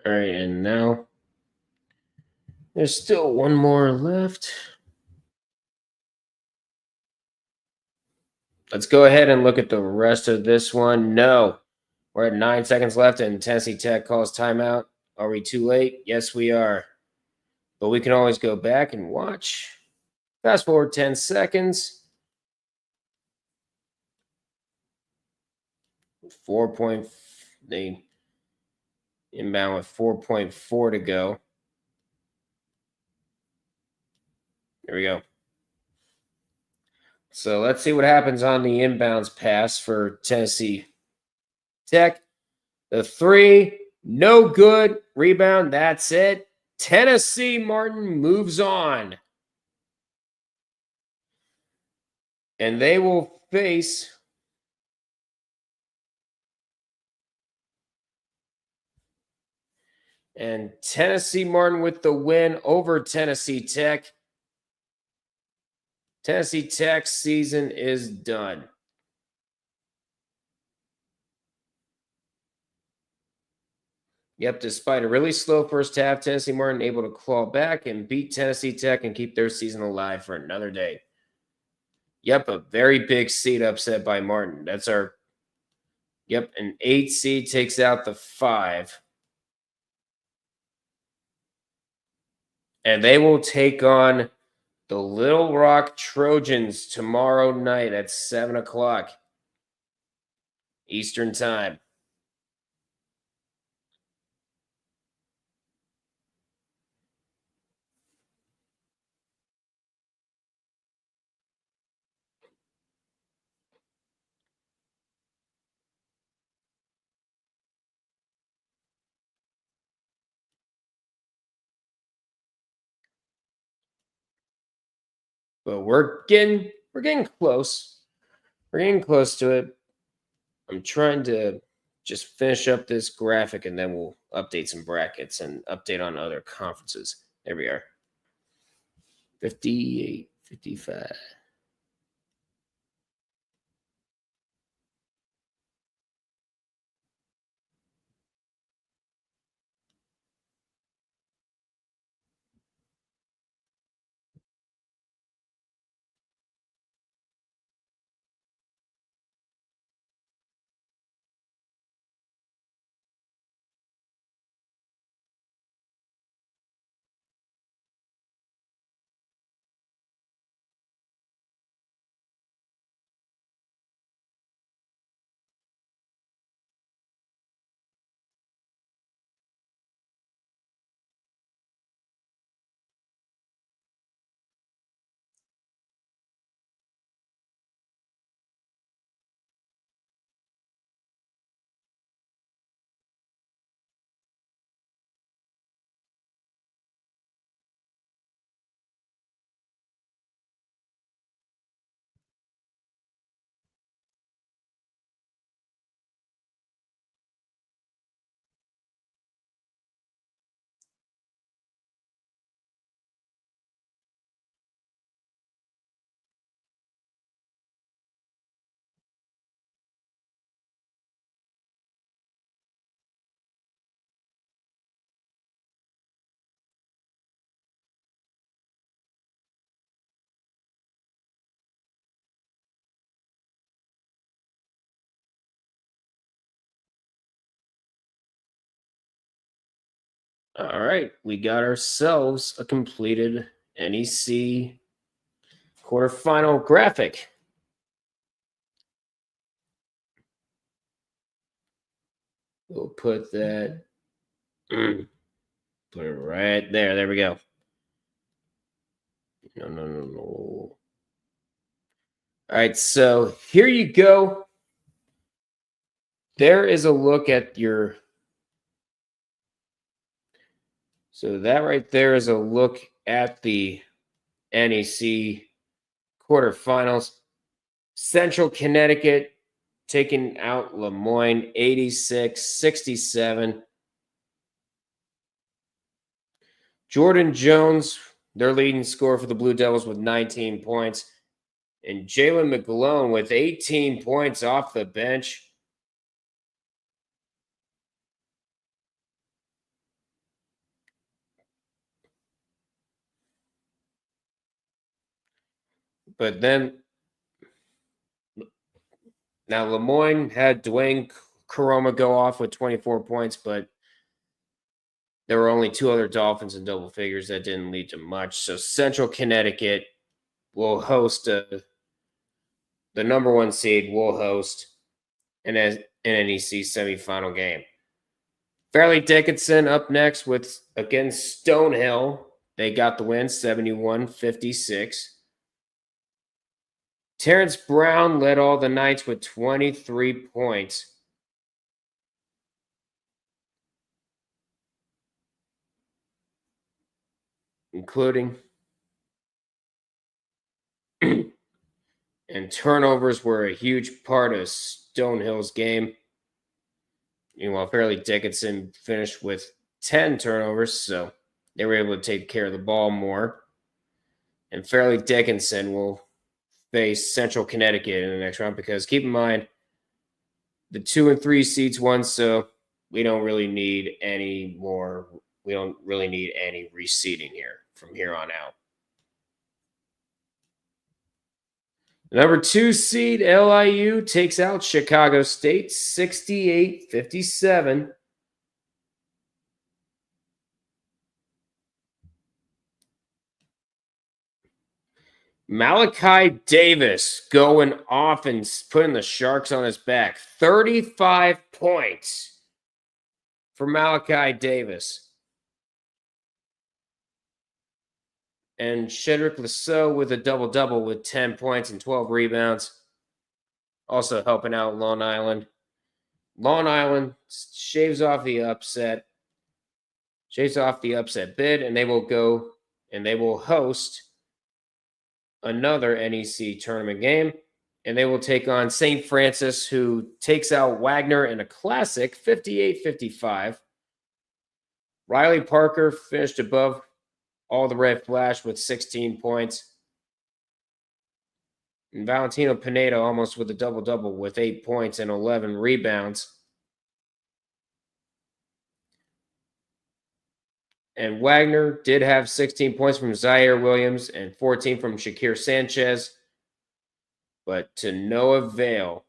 All right, and now there's still one more left. Let's go ahead and look at the rest of this one. No, we're at 9 seconds left, and Tennessee Tech calls timeout. Are we too late? Yes, we are. But we can always go back and watch. Fast forward 10 seconds. 4 they inbound with 4.4 to go. There we go. So let's see what happens on the inbounds pass for Tennessee Tech. The three, no good. Rebound, that's it. Tennessee Martin moves on. And they will face and Tennessee Martin with the win over Tennessee Tech. Tennessee Tech's season is done. Yep, despite a really slow first half, Tennessee Martin able to claw back and beat Tennessee Tech and keep their season alive for another day. Yep, a very big seed upset by Martin. That's our, yep, an 8 seed takes out the 5. And they will take on the Little Rock Trojans tomorrow night at 7 o'clock Eastern Time. But we're getting close. We're getting close to it. I'm trying to just finish up this graphic and then we'll update some brackets and update on other conferences. There we are. 58, 55. All right, we got ourselves a completed NEC quarterfinal graphic. We'll put that, put it right there. There we go. No. All right, so here you go. There is a look at your, so that right there is a look at the NEC quarterfinals. Central Connecticut taking out Lemoyne 86-67. Jordan Jones, their leading scorer for the Blue Devils with 19 points. And Jalen McGlone with 18 points off the bench. But then now Lemoyne had Dwayne Karoma go off with 24 points, but there were only 2 other Dolphins in double figures. That didn't lead to much. So Central Connecticut will host the number 1 seed will host an NEC semifinal game. Fairleigh Dickinson up next with against Stonehill. They got the win, 71-56. Terrence Brown led all the Knights with 23 points. Including and turnovers were a huge part of Stonehill's game. Meanwhile, Fairleigh Dickinson finished with 10 turnovers, so they were able to take care of the ball more. And Fairleigh Dickinson will face Central Connecticut in the next round because keep in mind, the 2 and 3 seeds won, so we don't really need any more. We don't really need any reseeding here from here on out. The number 2 seed, LIU, takes out Chicago State, 68-57. Malachi Davis going off and putting the Sharks on his back. 35 points for Malachi Davis. And Shedrick Lasso with a double-double with 10 points and 12 rebounds. Also helping out Long Island. Long Island shaves off the upset bid, and they will go and they will host another NEC tournament game, and they will take on St. Francis, who takes out Wagner in a classic 58-55. Riley Parker finished above all the red flash with 16 points. And Valentino Pineda almost with a double-double with 8 points and 11 rebounds. And Wagner did have 16 points from Zaire Williams and 14 from Shakir Sanchez. But to no avail,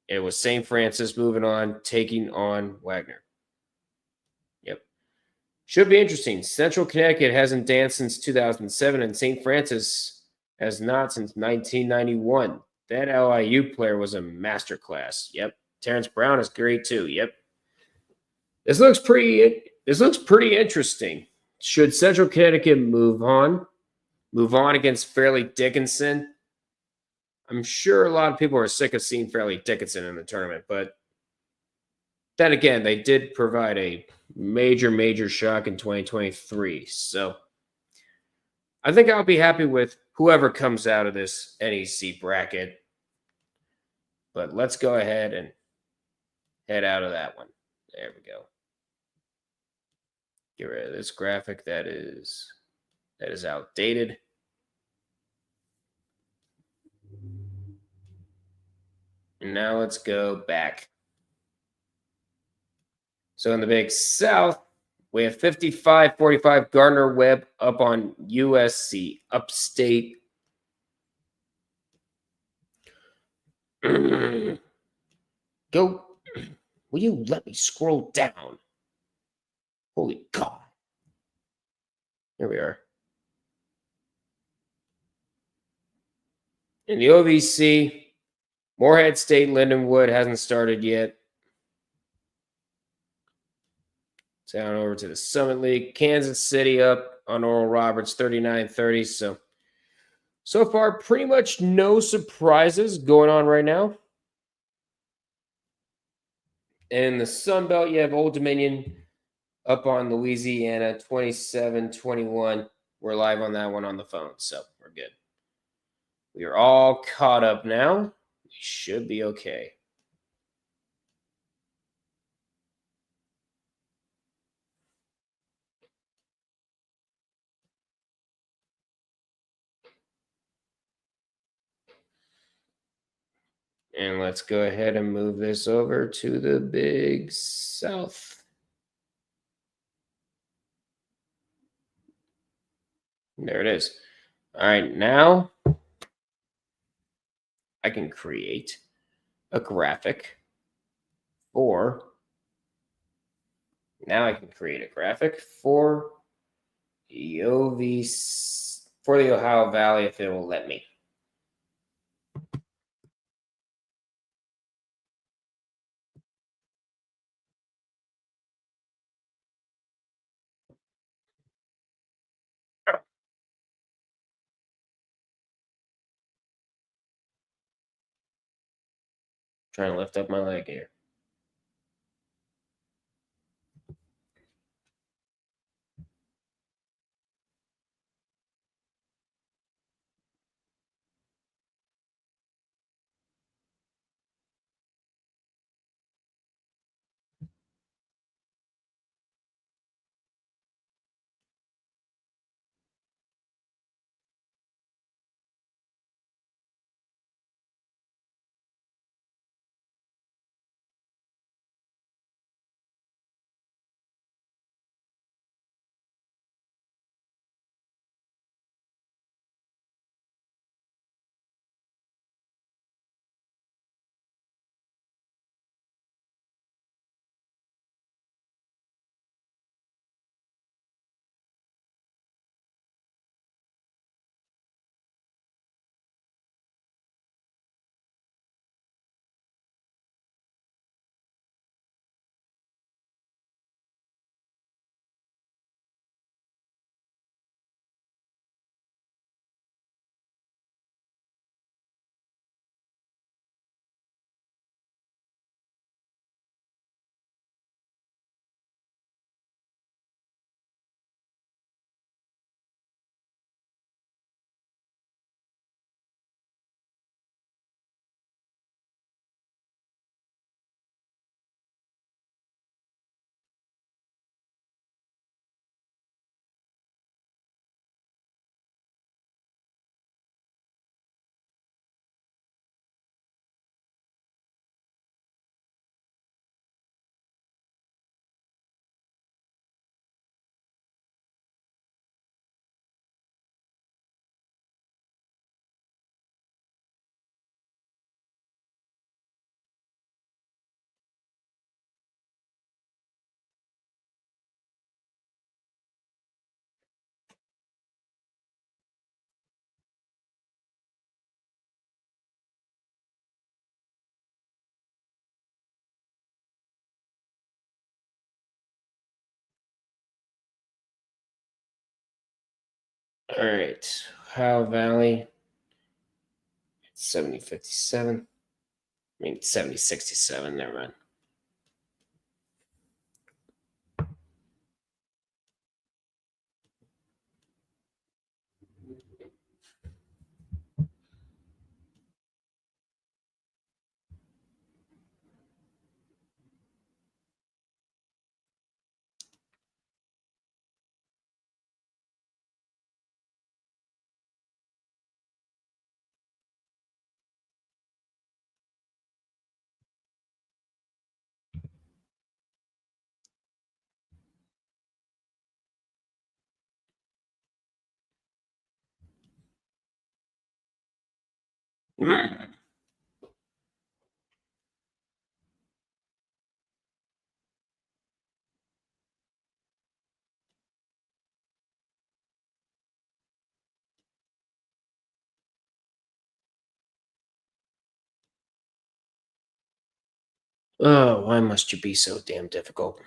it was St. Francis moving on, taking on Wagner. Yep. Should be interesting. Central Connecticut hasn't danced since 2007, and St. Francis has not since 1991. That LIU player was a masterclass. Yep. Terrence Brown is great too. Yep. This looks pretty interesting. Should Central Connecticut move on against Fairleigh Dickinson? I'm sure a lot of people are sick of seeing Fairleigh Dickinson in the tournament, but then again, they did provide a major shock in 2023. So I think I'll be happy with whoever comes out of this NEC bracket. But let's go ahead and head out of that one. There we go. Get rid of this graphic that is outdated. And now let's go back. So in the Big South, we have 55-45 Gardner Webb up on USC Upstate. Go. Will you let me scroll down? Holy God. Here we are. In the OVC, Morehead State Lindenwood hasn't started yet. Down over to the Summit League. Kansas City up on Oral Roberts 39-30. So far, pretty much no surprises going on right now. In the Sun Belt, you have Old Dominion up on Louisiana 27-21. We're live on that one on the phone, so we're good. We are all caught up now. We should be okay. And let's go ahead and move this over to the Big South. There it is. All right, now I can create a graphic for, now I can create a graphic for the OVC, for the Ohio Valley if it will let me. Trying to lift up my leg here. All right, Ohio Valley, 7057. I mean, 7067, never mind. Oh, why must you be so damn difficult?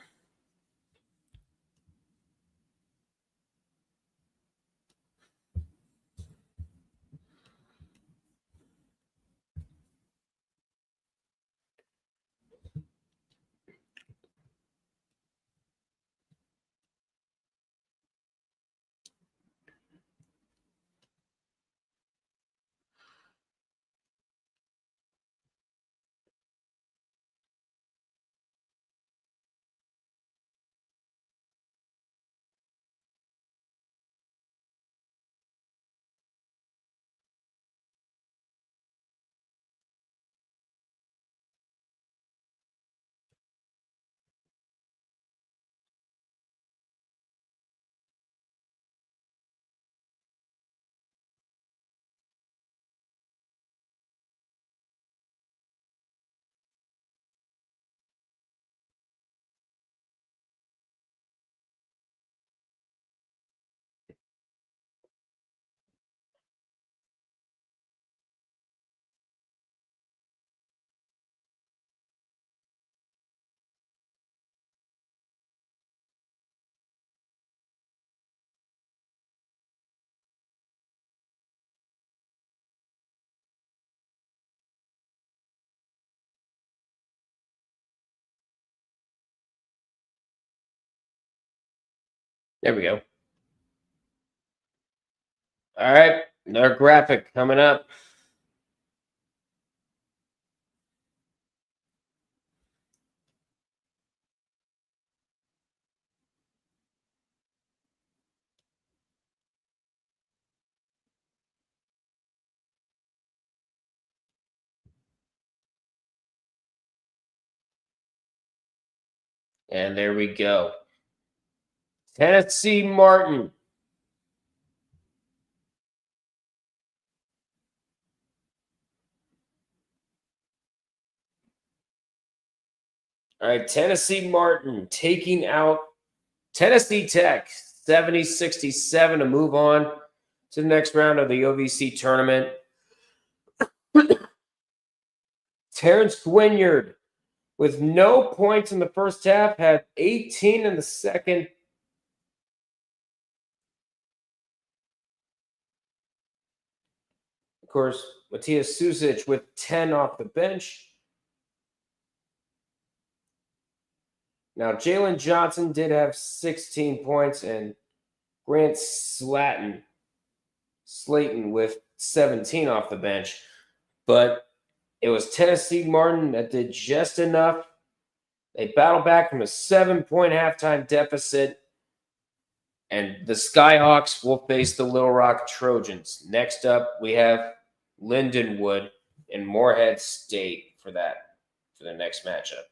There we go. All right, another graphic coming up. And there we go. Tennessee Martin. All right, Tennessee Martin taking out Tennessee Tech 70-67 to move on to the next round of the OVC tournament. Terrence Gwinyard, with no points in the first half, had 18 in the second. Of course, Matthias Susic with 10 off the bench. Now, Jalen Johnson did have 16 points, and Grant Slayton with 17 off the bench. But it was Tennessee Martin that did just enough. They battled back from a 7-point halftime deficit, and the Skyhawks will face the Little Rock Trojans. Next up, we have Lindenwood and Morehead State for the next matchup.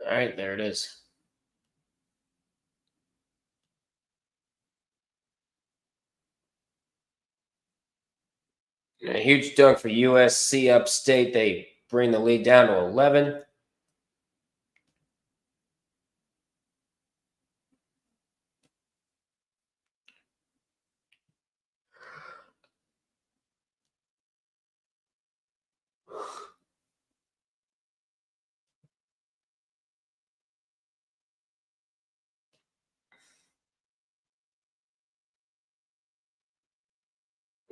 All right, there it is. And a huge dunk for USC Upstate. They bring the lead down to 11.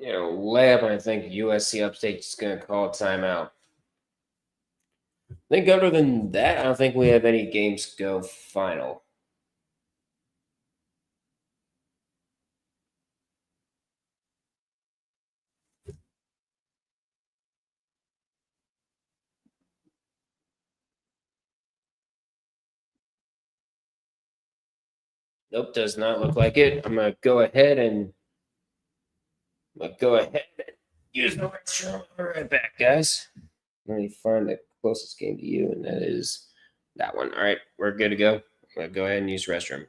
Layup, I think USC Upstate is going to call a timeout. I think other than that, I don't think we have any games go final. Nope, does not look like it. I'm going to go ahead and use the restroom. I'll be right back, guys. Let me find the closest game to you, and that is that one. All right, we're good to go. I'm going to go ahead and use the restroom.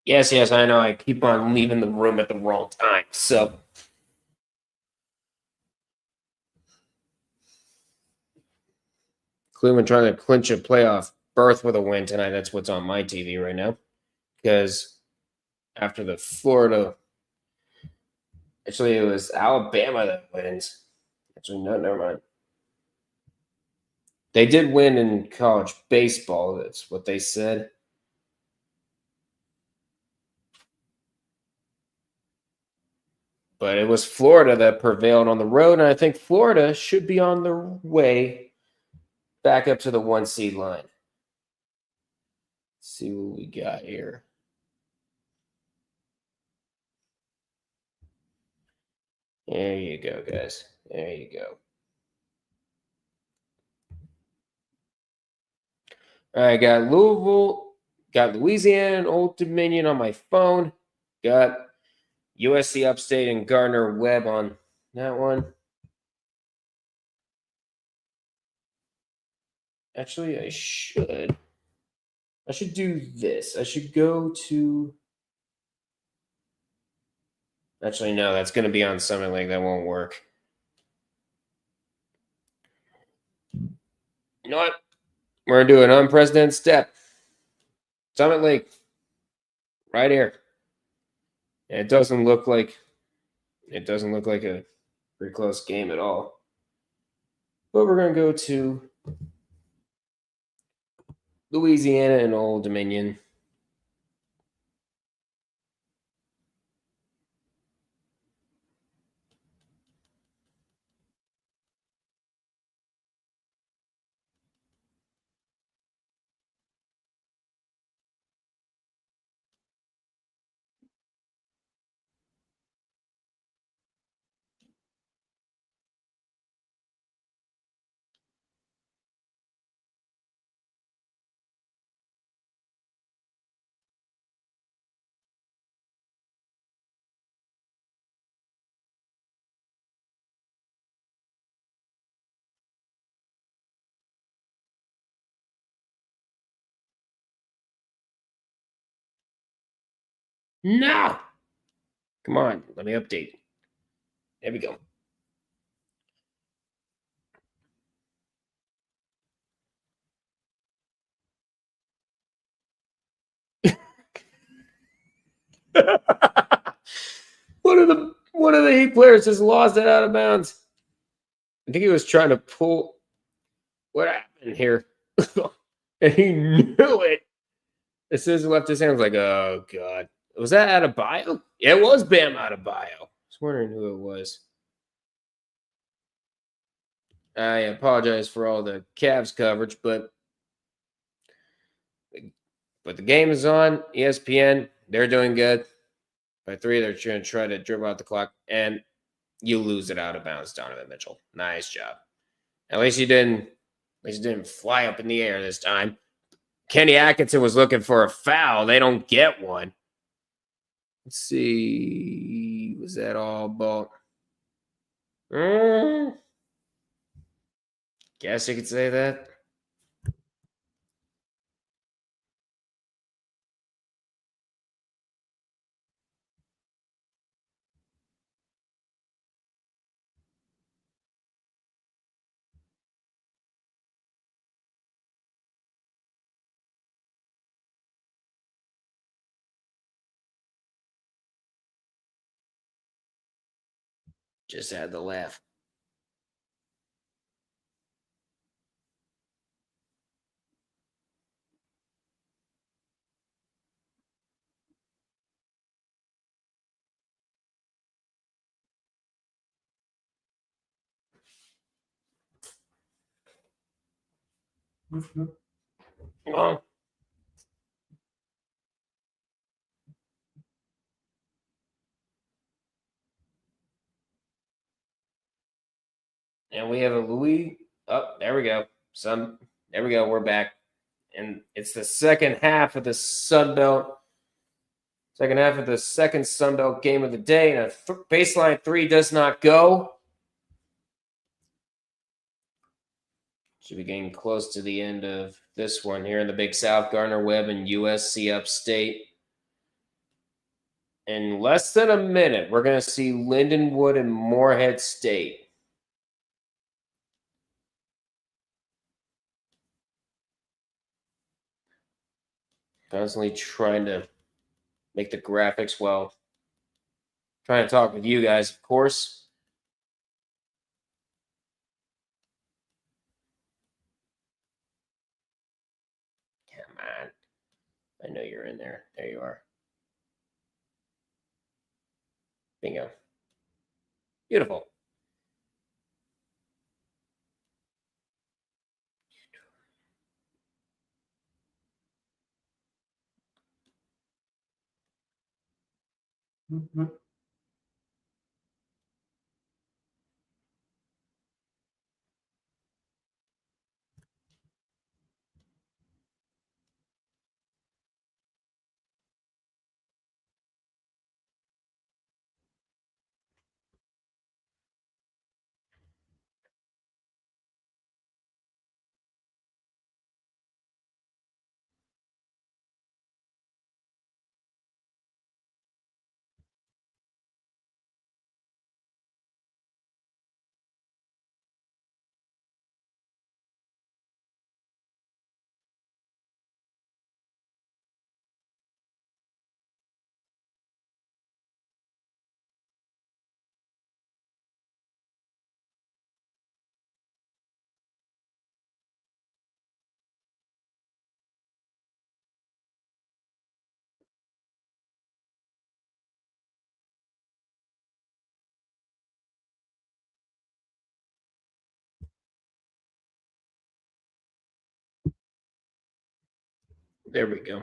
Yes, I know. I keep on leaving the room at the wrong time. So, Cleveland trying to clinch a playoff berth with a win tonight. That's what's on my TV right now. Because after the Florida, actually, it was Alabama that wins. Actually, no, never mind. They did win in college baseball. That's what they said. But it was Florida that prevailed on the road, and I think Florida should be on their way back up to the 1 seed line. Let's see what we got here. There you go, guys. There you go. All right, got Louisville, got Louisiana and Old Dominion on my phone. Got USC Upstate and Gardner Webb on that one. Actually, I should do this. I should go to. Actually, no, that's going to be on Summit Lake. That won't work. You know what? We're going to do an unprecedented step. Summit Lake. Right here. And it doesn't look like It doesn't look like a pretty close game at all. But we're going to go to Louisiana and Old Dominion. No! Come on, let me update. There we go. One of the Heat players just lost it out of bounds. I think he was trying to pull. What happened here? And he knew it. As soon as he left his hand, I was like, oh, God. Was that out of bio? Yeah, it was Bam out of bio. I was wondering who it was. I apologize for all the Cavs coverage, but the game is on. ESPN, they're doing good. By 3, they're going to try to dribble out the clock, and you lose it out of bounds, Donovan Mitchell. Nice job. At least you didn't fly up in the air this time. Kenny Atkinson was looking for a foul. They don't get one. Let's see. Was that all ball? Guess you could say that. Just had to laugh. Well, and we have a Louis. Oh, there we go. There we go. We're back. And it's the second half of the Sun Belt. Second half of the second Sun Belt game of the day. And a baseline 3 does not go. Should be getting close to the end of this one here in the Big South. Gardner Webb and USC Upstate. In less than a minute, we're going to see Lindenwood and Morehead State. Constantly trying to make the graphics well. Trying to talk with you guys, of course. Come on. I know you're in there. There you are. Bingo. Beautiful. Mm-hmm. There we go.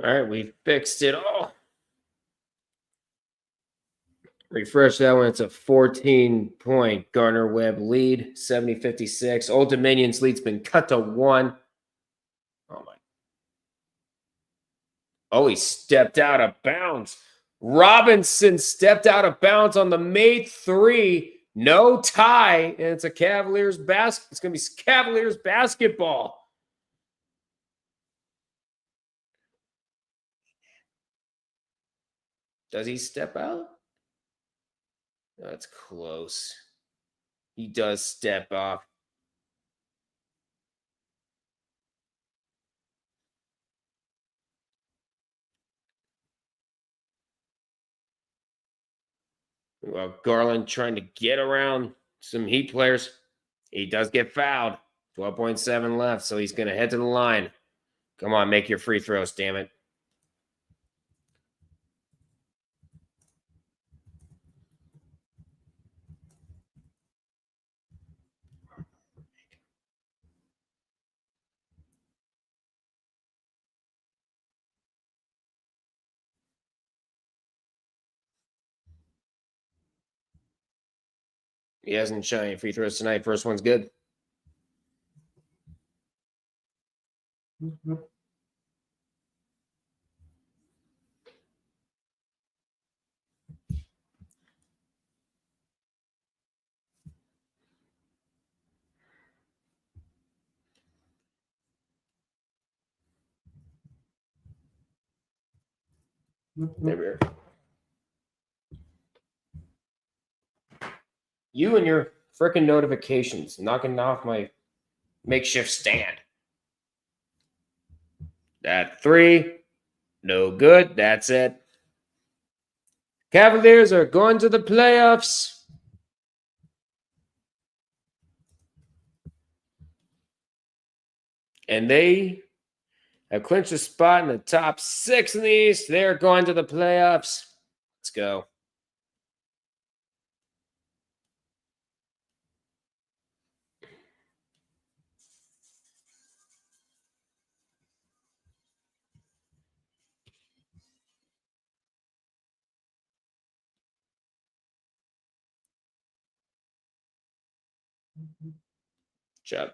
All right, we fixed it all. Refresh that one. It's a 14-point Gardner-Webb lead, 70-56. Old Dominion's lead's been cut to 1. Oh, my. Oh, he stepped out of bounds. Robinson stepped out of bounds on the made 3. No tie, and it's a Cavaliers basket. It's going to be Cavaliers basketball. Does he step out? That's close. He does step off. Well, Garland trying to get around some Heat players. He does get fouled. 12.7 left, so he's going to head to the line. Come on, make your free throws, damn it. He hasn't shot any free throws tonight. First one's good. There we are. You and your freaking notifications knocking off my makeshift stand. That 3, no good. That's it. Cavaliers are going to the playoffs. And they have clinched a spot in the top 6 in the East. They're going to the playoffs. Let's go. Job.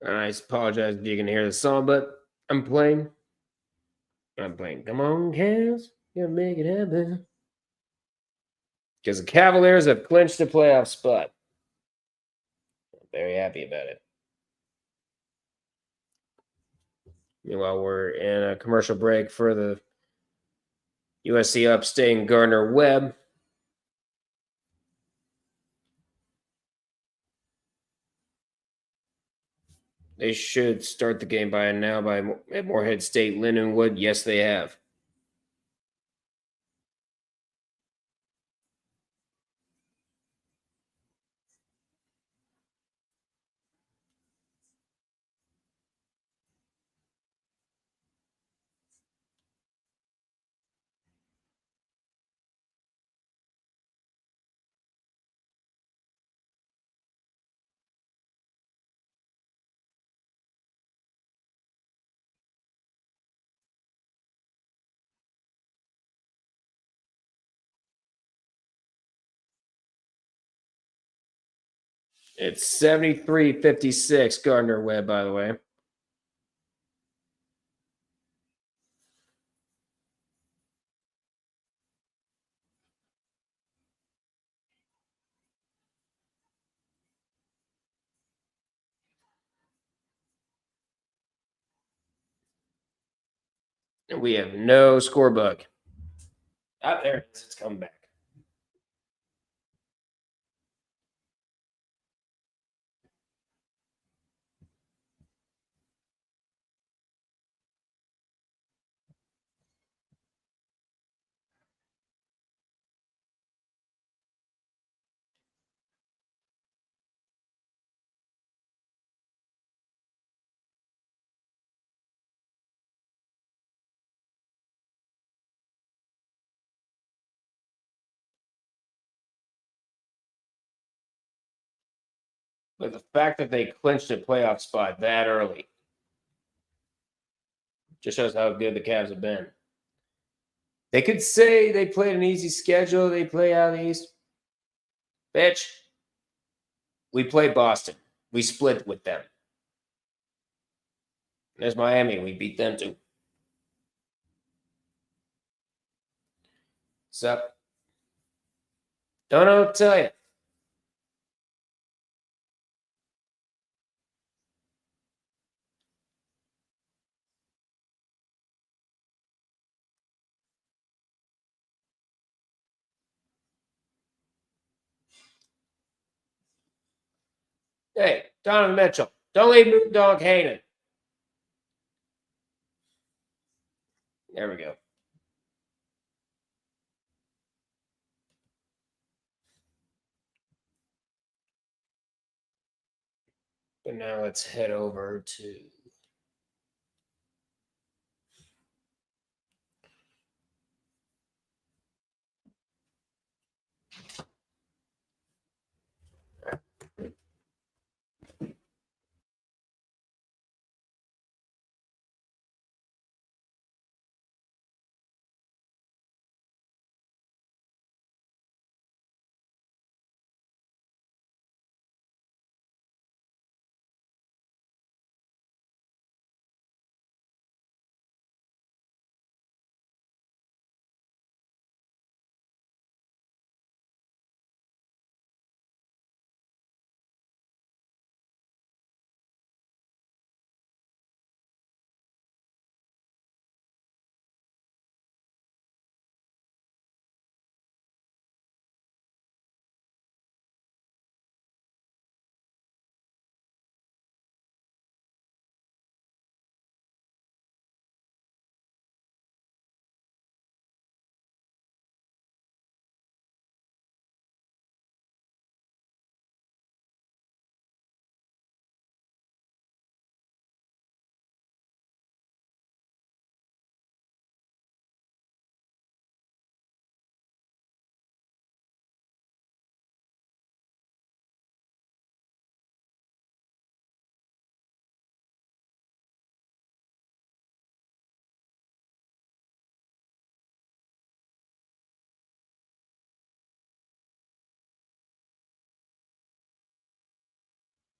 And I apologize if you can hear the song, but I'm playing. Come on, Cavs. You gotta make it happen. Because the Cavaliers have clinched the playoff spot. I'm very happy about it. Meanwhile, we're in a commercial break for the USC upstate Gardner-Webb. They should start the game by now by Morehead State, Lindenwood. Yes, they have. It's 73-56 Gardner-Webb, by the way. And we have no score bug. Ah, there it is. It's coming back. But the fact that they clinched a playoff spot that early just shows how good the Cavs have been. They could say they played an easy schedule. They play out of the East. Bitch, we played Boston. We split with them. There's Miami. We beat them too. What's up? Don't know what to tell you. Hey, Donovan Mitchell. Don't leave Moondog hanging. There we go. But now let's head over to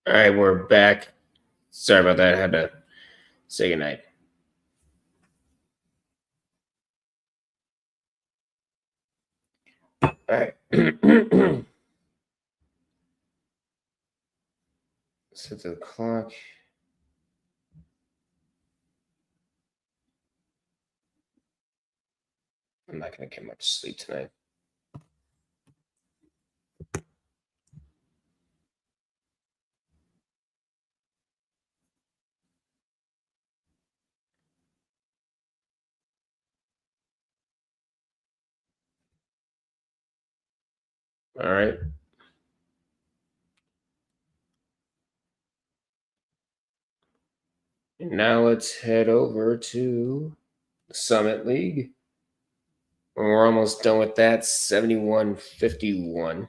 all right, we're back. Sorry about that. I had to say goodnight. All right. Set the clock. I'm not going to get much sleep tonight. All right. And now let's head over to the Summit League. We're almost done with that. 71-51.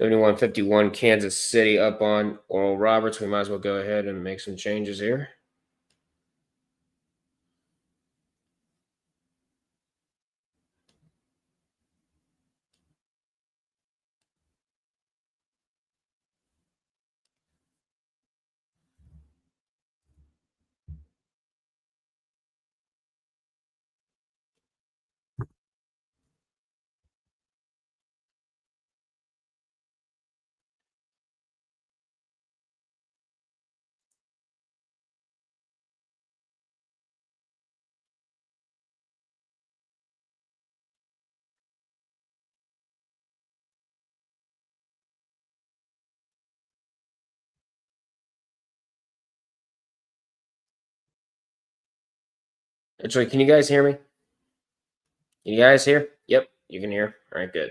71-51, Kansas City up on Oral Roberts. We might as well go ahead and make some changes here. Actually, can you guys hear me? Can you guys hear? Yep, you can hear. All right, good.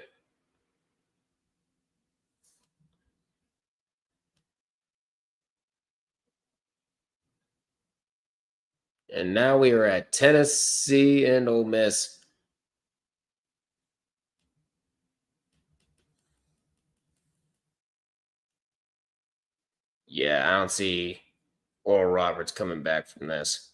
And now we are at Tennessee and Ole Miss. Yeah, I don't see Oral Roberts coming back from this.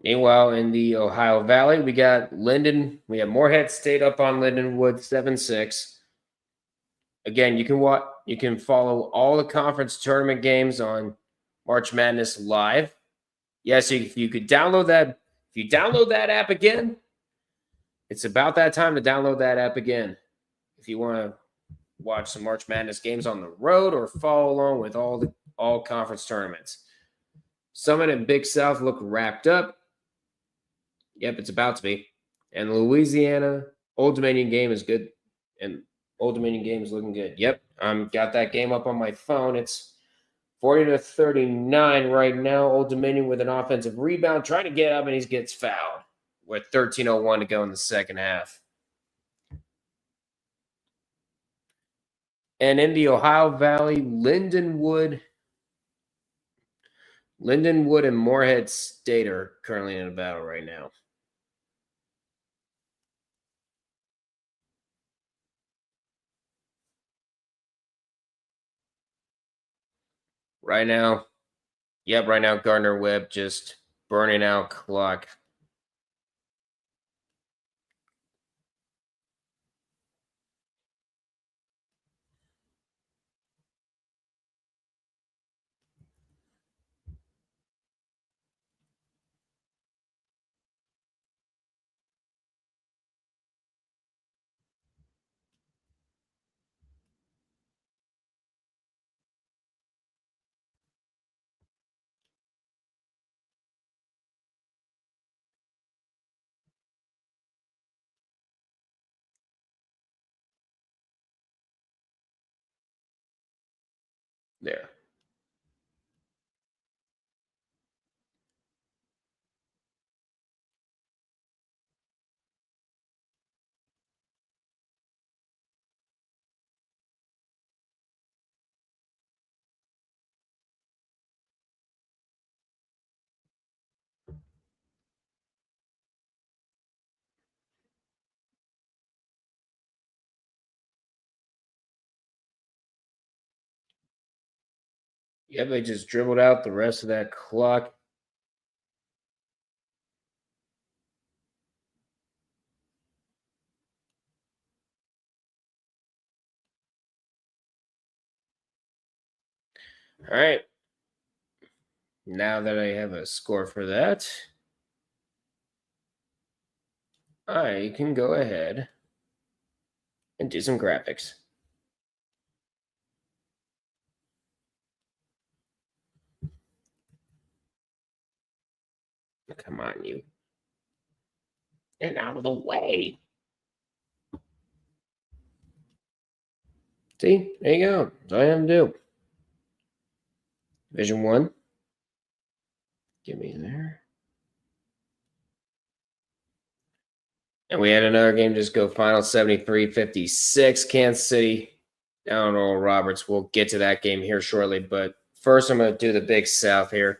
Meanwhile, in the Ohio Valley, we got Linden. We have Morehead State up on Lindenwood 7-6. Again, you can follow all the conference tournament games on March Madness Live. Yes, if you could download that, if you download that app again, it's about that time to download that app again. If you want to watch some March Madness games on the road or follow along with all conference tournaments. Summit and Big South look wrapped up. Yep, it's about to be. And Louisiana Old Dominion game is good. And Old Dominion game is looking good. Yep, got that game up on my phone. It's 40-39 right now. Old Dominion with an offensive rebound, trying to get up, and he gets fouled with 13:01 to go in the second half. And in the Ohio Valley, Lindenwood and Morehead State are currently in a battle right now. Right now, Gardner Webb just burning out clock. There. Yep, they just dribbled out the rest of that clock. All right. Now that I have a score for that, I can go ahead and do some graphics. Come on, you. And out of the way. See, there you go. That's all I have to do. Division 1. Give me there. And we had another game just go final 73-56. Kansas City down Oral Roberts. We'll get to that game here shortly. But first, I'm going to do the Big South here.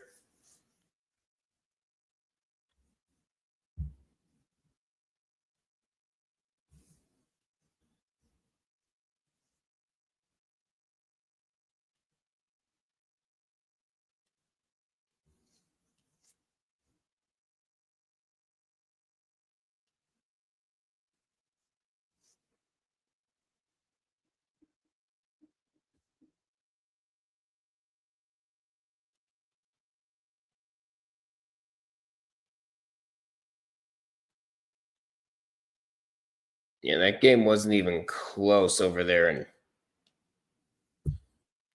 Yeah, that game wasn't even close over there.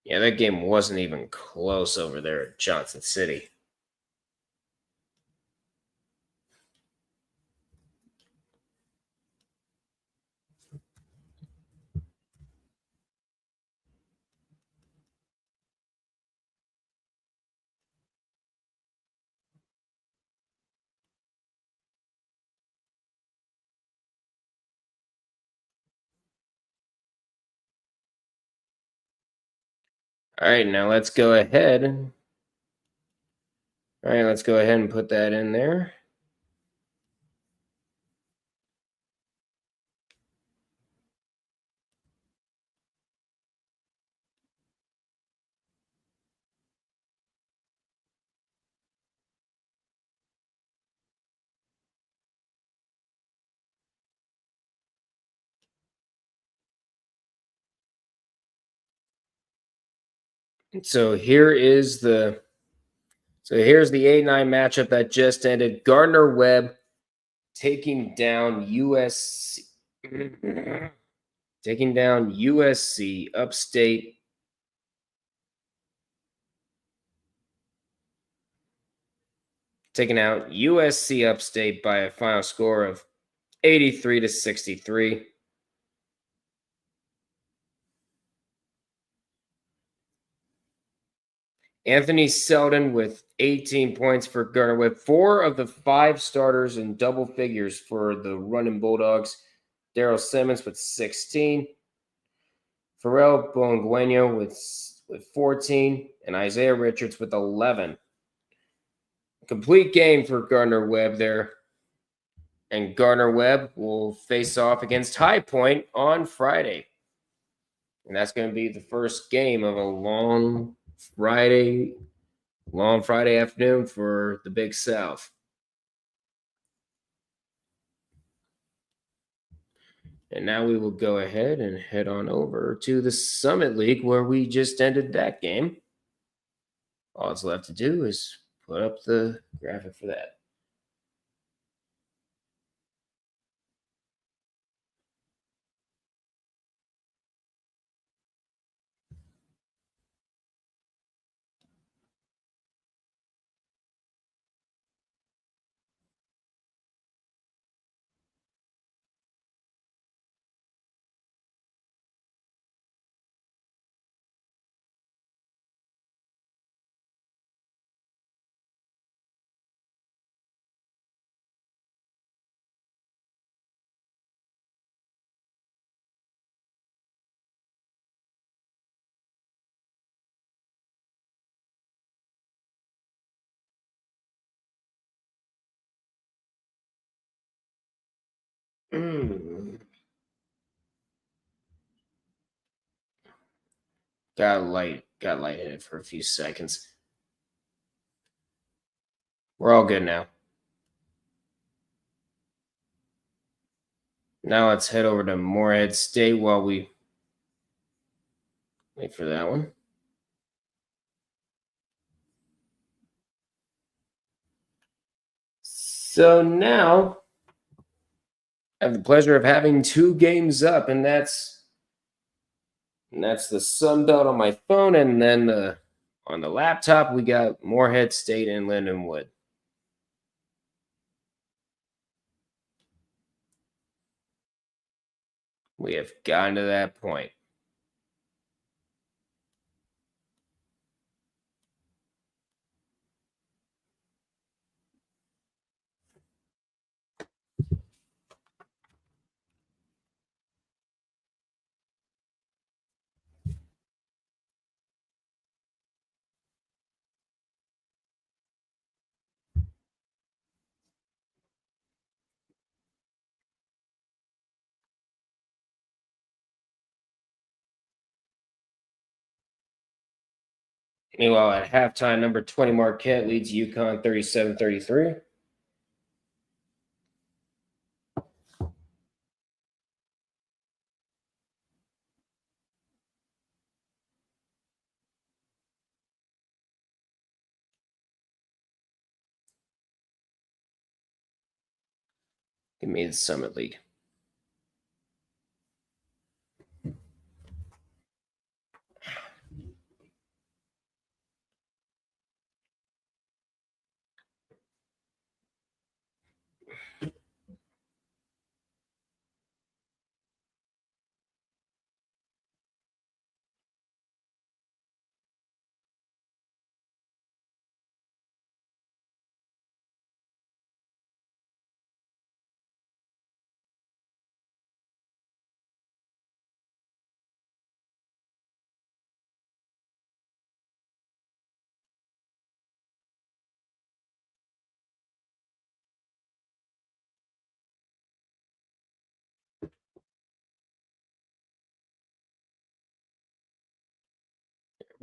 That game wasn't even close over there at Johnson City. All right, now let's go ahead. All right, let's go ahead and put that in there. So here's the 8-9 matchup that just ended. Gardner Webb taking down USC. Taking down USC upstate. Taking out USC upstate by a final score of 83-63. Anthony Selden with 18 points for Gardner Webb. 4 of the 5 starters in double figures for the Running Bulldogs. Daryl Simmons with 16. Pharrell Bongueno with 14. And Isaiah Richards with 11. Complete game for Gardner Webb there. And Gardner Webb will face off against High Point on Friday. And that's going to be the first game of a long Friday afternoon for the Big South. And now we will go ahead and head on over to the Summit League where we just ended that game. All that's left to do is put up the graphic for that. Got lightheaded for a few seconds. We're all good now. Now let's head over to Morehead State while we wait for that one. So now I have the pleasure of having 2 games up, and that's the Sun Belt on my phone, and then on the laptop we got Morehead State and Lindenwood. We have gotten to that point. Meanwhile, at halftime, number 20 Marquette leads UConn 37-33. Give me the Summit League.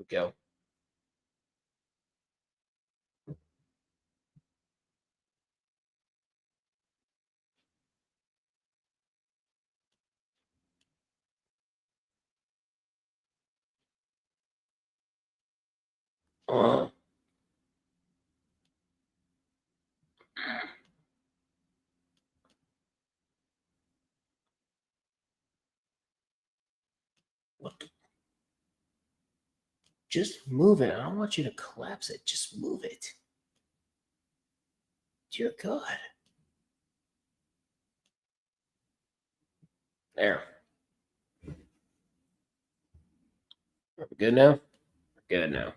we go. Look. Just move it. I don't want you to collapse it. Just move it. Dear God. There. Are we good now? We're good now.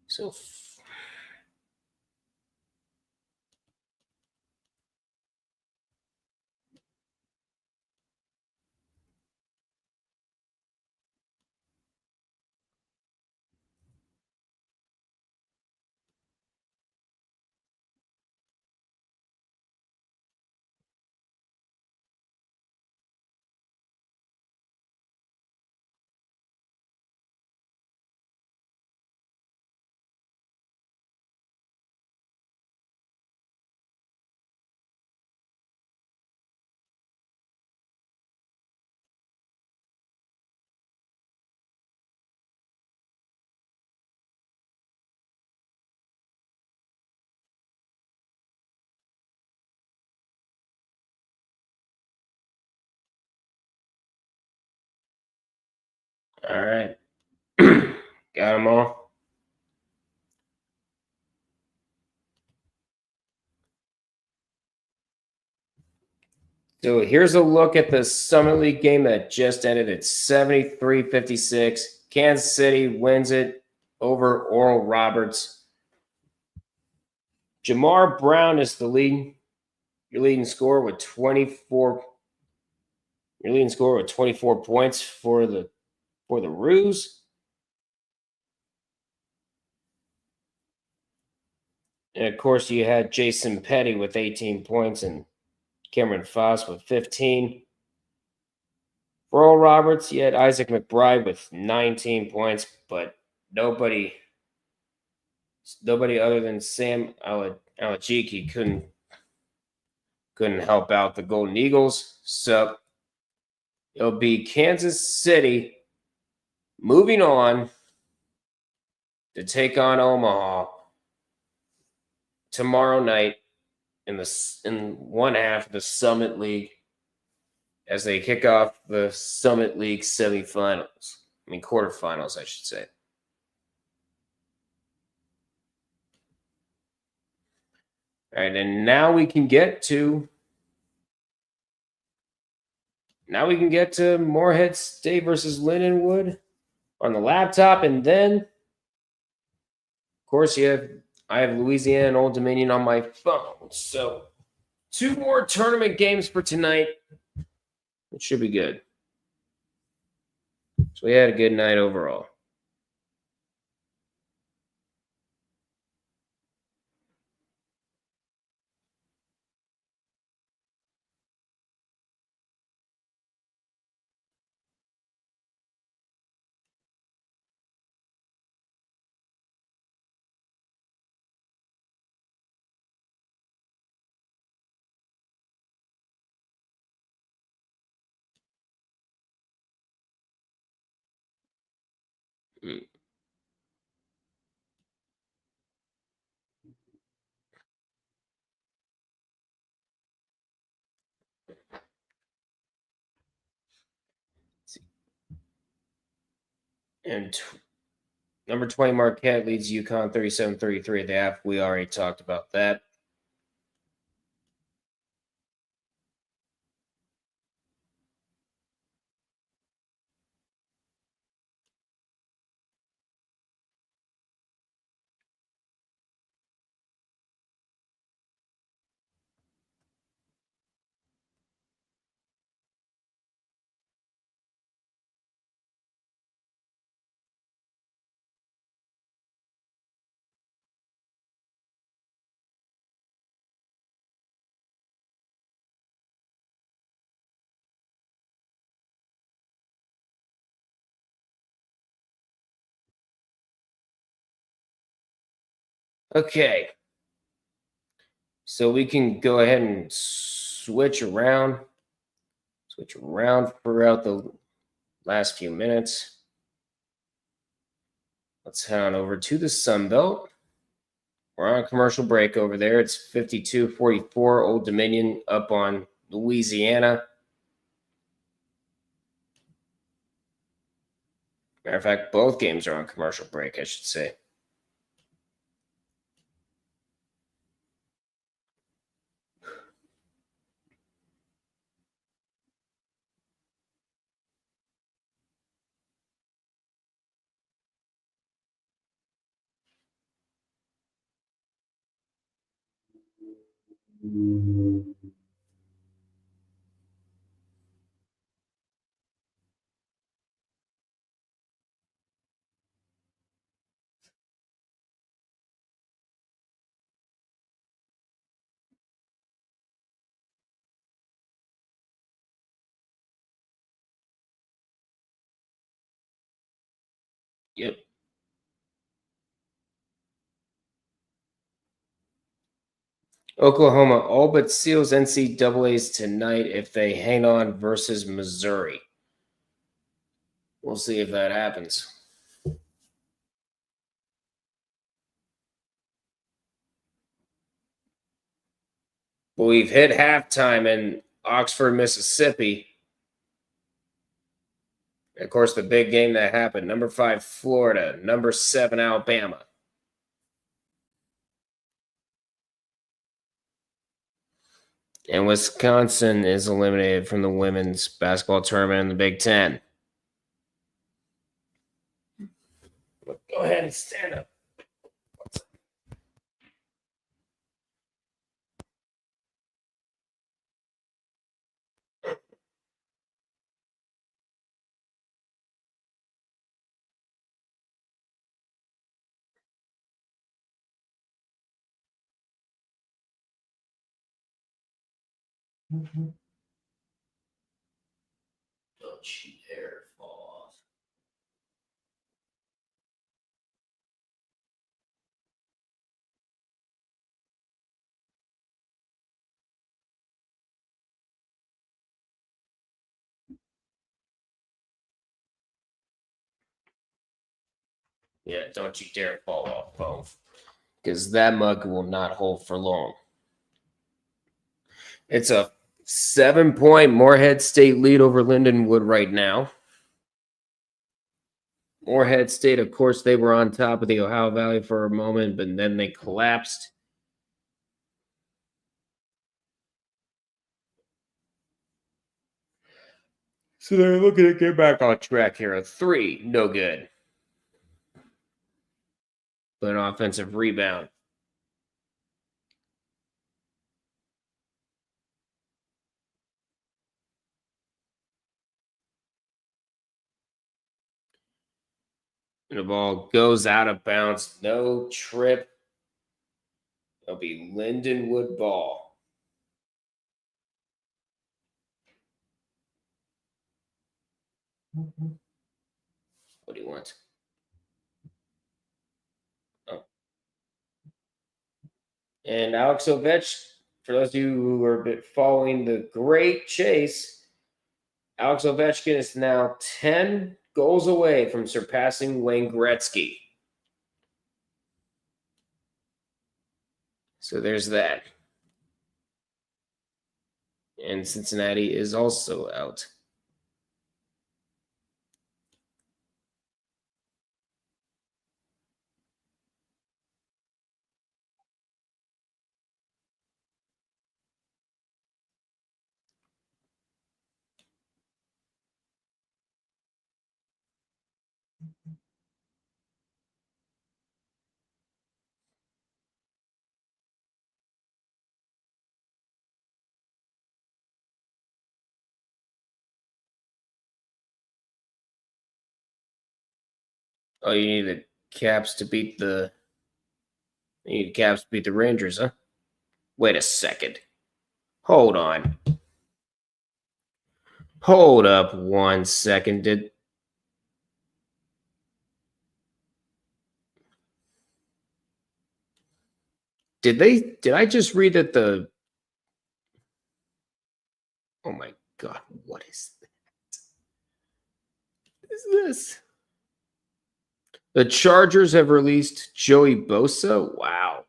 So all right. Got them all. So here's a look at the Summit League game that just ended at 73-56. Kansas City wins it over Oral Roberts. Jamar Brown is your leading scorer with 24. Your leading scorer with 24 points for the Roos. And of course, you had Jason Petty with 18 points and Cameron Foss with 15. For Oral Roberts, you had Isaac McBride with 19 points, but nobody other than Sam Alajiki couldn't help out the Golden Eagles. So it'll be Kansas City moving on to take on Omaha tomorrow night in one half of the Summit League as they kick off the Summit League quarterfinals, I should say. All right, and now we can get to Morehead State versus Lindenwood on the laptop, and then, of course, I have Louisiana and Old Dominion on my phone. So 2 more tournament games for tonight. It should be good. So we had a good night overall. And number 20 Marquette leads UConn 37-33 at the half. We already talked about that. Okay. So we can go ahead and switch around throughout the last few minutes. Let's head on over to the Sun Belt. We're on a commercial break over there. It's 52-44, Old Dominion up on Louisiana. Matter of fact, both games are on commercial break, I should say. Yep. Oklahoma all but seals NCAA's tonight if they hang on versus Missouri. We'll see if that happens. But we've hit halftime in Oxford, Mississippi. Of course, the big game that happened, number 5, Florida, number 7, Alabama. And Wisconsin is eliminated from the women's basketball tournament in the Big Ten. Go ahead and stand up. Don't you dare fall off. Yeah, don't you dare fall off, Bo. Because that mug will not hold for long. It's a 7-point Morehead State lead over Lindenwood right now. Morehead State, of course, they were on top of the Ohio Valley for a moment, but then they collapsed. So they're looking to get back on track here. A 3, no good. But an offensive rebound. And the ball goes out of bounds. No trip. It'll be Lindenwood ball. What do you want? Oh. And Alex Ovechkin, for those of you who are following the great chase, Alex Ovechkin is now 10 goals away from surpassing Wayne Gretzky. So there's that. And Cincinnati is also out. Oh, you need the Caps to beat the Rangers, huh? Wait a second. Hold on. Hold up 1 second. Did I just read that the oh my god, what is that? What is this? The Chargers have released Joey Bosa? Wow.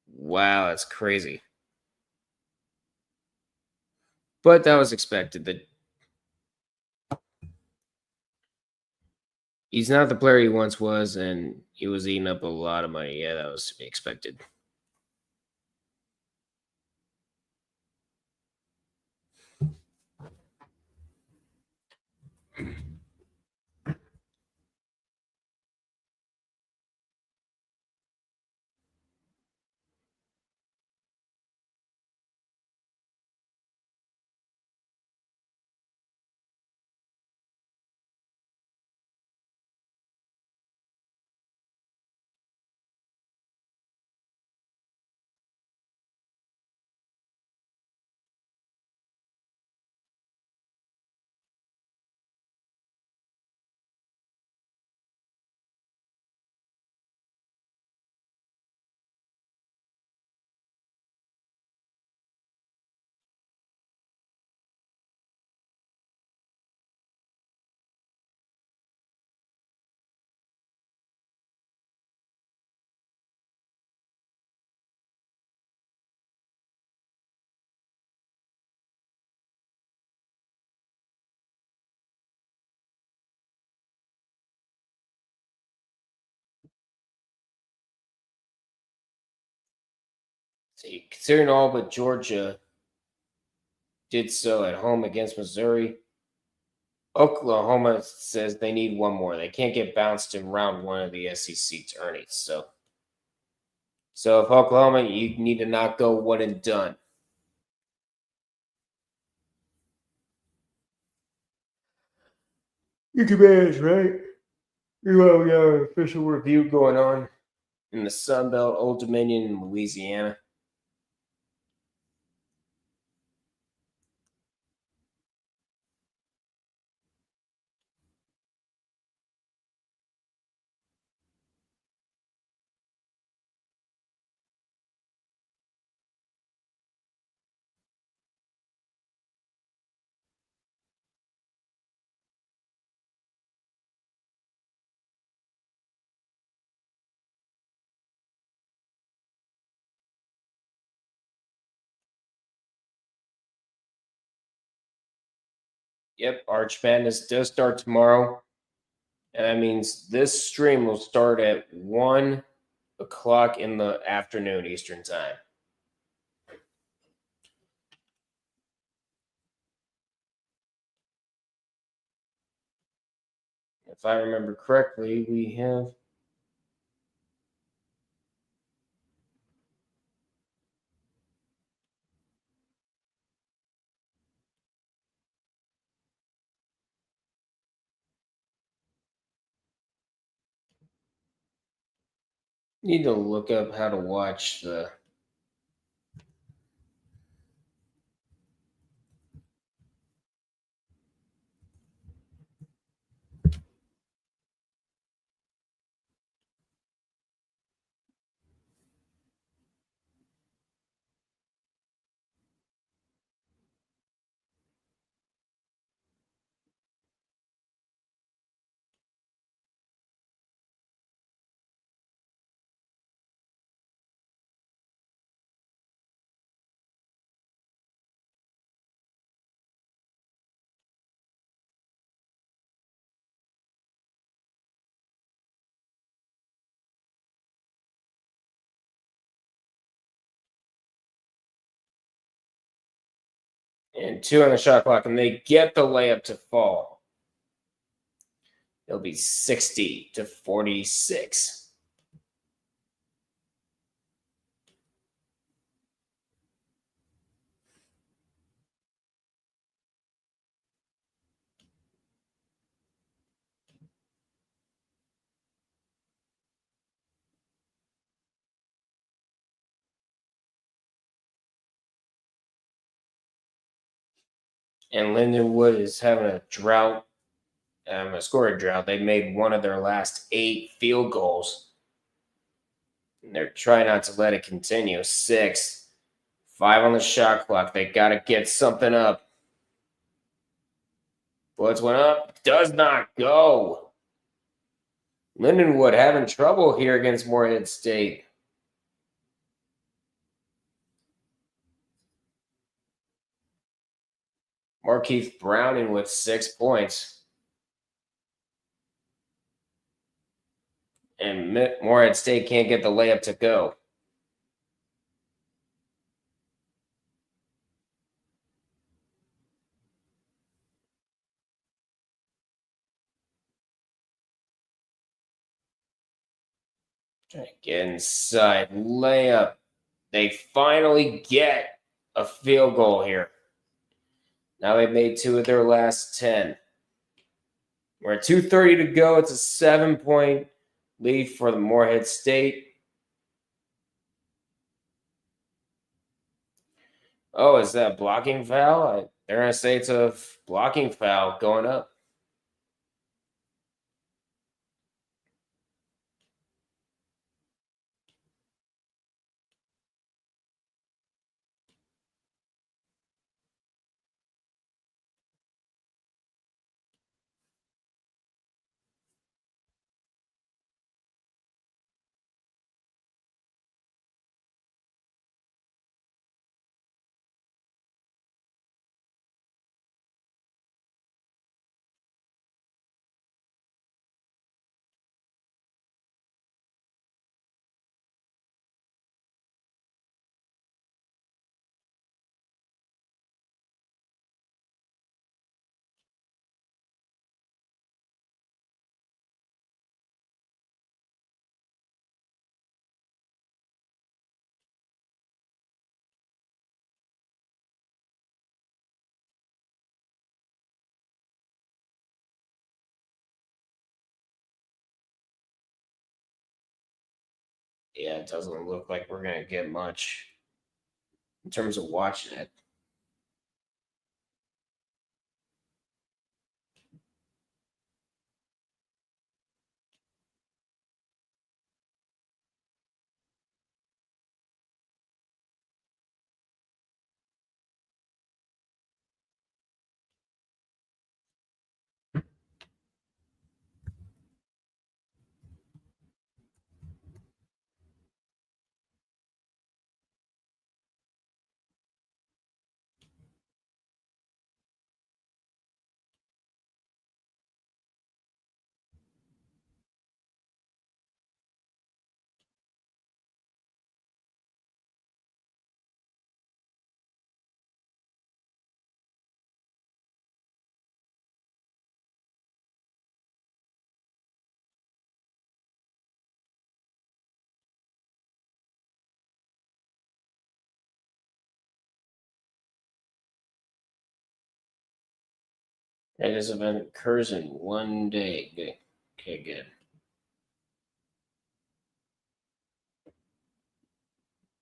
Wow, that's crazy. But that was expected. That he's not the player he once was, and he was eating up a lot of money. Yeah, that was to be expected. See, considering all but Georgia did so at home against Missouri, Oklahoma says they need one more. They can't get bounced in round one of the SEC tourneys. So if Oklahoma, you need to not go one and done. You can manage, right? Well, we got an official review going on in the Sun Belt, Old Dominion, and Louisiana. Yep, Arch Madness does start tomorrow. And that means this stream will start at 1 o'clock in the afternoon Eastern Time. If I remember correctly, we have need to look up how to watch the and 2 on the shot clock, and they get the layup to fall. It'll be 60-46. And Lindenwood is having a drought, a scoring drought. They made one of their last 8 field goals And they're trying not to let it continue. 6, 5 on the shot clock. They got to get something up. Blitz went up. Does not go. Lindenwood having trouble here against Morehead State. Markeith Browning with 6 points. And Morehead State can't get the layup to go. Trying to get inside. Layup. They finally get a field goal here. Now they've made 2 of their last 10. We're at 2:30 to go. It's a 7-point lead for the Morehead State. Oh, is that a blocking foul? They're going to say it's a blocking foul going up. Yeah, it doesn't look like we're going to get much in terms of watching it. That is event occurs in one day. Good. Okay, good.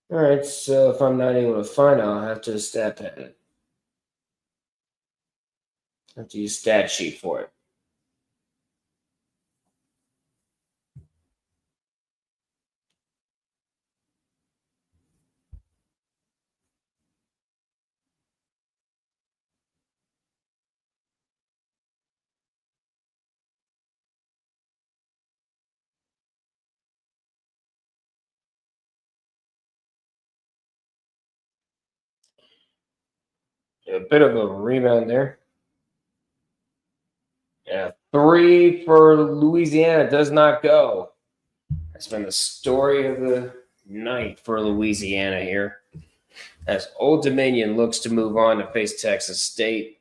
All right, so if I'm not able to find it, I'll have to stat pad it. I have to use stat sheet for it. A bit of a rebound there. Yeah, 3 for Louisiana does not go. That's been the story of the night for Louisiana here, as Old Dominion looks to move on to face Texas State.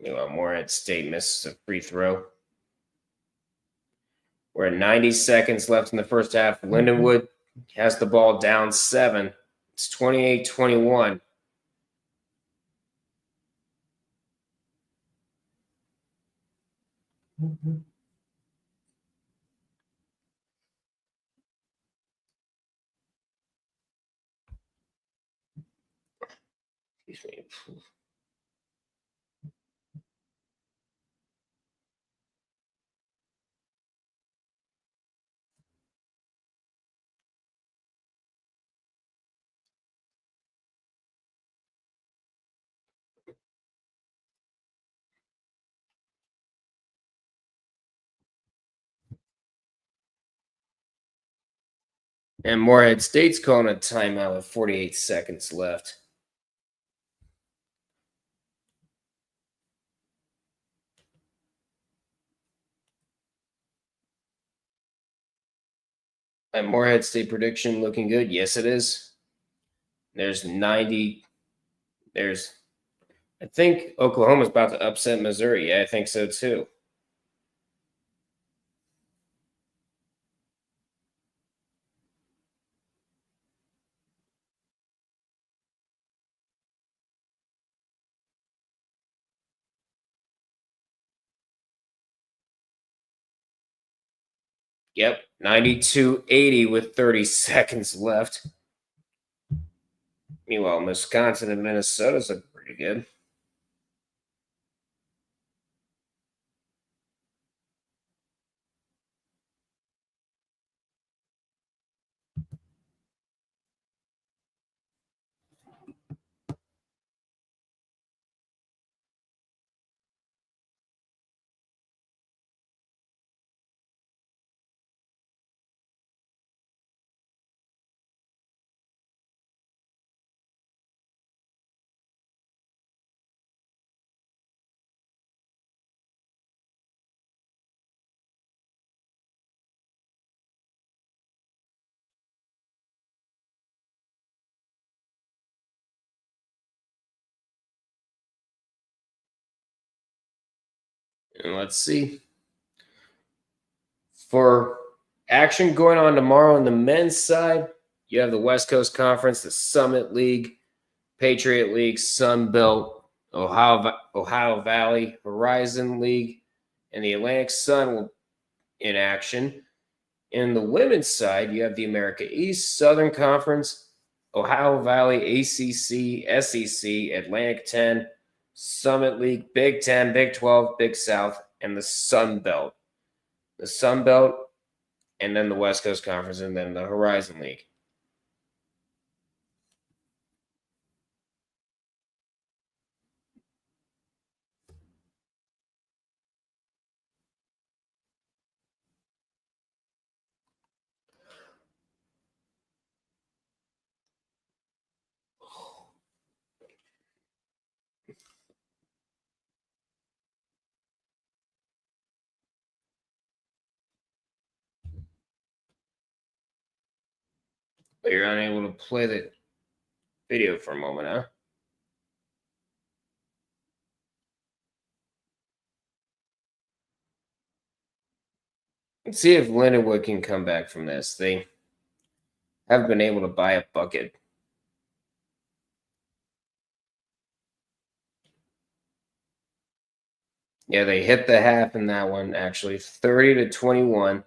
Meanwhile, Morehead State misses a free throw. We're at 90 seconds left in the first half. Lindenwood has the ball down 7. It's 28-21. Excuse me. And Morehead State's calling a timeout with 48 seconds left. And Morehead State prediction looking good. Yes, it is. There's 90. I think Oklahoma's about to upset Missouri. Yeah, I think so too. Yep, 92-80 with 30 seconds left. Meanwhile, Wisconsin and Minnesota's look pretty good. And let's see. For action going on tomorrow on the men's side, you have the West Coast Conference, the Summit League, Patriot League, Sun Belt, Ohio Valley, Horizon League, and the Atlantic Sun will in action. In the women's side, you have the America East, Southern Conference, Ohio Valley, ACC, SEC, Atlantic 10, Summit League, Big 10, Big 12, Big South, and the Sun Belt. The Sun Belt, and then the West Coast Conference, and then the Horizon League. But you're unable to play the video for a moment, huh? Let's see if Lindenwood can come back from this. They haven't been able to buy a bucket. Yeah, they hit the half in that one, actually. 30-21.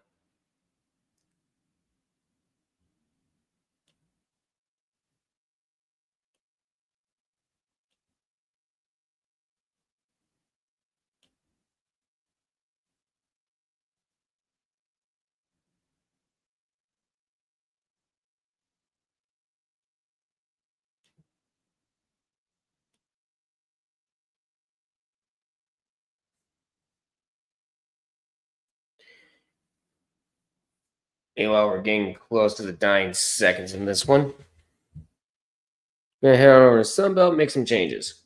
Meanwhile, we're getting close to the dying seconds in this one. Gonna head on over to Sunbelt, make some changes.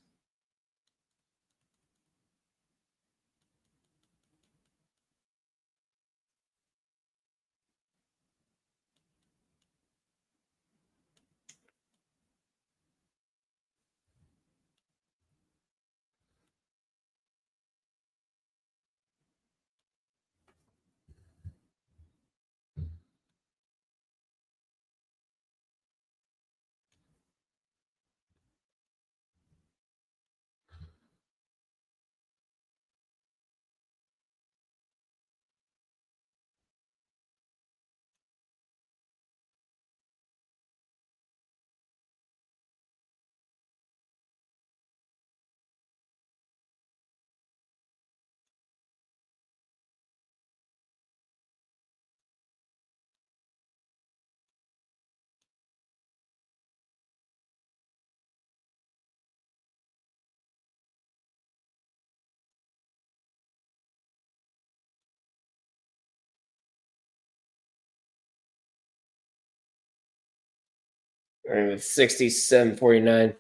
with 67-49.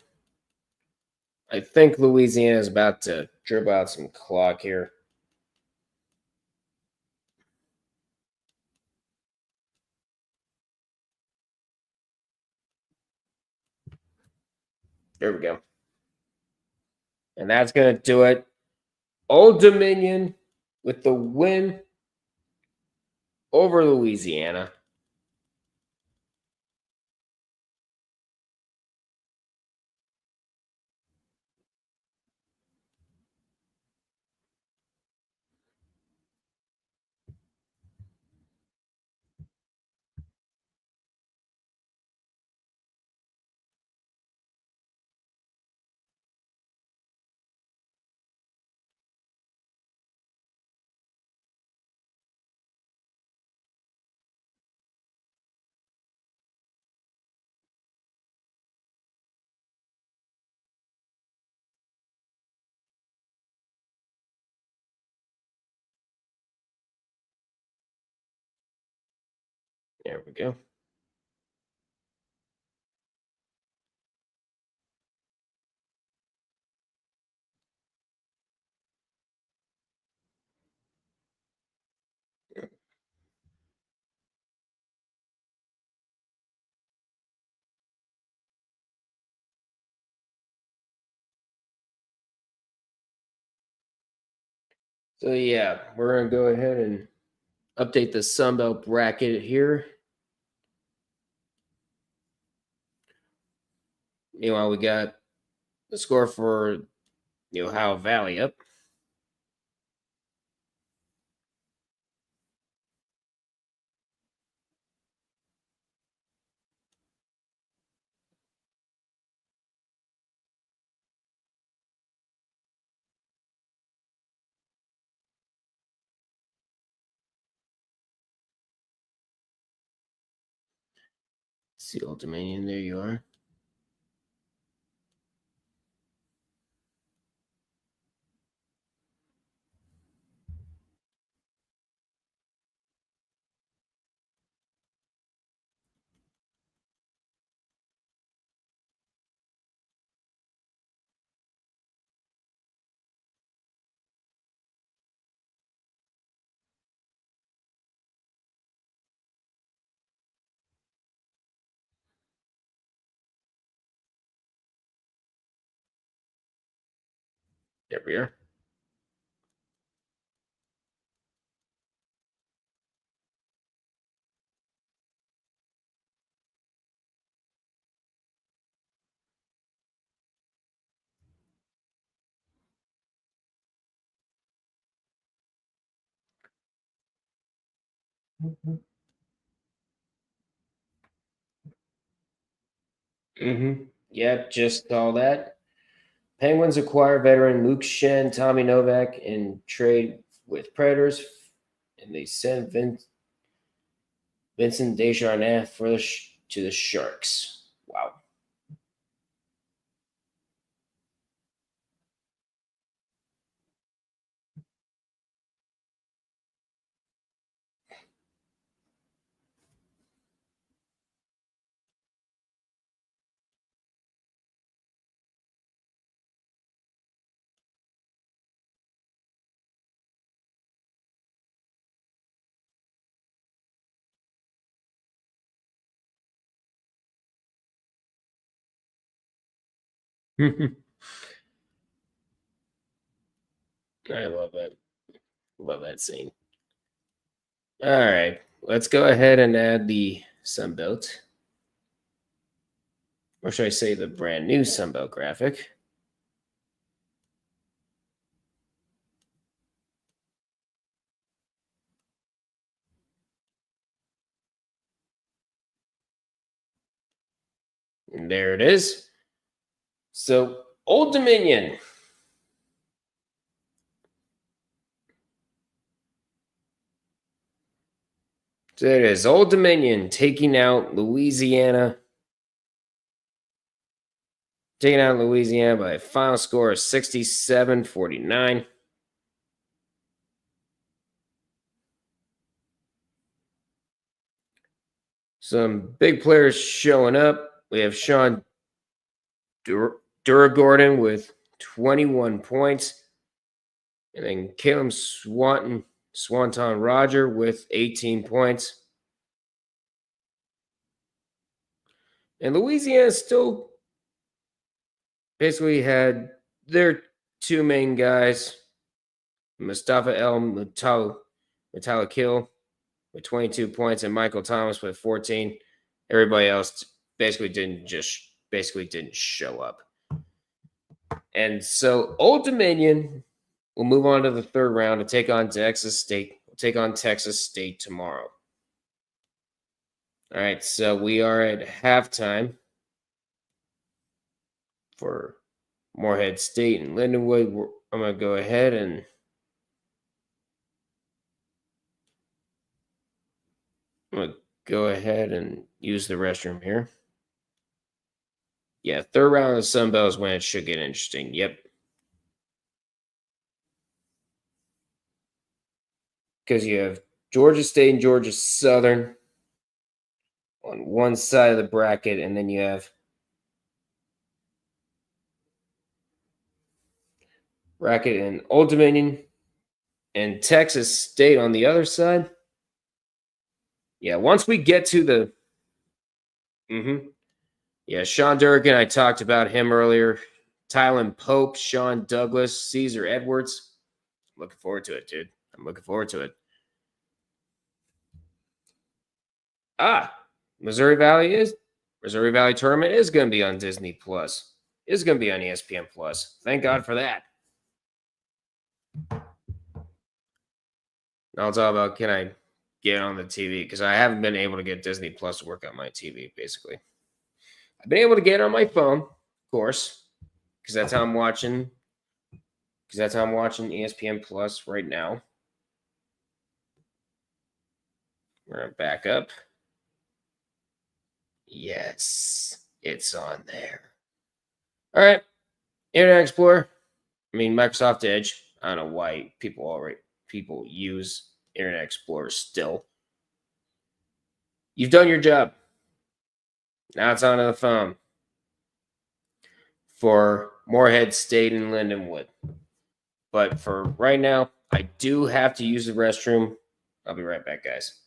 I think Louisiana is about to dribble out some clock here. There we go. And that's going to do it. Old Dominion with the win over Louisiana. There we go. So yeah, we're going to go ahead and update the Sunbelt bracket here. Meanwhile, we got the score for the Ohio Valley up. See Old Dominion, there you are. There we are. Yep, just all that. Penguins acquire veteran Luke Shen, Tommy Novak, and trade with Predators, and they send Vincent Desjardins to the Sharks. Wow. I love that. Love that scene. All right, let's go ahead and add the Sunbelt. Or should I say the brand new Sunbelt graphic? And there it is. So, Old Dominion. So there it is. Old Dominion taking out Louisiana. Taking out Louisiana by a final score of 67-49. Some big players showing up. we have Sean Duragordon with 21 points. And then Caleb Swanton Roger with 18 points. And Louisiana still basically had their two main guys, Mustafa El Mutalakil with 22 points and Michael Thomas with 14. Everybody else basically didn't show up. And so Old Dominion will move on to the third round to take on Texas State. We'll take on Texas State tomorrow. All right, so we are at halftime for Morehead State and Lindenwood. I'm going to go ahead and use the restroom here. Yeah, third round of the Sun Belt is when it should get interesting. Yep. Because you have Georgia State and Georgia Southern on one side of the bracket, and then you have bracket and Old Dominion and Texas State on the other side. Yeah, once we get to the yeah, Sean Durkin, I talked about him earlier. Tylen Pope, Sean Douglas, Caesar Edwards. Looking forward to it, dude. I'm looking forward to it. Missouri Valley Tournament is going to be on Disney Plus. Is going to be on ESPN Plus. Thank God for that. Now it's all about, can I get on the TV? Because I haven't been able to get Disney Plus to work on my TV, basically. I've been able to get it on my phone, of course, because that's how I'm watching. Because that's how I'm watching ESPN Plus right now. We're going to back up. Yes, it's on there. All right. Internet Explorer. Microsoft Edge. I don't know why people use Internet Explorer still. You've done your job. Now it's onto the phone for Morehead State and Lindenwood. But for right now, I do have to use the restroom. I'll be right back, guys.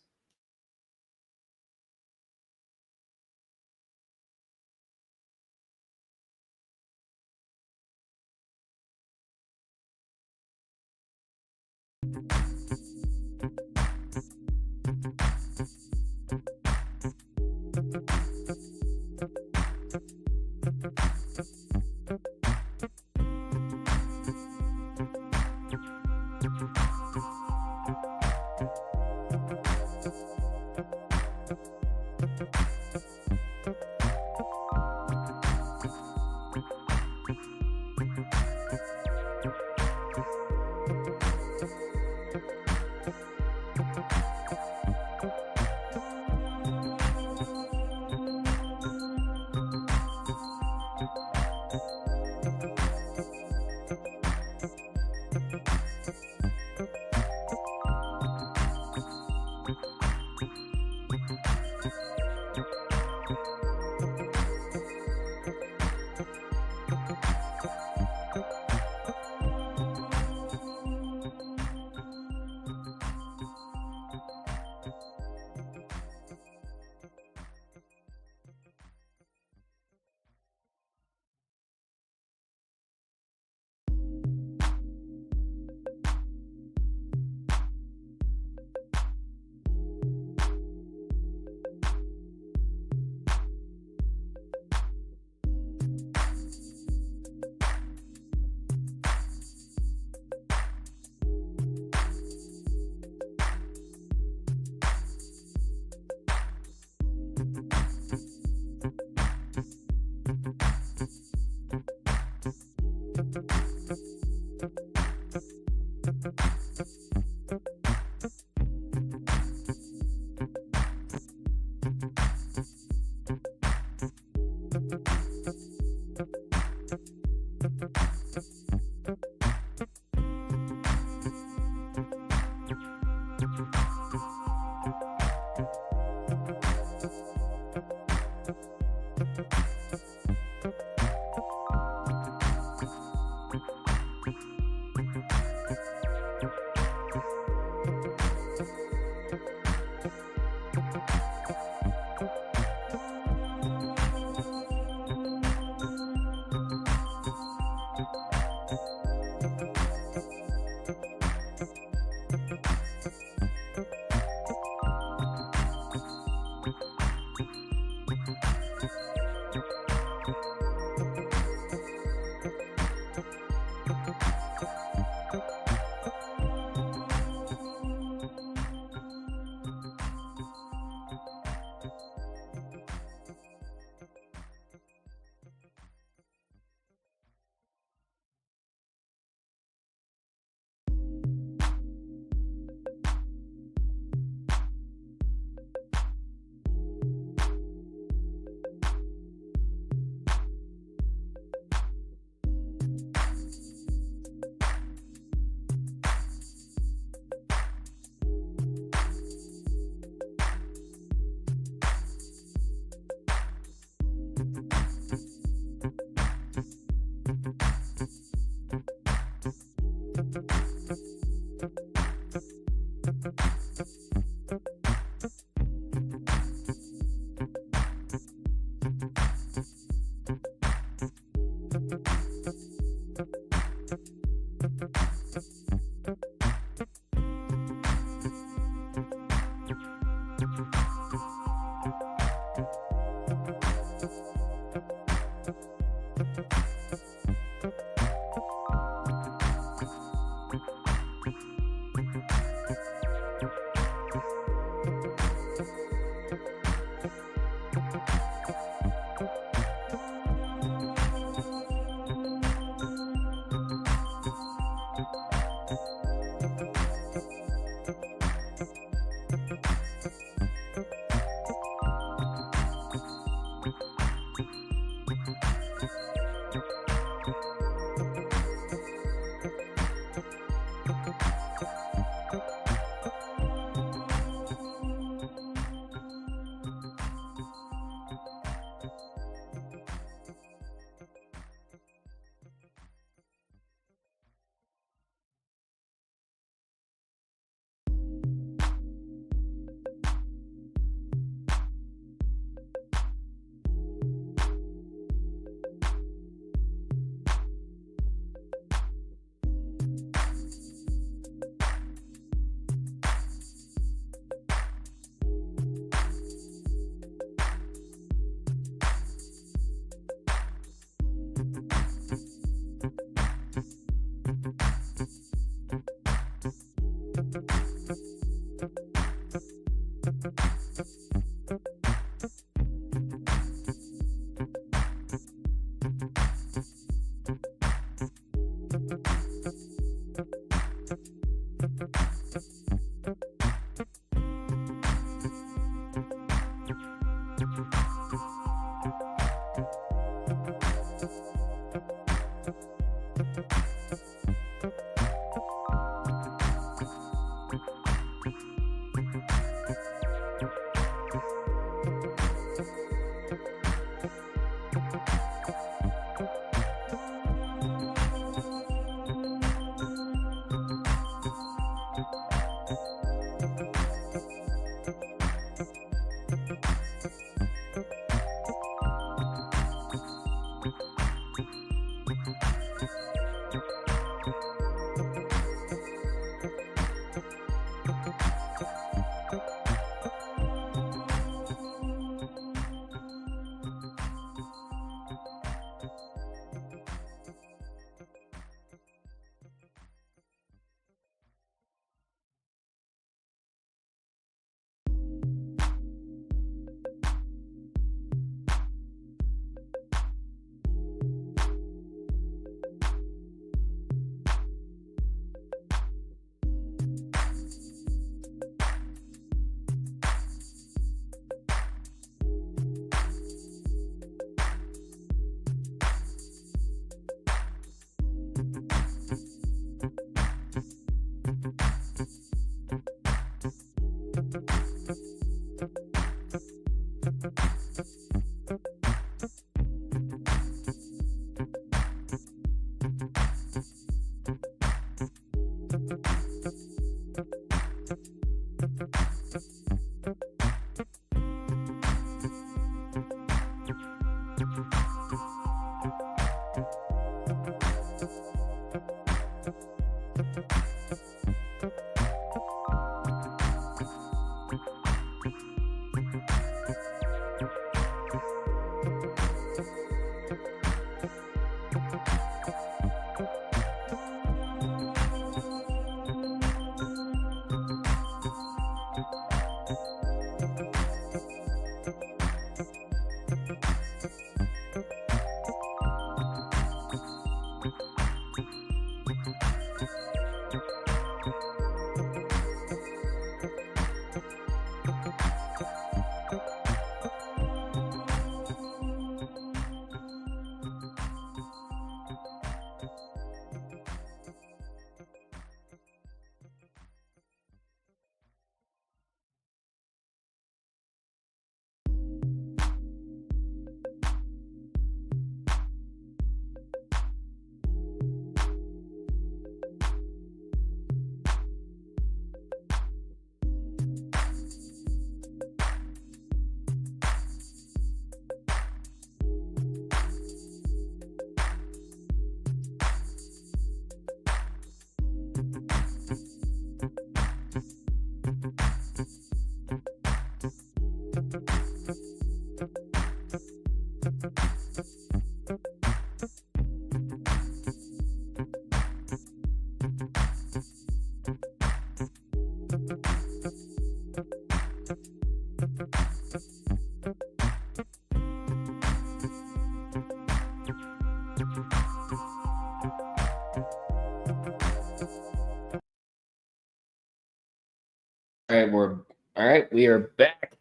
We are back.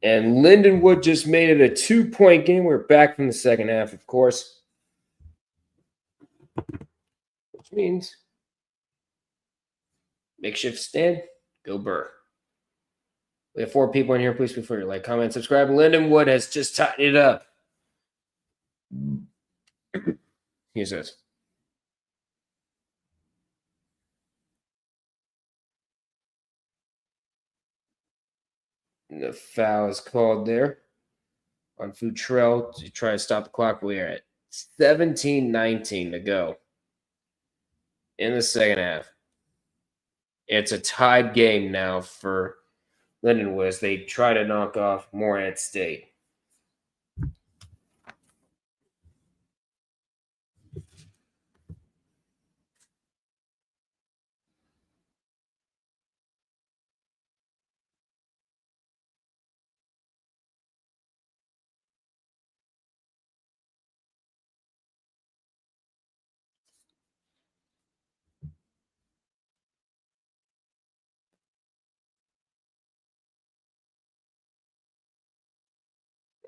And Lindenwood just made it a 2-point game. We're back from the second half, of course. Which means makeshift stand, go Burr. We have 4 people in here. Please feel free to like, comment, subscribe. Lindenwood has just tightened it up. Here's this. The foul is called there on Futrell to try to stop the clock. We are at 17-19 to go in the second half. It's a tied game now for Lindenwood as they try to knock off Morehead State.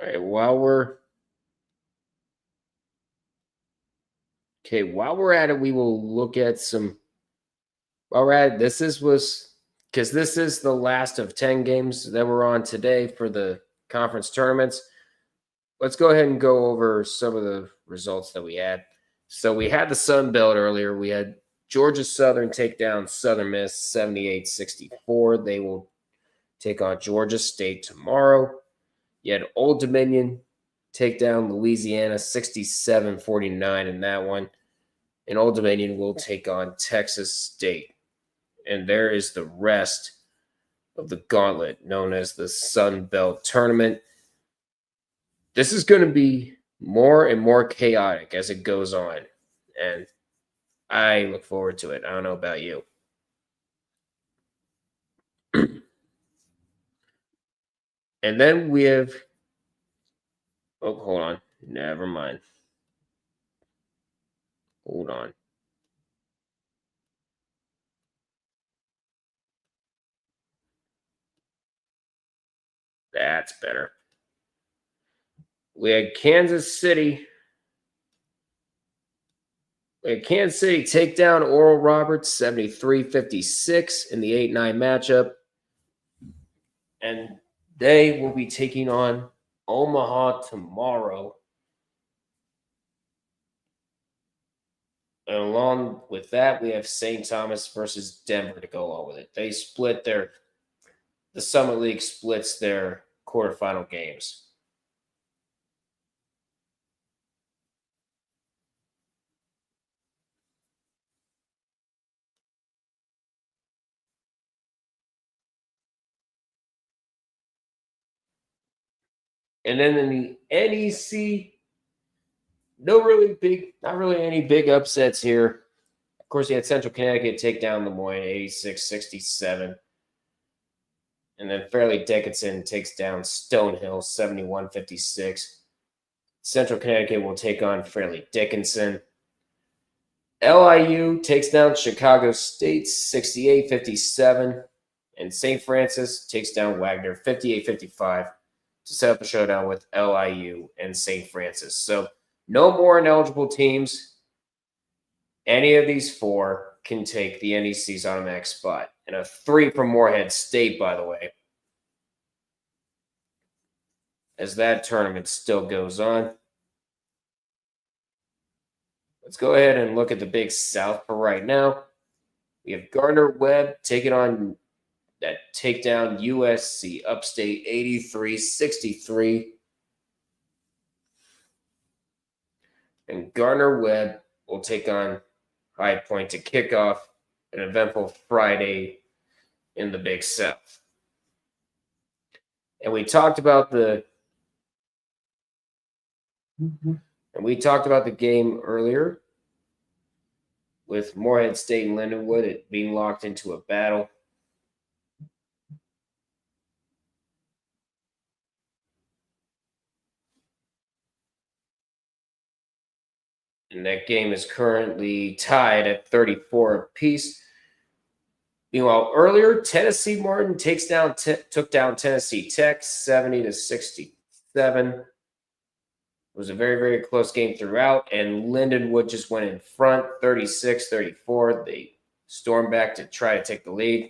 All right, while we're at it, we will look at some. While we're at it, this is the last of 10 games that we're on today for the conference tournaments. Let's go ahead and go over some of the results that we had. So we had the Sun Belt earlier. We had Georgia Southern take down Southern Miss 78-64. They will take on Georgia State tomorrow. You had Old Dominion take down Louisiana 67-49 in that one. And Old Dominion will take on Texas State. And there is the rest of the gauntlet known as the Sun Belt Tournament. This is going to be more and more chaotic as it goes on. And I look forward to it. I don't know about you. And then we have – oh, hold on. Never mind. Hold on. That's better. We had Kansas City. Take down Oral Roberts 73-56 in the 8-9 matchup. And they will be taking on Omaha tomorrow. And along with that, we have St. Thomas versus Denver to go along with it. They split the Summit League splits their quarterfinal games. And then in the NEC, not really any big upsets here. Of course, you had Central Connecticut take down Lemoyne 86-67. And then Fairleigh Dickinson takes down Stonehill 71-56. Central Connecticut will take on Fairleigh Dickinson. LIU takes down Chicago State 68-57. And St. Francis takes down Wagner 58-55 to set up a showdown with LIU and St. Francis. So no more ineligible teams. Any of these four can take the NEC's automatic spot. And a 3 from Morehead State, by the way, as that tournament still goes on. Let's go ahead and look at the Big South for right now. We have Gardner-Webb taking on that takedown USC Upstate 83-63. And Gardner-Webb will take on High Point to kick off an eventful Friday in the Big South. And we talked about the game earlier with Morehead State and Lindenwood, it being locked into a battle. And that game is currently tied at 34 apiece. Meanwhile, earlier, Tennessee Martin took down Tennessee Tech 70-67. It was a very, very close game throughout, and Lindenwood just went in front 36-34. They stormed back to try to take the lead.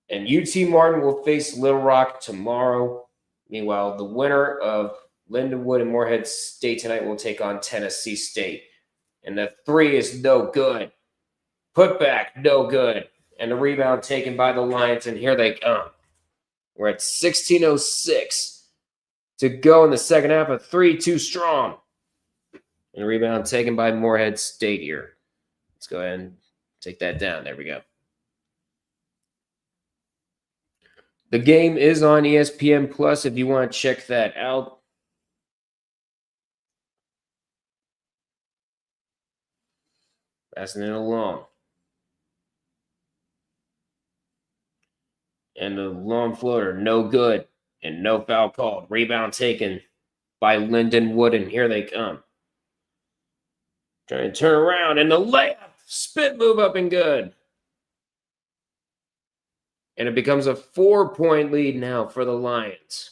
And UT Martin will face Little Rock tomorrow. Meanwhile, the winner of Lindenwood and Morehead State tonight will take on Tennessee State. And the 3 is no good. Put back, no good. And the rebound taken by the Lions, and here they come. We're at 16:06 to go in the second half. A 3 too strong. And the rebound taken by Morehead State here. Let's go ahead and take that down. There we go. The game is on ESPN Plus if you want to check that out. Passing it along. And the long floater, no good. And no foul called. Rebound taken by Lindenwood, and here they come. Trying to turn around, and the layup. Spit move up and good. And it becomes a 4-point lead now for the Lions.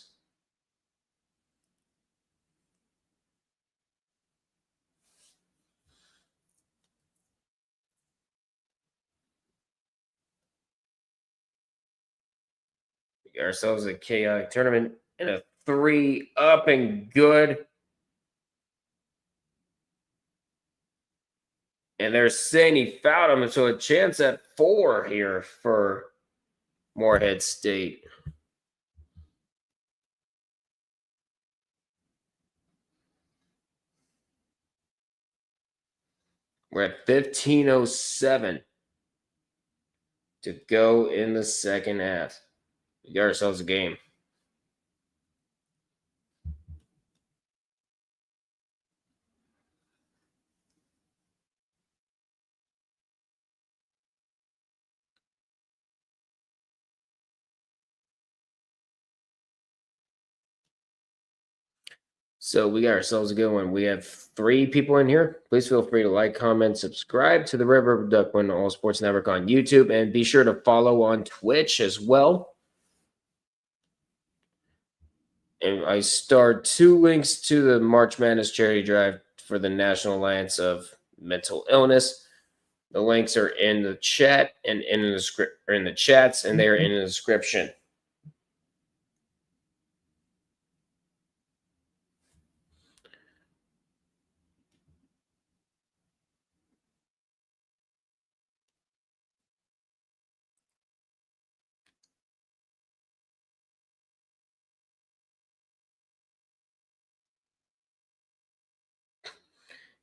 We got ourselves a chaotic tournament and a 3 up and good. And they're saying he fouled him, so a chance at 4 here for Morehead State. We're at 15:07 to go in the second half. We got ourselves a game. So we got ourselves a good one. We have 3 people in here. Please feel free to like, comment, subscribe to the Red River Duckman All Sports Network on YouTube, and be sure to follow on Twitch as well. And I start 2 links to the March Madness charity drive for the National Alliance of Mental Illness. The links are in the chat and in the chats, and they are in the description.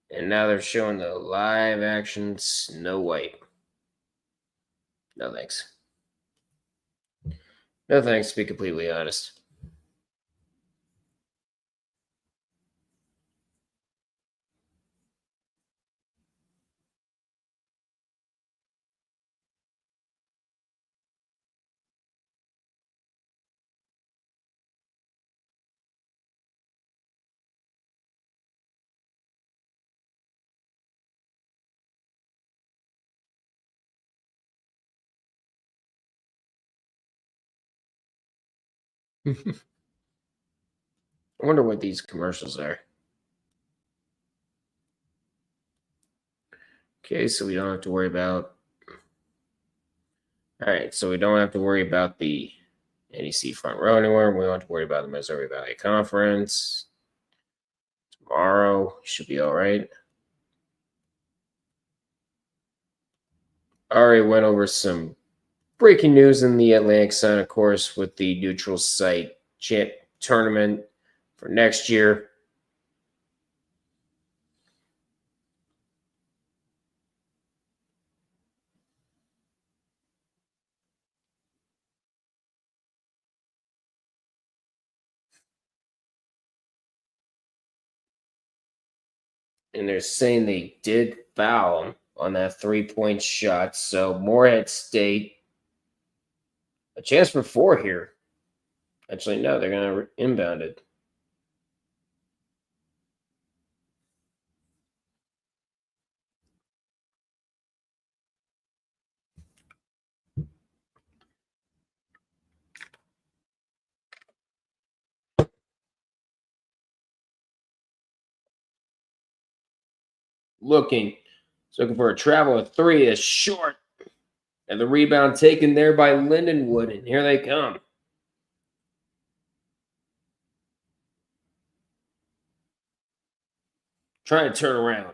And now they're showing the live action Snow White. No thanks. No thanks, to be completely honest. I wonder what these commercials are. Okay, so we don't have to worry about. All right, so we don't have to worry about the NEC front row anymore. We don't have to worry about the Missouri Valley Conference. Tomorrow should be all right. Already went over some breaking news in the Atlantic Sun, of course, with the neutral site tournament for next year. And they're saying they did foul him on that 3-point shot. So Morehead State, a chance for 4 here. Actually, no, they're going to inbound it. Looking for a travel. A 3 is short. And the rebound taken there by Lindenwood. And here they come. Trying to turn around.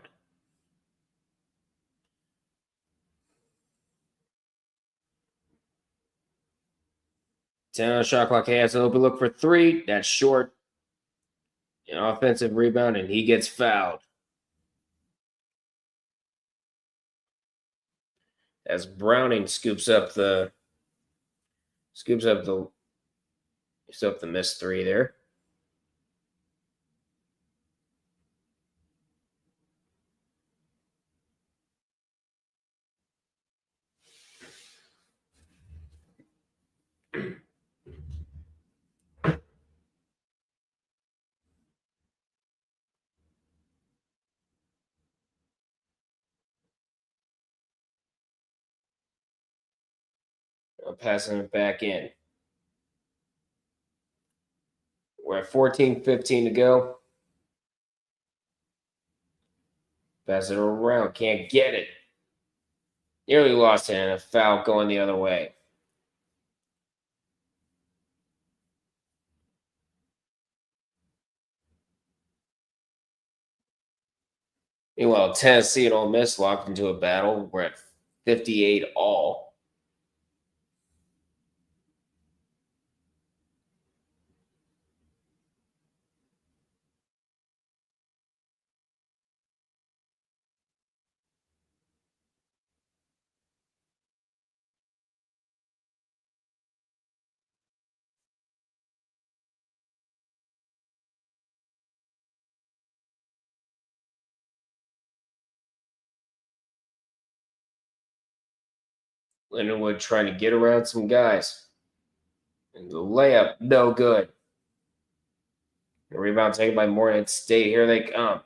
10 on the shot clock. He has an open look for 3. That's short. An offensive rebound, and he gets fouled. As Browning scoops up the missed 3 there. I'm passing it back in. We're at 14:15 to go. Pass it around. Can't get it. Nearly lost it, and a foul going the other way. Meanwhile, Tennessee and Ole Miss locked into a battle. We're at 58 all. Lindenwood trying to get around some guys. And the layup, no good. The rebound taken by Morehead State. Here they come.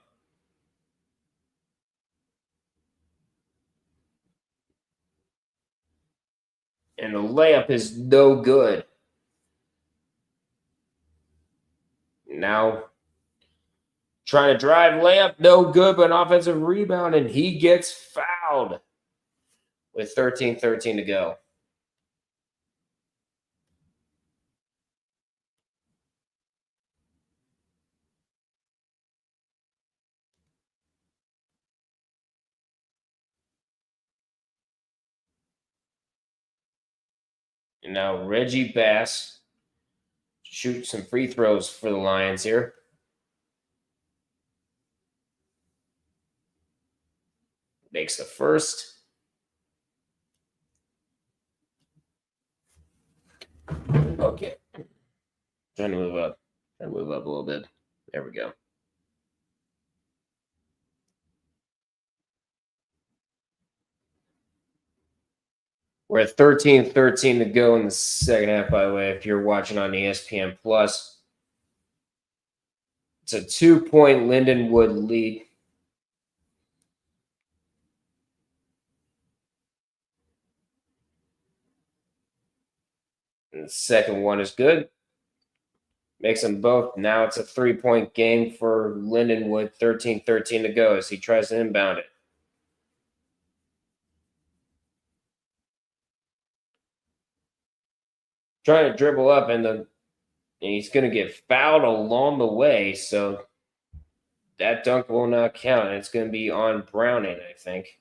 And the layup is no good. Now, trying to drive layup, no good, but an offensive rebound, and he gets fouled with 13:13 to go. And now Reggie Bass shoots some free throws for the Lions here. Makes the first. Okay. Trying to move up. Trying to move up a little bit. There we go. We're at 13:13 to go in the second half, by the way, if you're watching on ESPN Plus. It's a 2-point Lindenwood lead. And the second one is good. Makes them both. Now it's a 3-point game for Lindenwood. 13-13 to go as he tries to inbound it. Trying to dribble up, and he's going to get fouled along the way, so that dunk will not count. It's going to be on Browning, I think.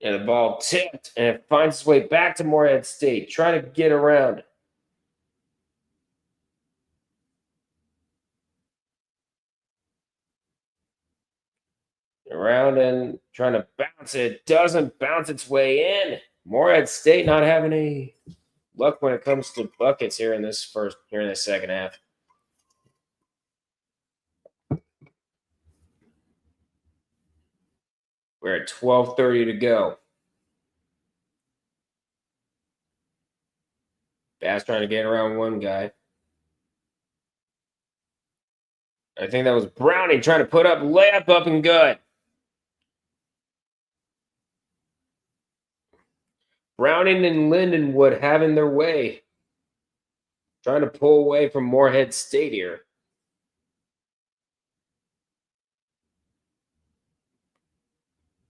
And the ball tipped, and it finds its way back to Morehead State, trying to get around. Around and trying to bounce it. Doesn't bounce its way in. Morehead State not having any luck when it comes to buckets here in the second half. We're at 12:30 to go. Bass trying to get around one guy. I think that was Browning trying to put up layup up and good. Browning and Lindenwood having their way. Trying to pull away from Morehead State here.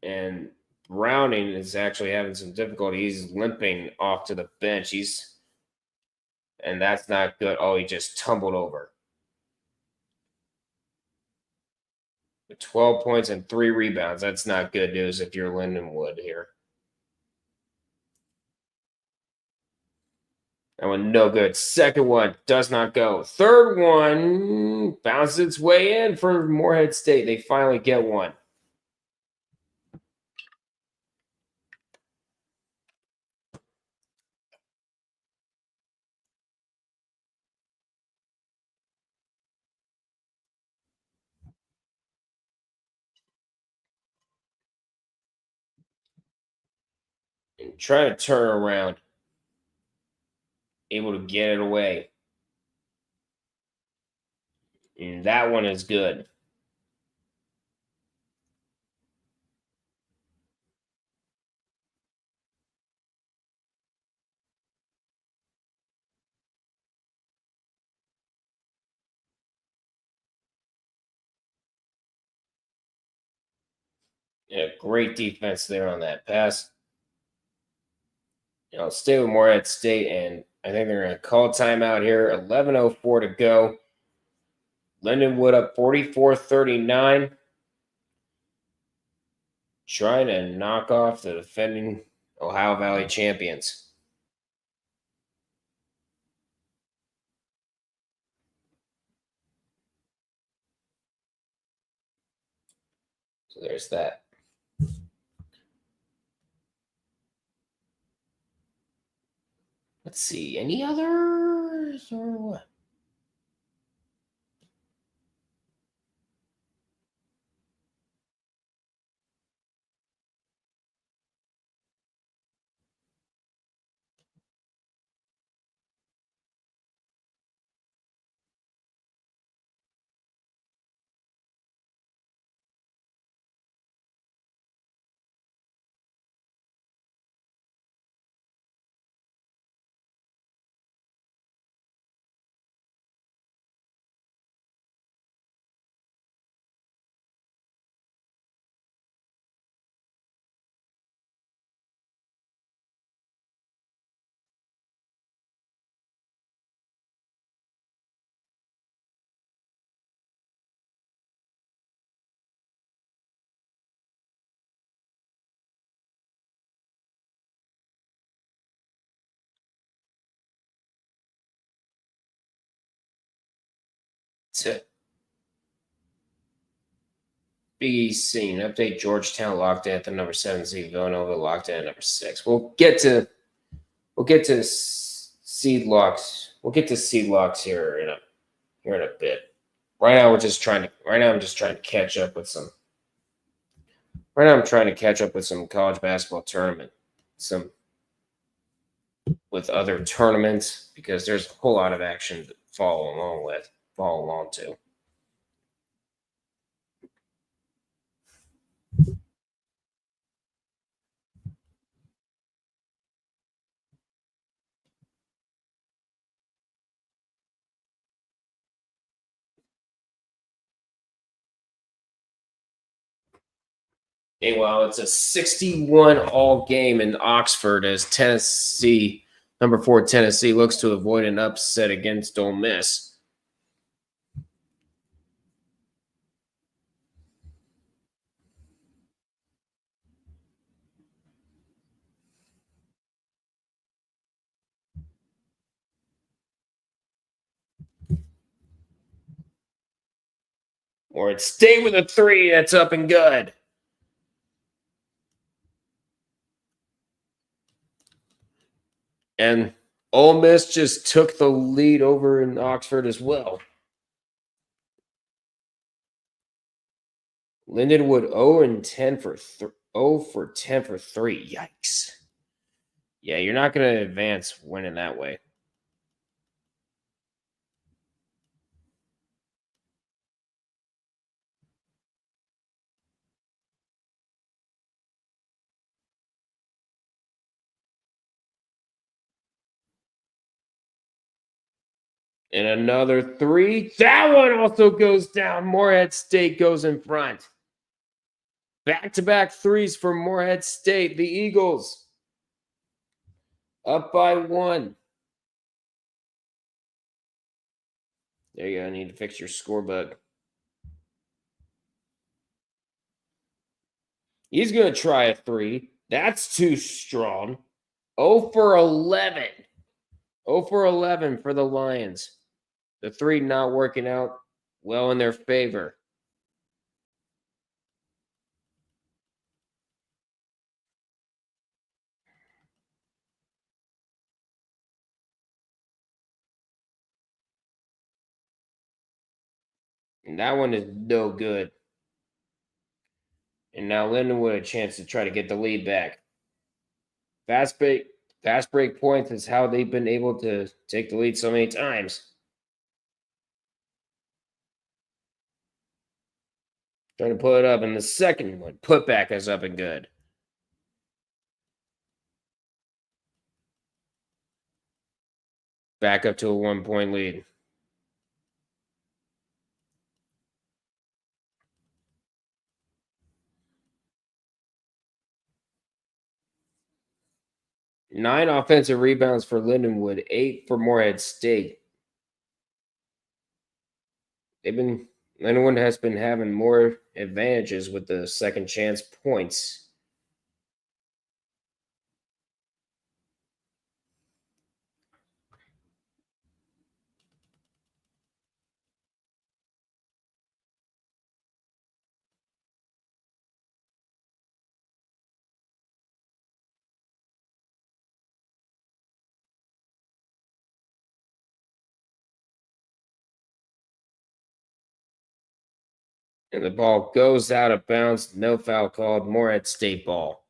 And Browning is actually having some difficulty. He's limping off to the bench. And that's not good. Oh, he just tumbled over. 12 points and 3 rebounds. That's not good news if you're Lindenwood here. That one no good. Second one does not go. Third one bounces its way in for Morehead State. They finally get one. And trying to turn around. Able to get it away. And that one is good. Yeah, great defense there on that pass. Stay with Morehead State, and I think they're going to call timeout here. 11:04 to go. Lindenwood up 44-39. Trying to knock off the defending Ohio Valley champions. So there's that. Let's see. Any others or what? That's it. Big East scene update: Georgetown locked in at the number 7 seed. Villanova locked in at number 6. We'll get to seed locks. We'll get to seed locks here in a bit. Right now I'm just trying to catch up with some Right now I'm trying to catch up with some college basketball tournament, with other tournaments because there's a whole lot of action to follow along to. Meanwhile, it's a 61 all game in Oxford as Tennessee, number 4 Tennessee, looks to avoid an upset against Ole Miss. Or it's stay with a 3 that's up and good. And Ole Miss just took the lead over in Oxford as well. Lindenwood 0 for 10 for 3. Yikes. Yeah, you're not going to advance winning that way. And another 3. That one also goes down. Morehead State goes in front. Back-to-back 3s for Morehead State. The Eagles up by 1. There you go. I need to fix your score bug. He's going to try a 3. That's too strong. 0 for 11. 0 for 11 for the Lions. The 3 not working out well in their favor. And that one is no good. And now Lindenwood a chance to try to get the lead back. Fast break points is how they've been able to take the lead so many times. Trying to put it up in the second one. Putback is up and good. Back up to a 1-point lead. Nine offensive rebounds for Lindenwood, 8 for Morehead State. Lindenwood has been having more advantages with the second chance points. And the ball goes out of bounds. No foul called. Morehead State ball.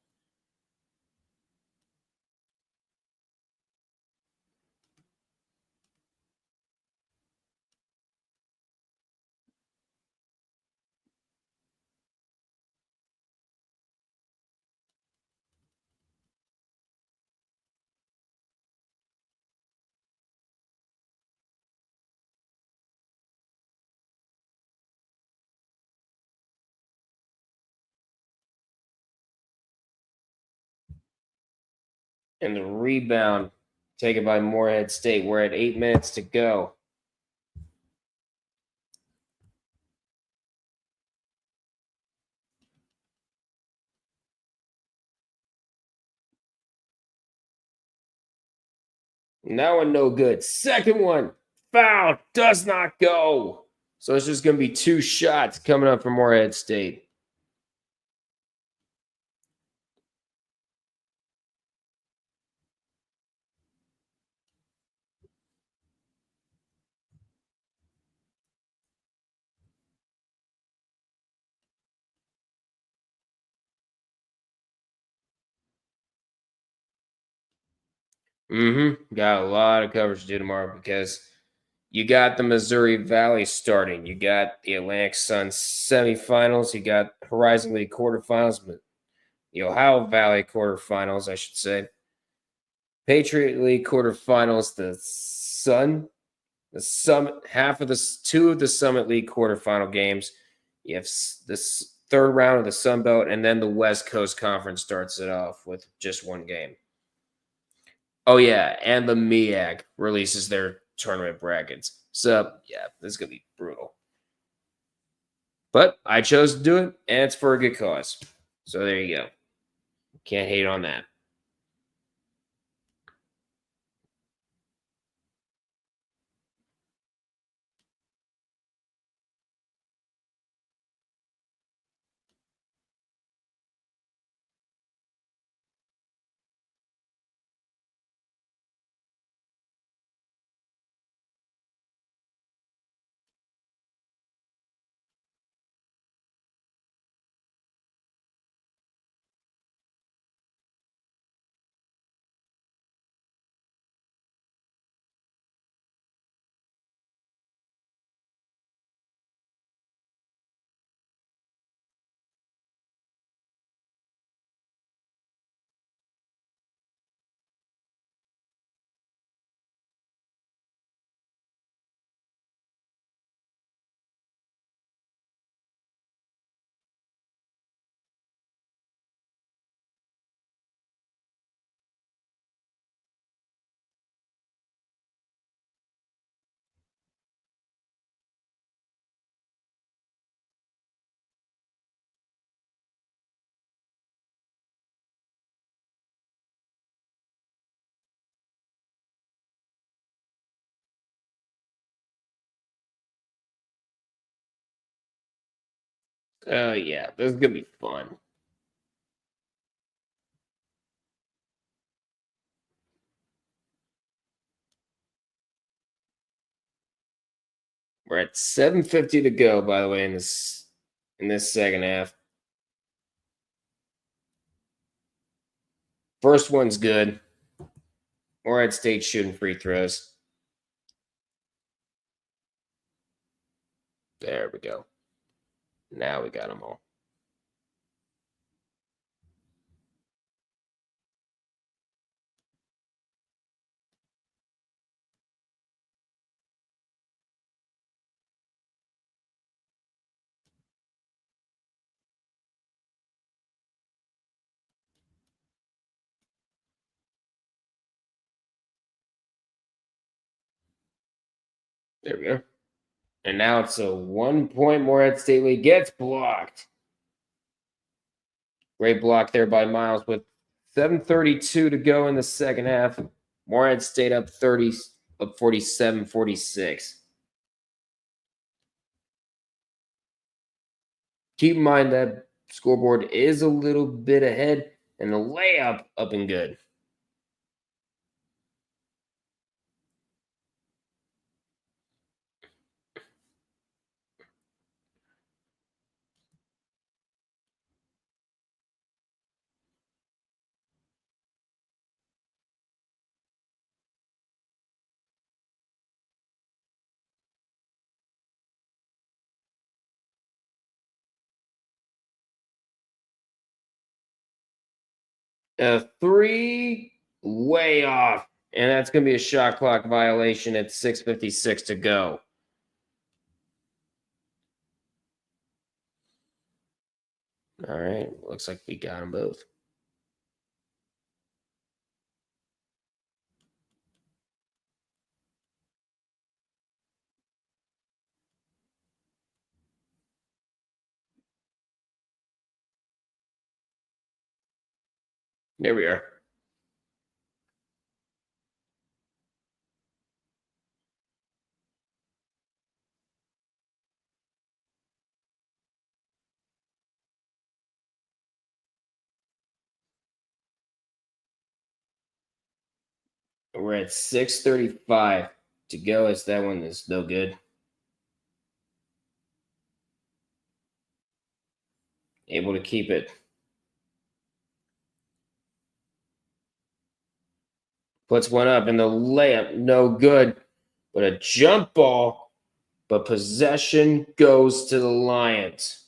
And the rebound taken by Morehead State. We're at 8 minutes to go. And that one no good. Second one, foul, does not go. So it's just going to be 2 shots coming up for Morehead State. Got a lot of coverage to do tomorrow because you got the Missouri Valley starting. You got the Atlantic Sun semifinals. You got Horizon League quarterfinals, but the Ohio Valley quarterfinals, I should say. Patriot League quarterfinals, the Summit, two of the Summit League quarterfinal games. You have this third round of the Sun Belt, and then the West Coast Conference starts it off with just one game. Oh yeah, and the MEAC releases their tournament brackets. So yeah, this is gonna be brutal. But I chose to do it, and it's for a good cause. So there you go. Can't hate on that. Oh yeah, this is gonna be fun. We're at 7:50 to go, by the way, in this second half. First one's good. Morehead State shooting free throws. There we go. Now we got them all. There we go. And now it's a 1 point. Morehead State lead gets blocked. Great block there by Miles with 7:32 to go in the second half. Morehead State up 47-46. Keep in mind that scoreboard is a little bit ahead, and the layup up and good. 3 way off, and that's going to be a shot clock violation at 6:56 to go. All right, looks like we got them both. There we are. We're at 6:35 to go. As that one is no good. Able to keep it. Puts one up in the layup. No good. But a jump ball. But possession goes to the Lions.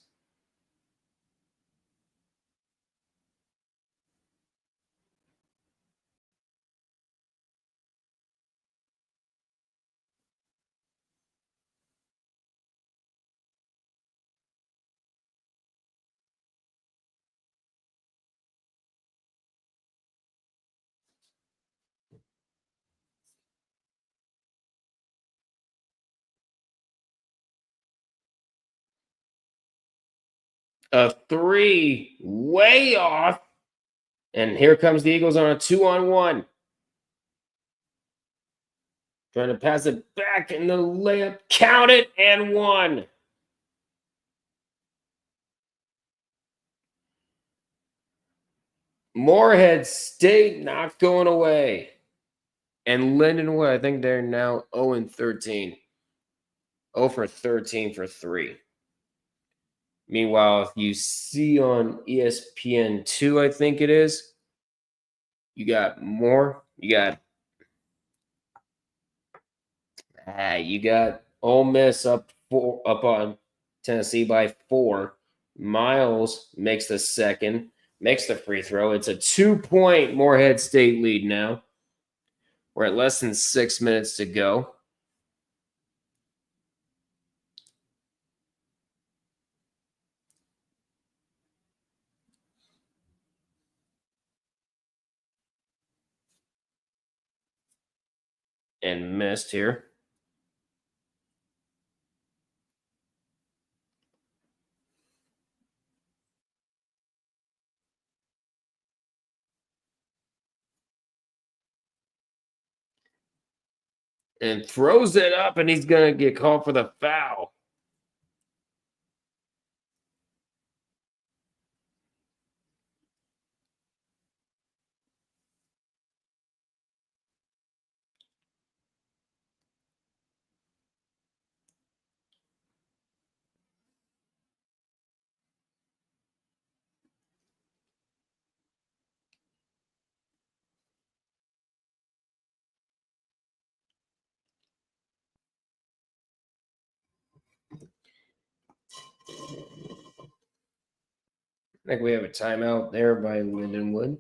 A three, way off. And here comes the Eagles on a 2-on-1. Trying to pass it back in the layup. Count it and one. Morehead State not going away. And Lindenwood, I think they're now 0-13. 0 for 13 for 3. Meanwhile, if you see on ESPN2, I think it is, you got more. You got Ole Miss up on Tennessee by 4. Miles makes the second, makes the free throw. It's a 2-point Morehead State lead now. We're at less than 6 minutes to go. And missed here. And throws it up, and he's going to get called for the foul. I think we have a timeout there by Lindenwood.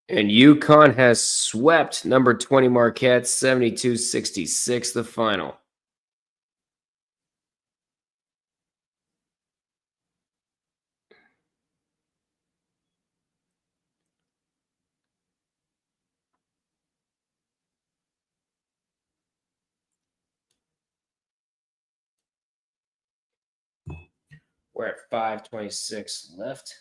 And UConn has swept number 20 Marquette 72-66, the final. We're at 5:26 left.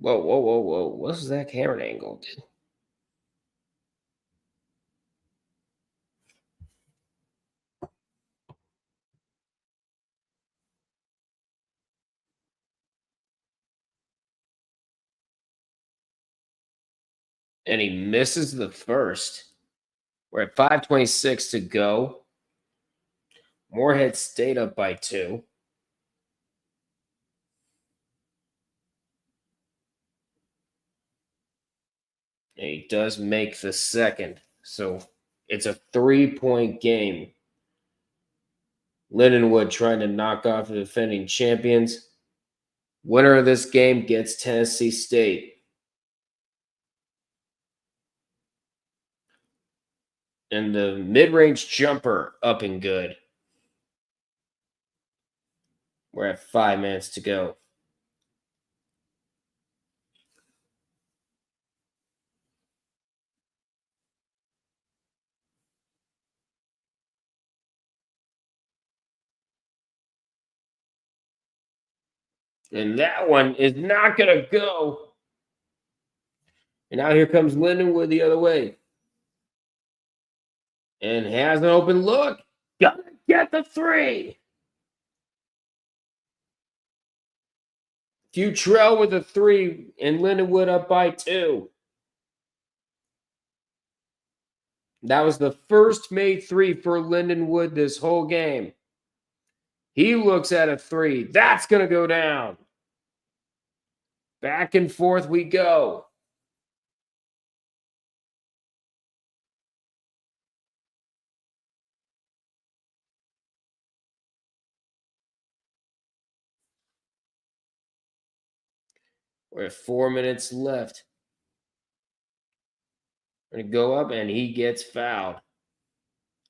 Whoa. What's that camera angle, dude? And he misses the first. We're at 5:26 to go. Morehead stayed up by 2. And he does make the second. So it's a 3-point game. Lindenwood trying to knock off the defending champions. Winner of this game gets Tennessee State. And the mid-range jumper up and good. We're at 5 minutes to go. And that one is not going to go. And now here comes Lindenwood the other way. And has an open look. Gotta get the three. Futrell with a three, and Lindenwood up by 2. That was the first made three for Lindenwood this whole game. He looks at a three. That's going to go down. Back and forth we go. We're at 4 minutes left. We're going to go up, and he gets fouled.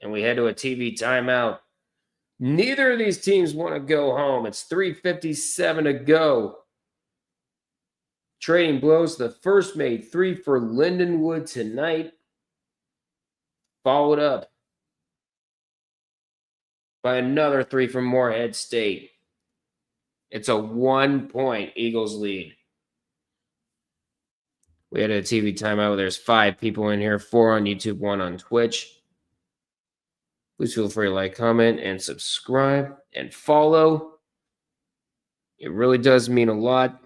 And we head to a TV timeout. Neither of these teams want to go home. It's 3:57 to go. Trading blows, the first made three for Lindenwood tonight. Followed up by another three from Morehead State. It's a 1-point Eagles lead. We had a TV timeout. There's 5 people in here, 4 on YouTube, 1 on Twitch. Please feel free to like, comment, and subscribe and follow. It really does mean a lot.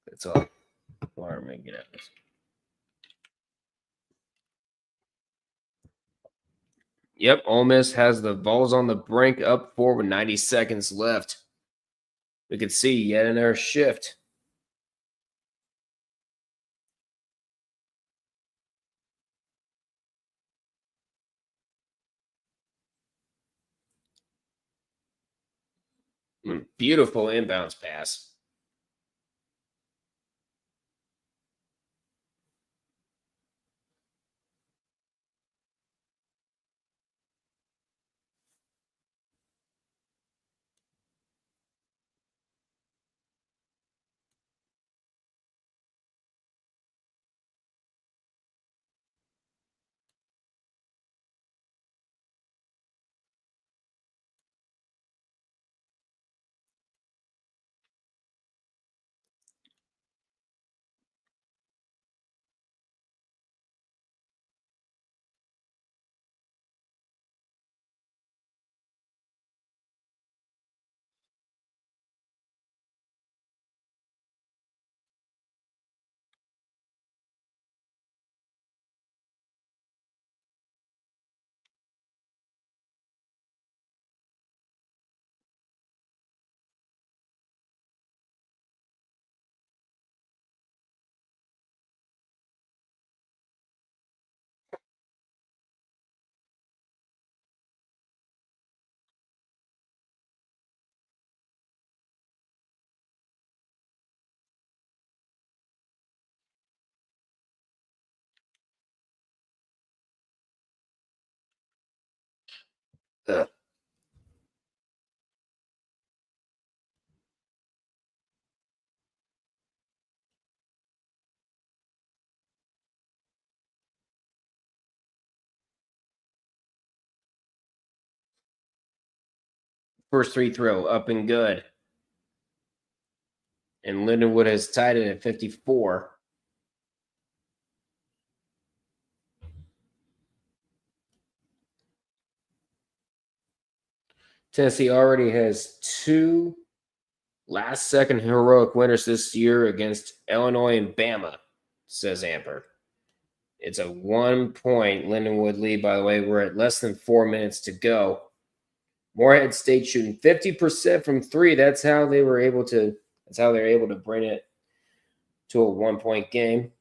That's all. Alarm and get out of this. Yep, Ole Miss has the balls on the brink, up 4 with 90 seconds left. We can see yet another shift. Beautiful inbounds pass. Ugh. First free throw, up and good. And Lindenwood has tied it at 54. Tennessee already has 2 last-second heroic winners this year against Illinois and Bama, says Amber. It's a 1-point Lindenwood lead, by the way. We're at less than 4 minutes to go. Morehead State shooting 50% from 3. That's how they were able to bring it to a 1-point game.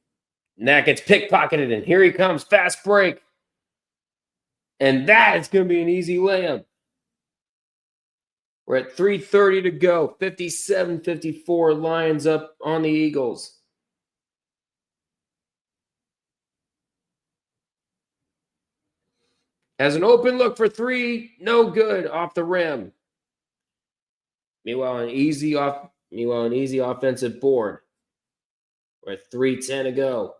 And that gets pickpocketed, and here he comes. Fast break. And that is going to be an easy layup. We're at 3:30 to go. 57-54. Lions up on the Eagles. Has an open look for three. No good. Off the rim. Meanwhile, an easy offensive board. We're at 3:10 to go.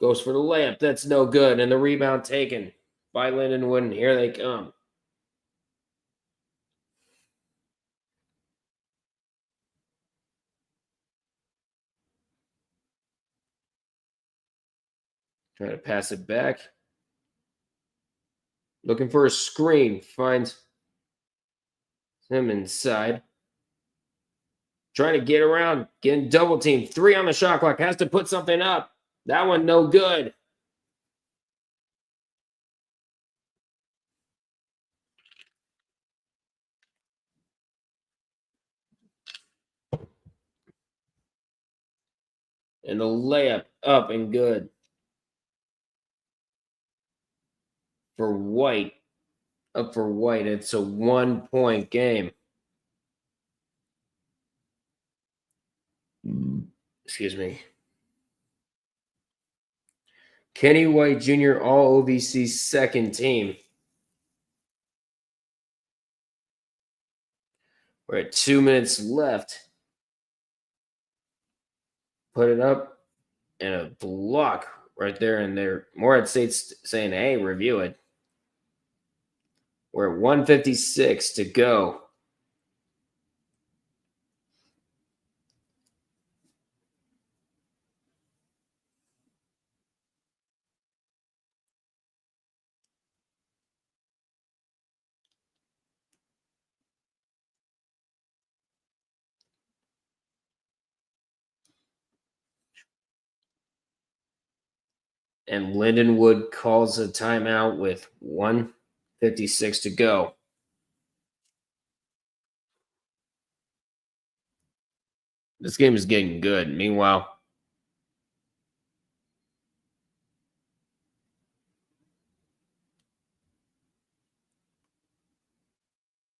Goes for the layup. That's no good. And the rebound taken by Lindenwood. And here they come. Trying to pass it back. Looking for a screen. Finds him inside. Trying to get around. Getting double teamed. 3 on the shot clock. Has to put something up. That one no good. And the layup up and good. For White. Up for White. It's a 1-point game. Excuse me. Kenny White Jr., all OVC second team. We're at 2 minutes left. Put it up and a block right there. And there. Morehead State's saying, hey, review it. We're at 1:56 to go. And Lindenwood calls a timeout with 1:56 to go. This game is getting good. Meanwhile,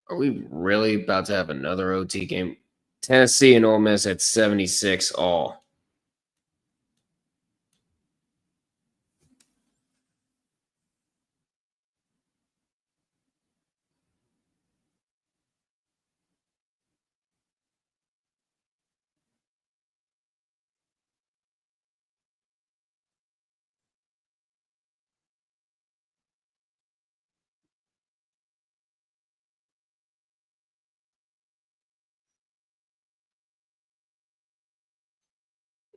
are we really about to have another OT game? Tennessee and Ole Miss at 76 all.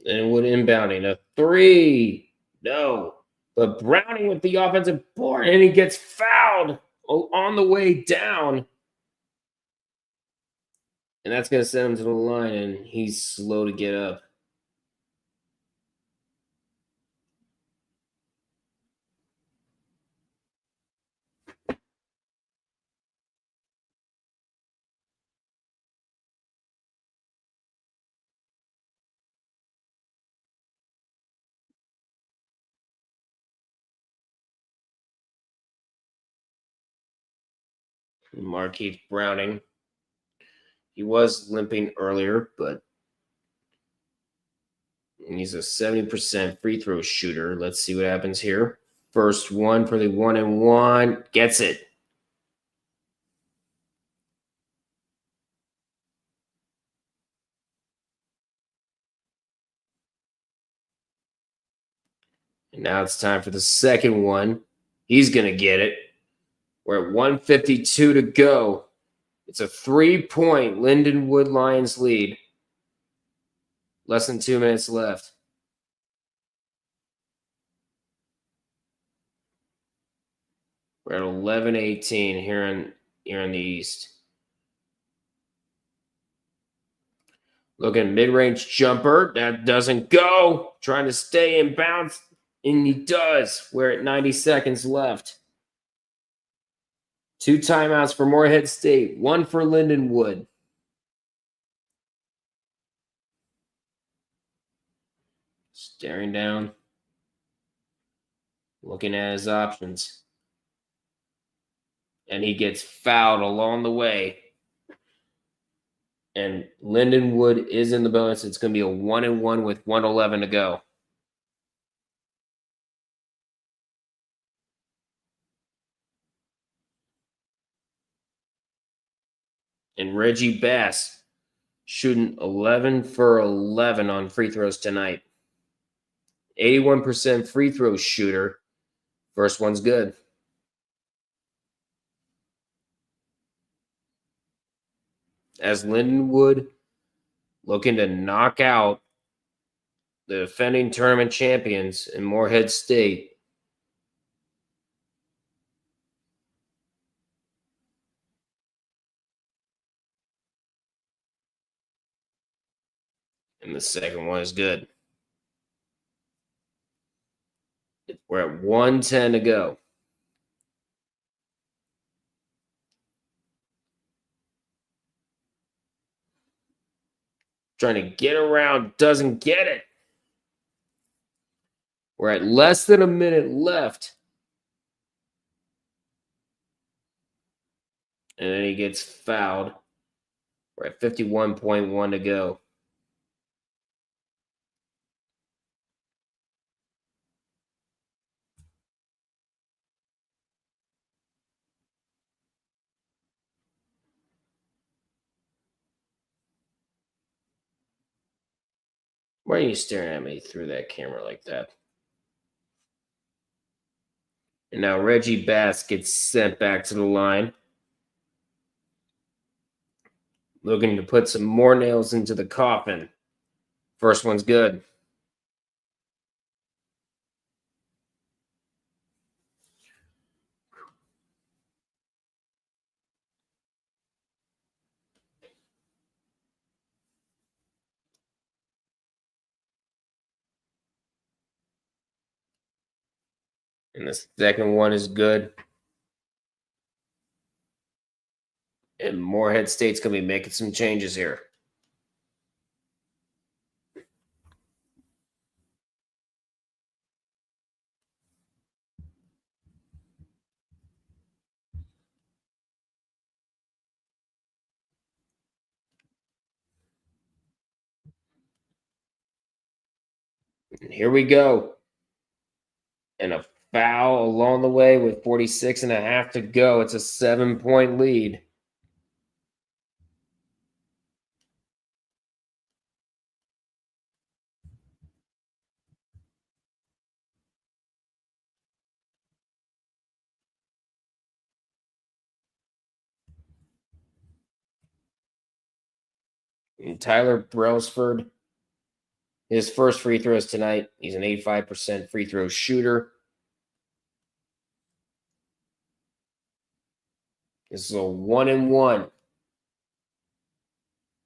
And Wood inbounding a 3. No. But Browning with the offensive board, and he gets fouled on the way down. And that's going to send him to the line, and he's slow to get up. Markeith Browning. He was limping earlier, but he's a 70% free throw shooter. Let's see what happens here. First one for the 1-and-1. Gets it. And now it's time for the second one. He's going to get it. We're at 1:52 to go. It's a 3-point Lindenwood Lions lead. Less than 2 minutes left. We're at 11:18 here in the East. Looking mid-range jumper. That doesn't go. Trying to stay in bounds. And he does. We're at 90 seconds left. 2 timeouts for Morehead State. 1 for Lindenwood. Staring down. Looking at his options. and he gets fouled along the way. And Lindenwood is in the bonus. It's going to be a 1-1 with 1:11 to go. And Reggie Bass shooting 11 for 11 on free throws tonight. 81% free throw shooter. First one's good. As Lindenwood looking to knock out the defending tournament champions in Morehead State. And the second one is good. We're at 1:10 to go. Trying to get around, doesn't get it. We're at less than a minute left. And then he gets fouled. We're at 51.1 to go. Why are you staring at me through that camera like that? And now Reggie Bass gets sent back to the line. Looking to put some more nails into the coffin. First one's good. And the second one is good. And Morehead State's going to be making some changes here. And here we go. And a foul along the way with 46.5 to go. It's a 7-point lead. And Tyler Brailsford, his first free throws tonight. He's an 85% free throw shooter. This is a 1-1.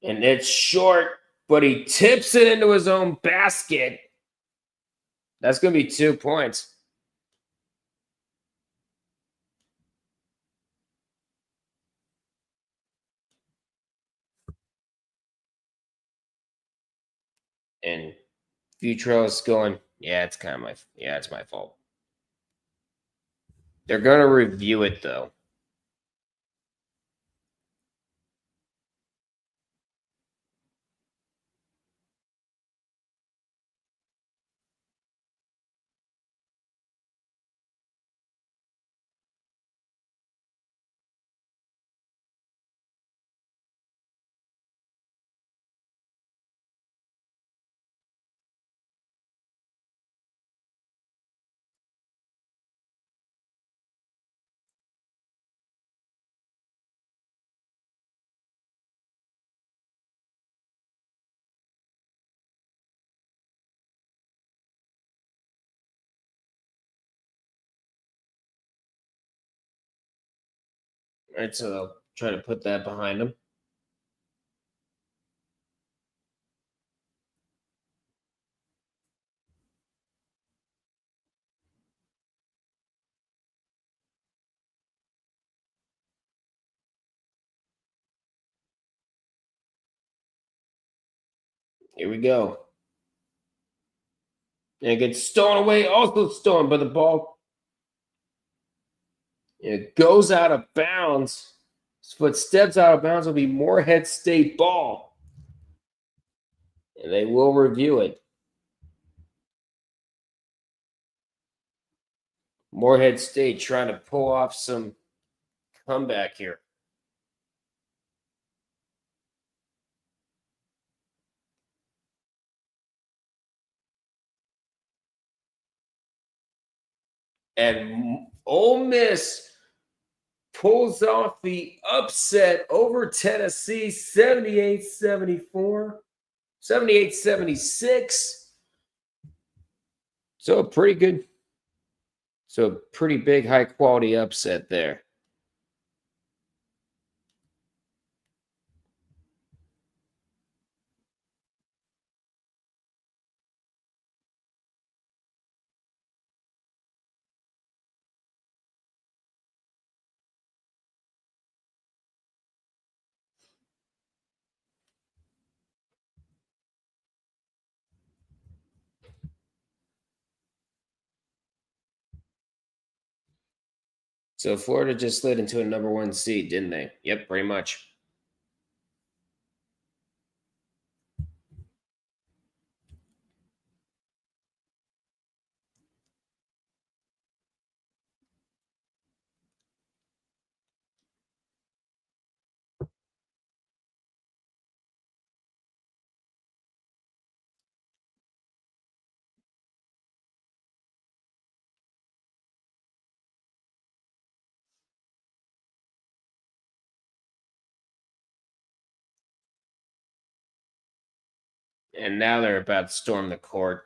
And it's short, but he tips it into his own basket. That's going to be 2 points. And Futro's going, it's my fault. They're going to review it, though. All right, so I'll try to put that behind him. Here we go. And it gets stolen away, also stolen by the ball. It goes out of bounds. His foot steps out of bounds. Will be Morehead State ball. And they will review it. Morehead State trying to pull off some comeback here. And Ole Miss pulls off the upset over Tennessee 78-74, 78-76. So a pretty big high quality upset there. So Florida just slid into a number 1 seed, didn't they? Yep, pretty much. And now they're about to storm the court.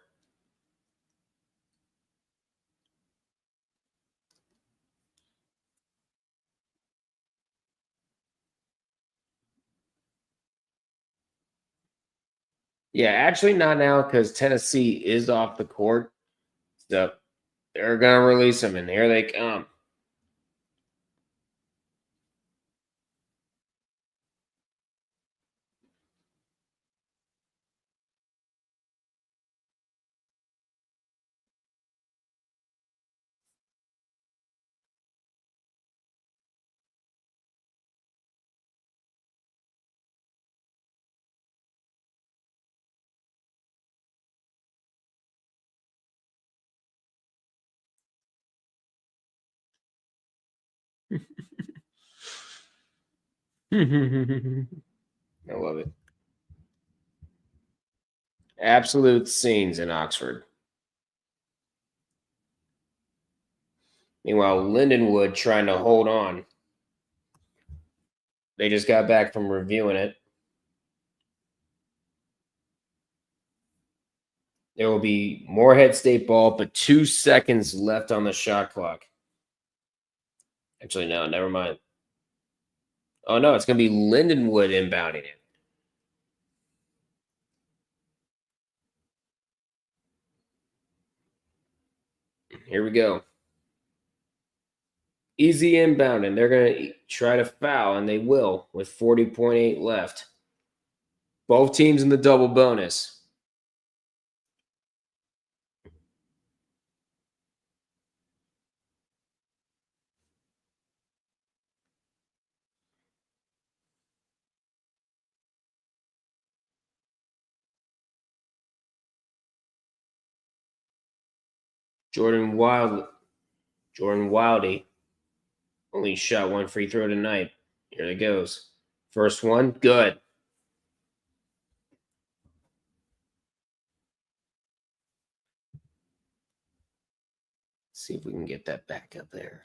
Yeah, actually not now because Tennessee is off the court. So they're going to release them, and here they come. I love it. Absolute scenes in Oxford. Meanwhile, Lindenwood trying to hold on. They just got back from reviewing it. There will be Morehead State ball, but 2 seconds left on the shot clock. Actually, no, never mind. Oh, no, it's going to be Lindenwood inbounding it. Here we go. Easy inbound, and they're going to try to foul, and they will with 40.8 left. Both teams in the double bonus. Jordan Wildy only shot 1 free throw tonight. Here it goes. First one, good. Let's see if we can get that back up there.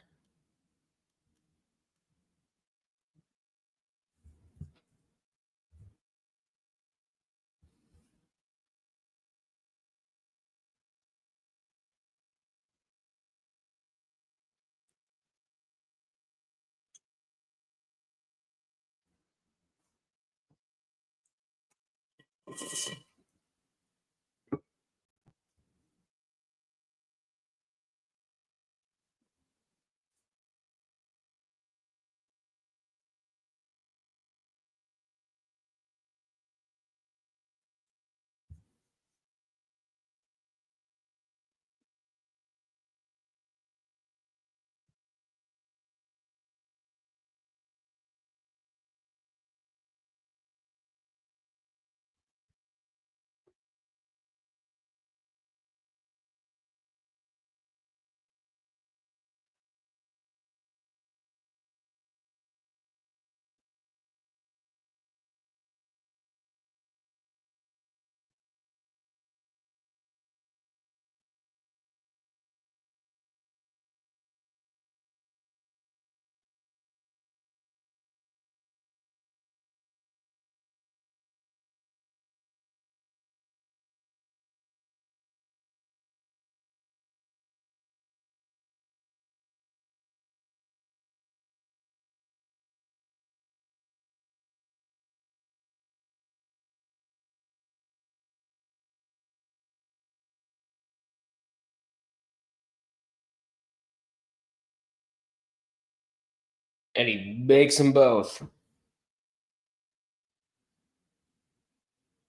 And he makes them both.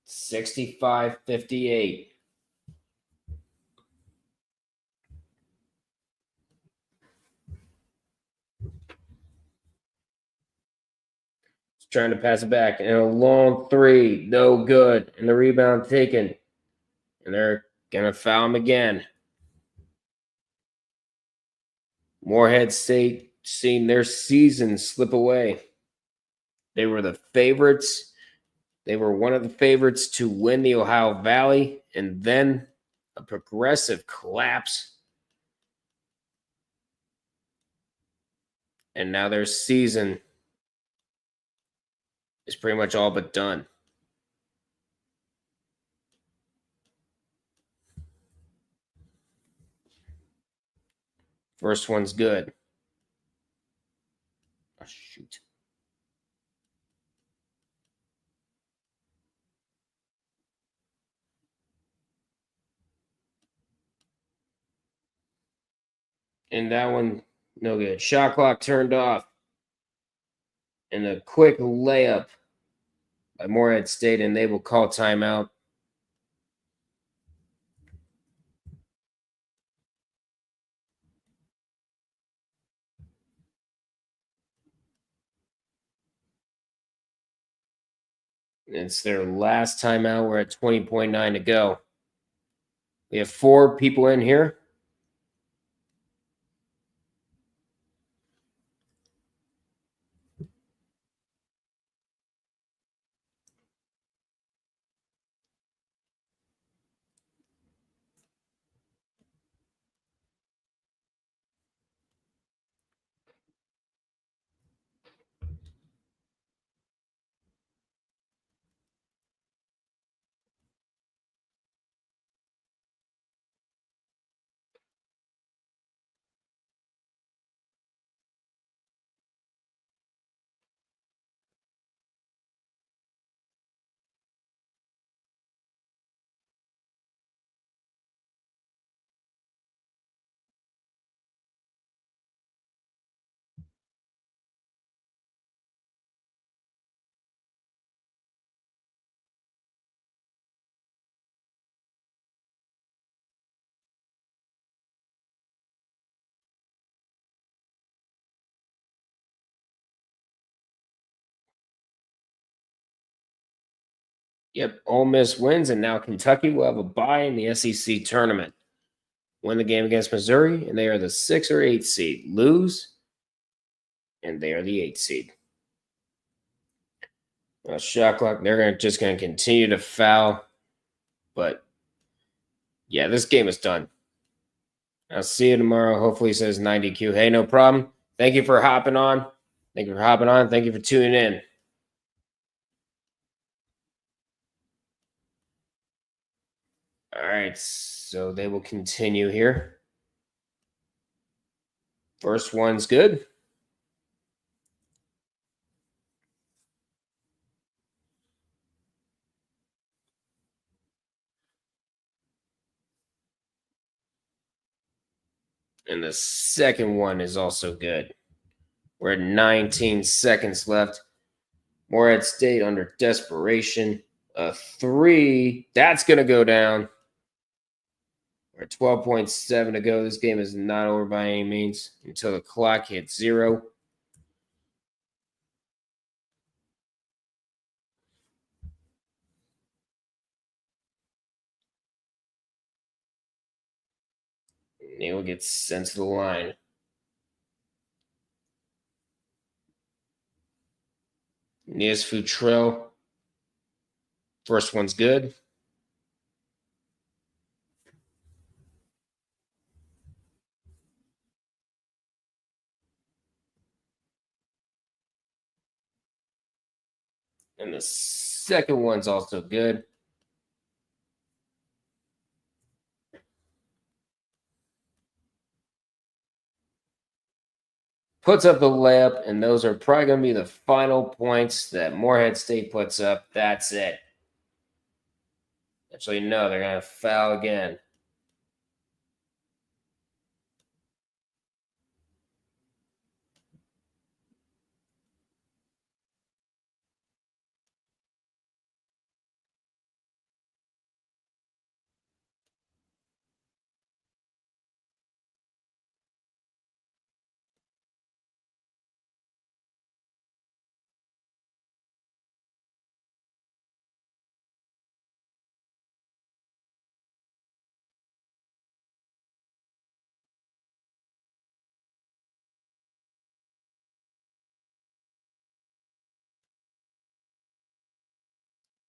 65-58. Trying to pass it back. And a long three. No good. And the rebound taken. And they're going to foul him again. Morehead State seeing their season slip away. They were the favorites. They were one of the favorites to win the Ohio Valley. And then a progressive collapse. And now their season is pretty much all but done. First one's good. Oh, shoot. And that one, no good. Shot clock turned off. And a quick layup by Morehead State, and they will call timeout. It's their last timeout. We're at 20.9 to go. We have 4 people in here. Yep, Ole Miss wins, and now Kentucky will have a bye in the SEC tournament. Win the game against Missouri, and they are the 6 or 8 seed. Lose, and they are the 8 seed. Shot clock, they're just going to continue to foul. But, yeah, this game is done. I'll see you tomorrow. Hopefully it says 90Q. Hey, no problem. Thank you for hopping on. Thank you for hopping on. Thank you for tuning in. All right, so they will continue here. First one's good. And the second one is also good. We're at 19 seconds left. Morehead State under desperation. A 3. That's going to go down. We're at 12.7 to go. This game is not over by any means until the clock hits 0. Neal gets sent to the line. Nias Futrell. First one's good. And the second one's also good. Puts up the layup, and those are probably going to be the final points that Morehead State puts up. That's it. Actually, no, they're going to foul again.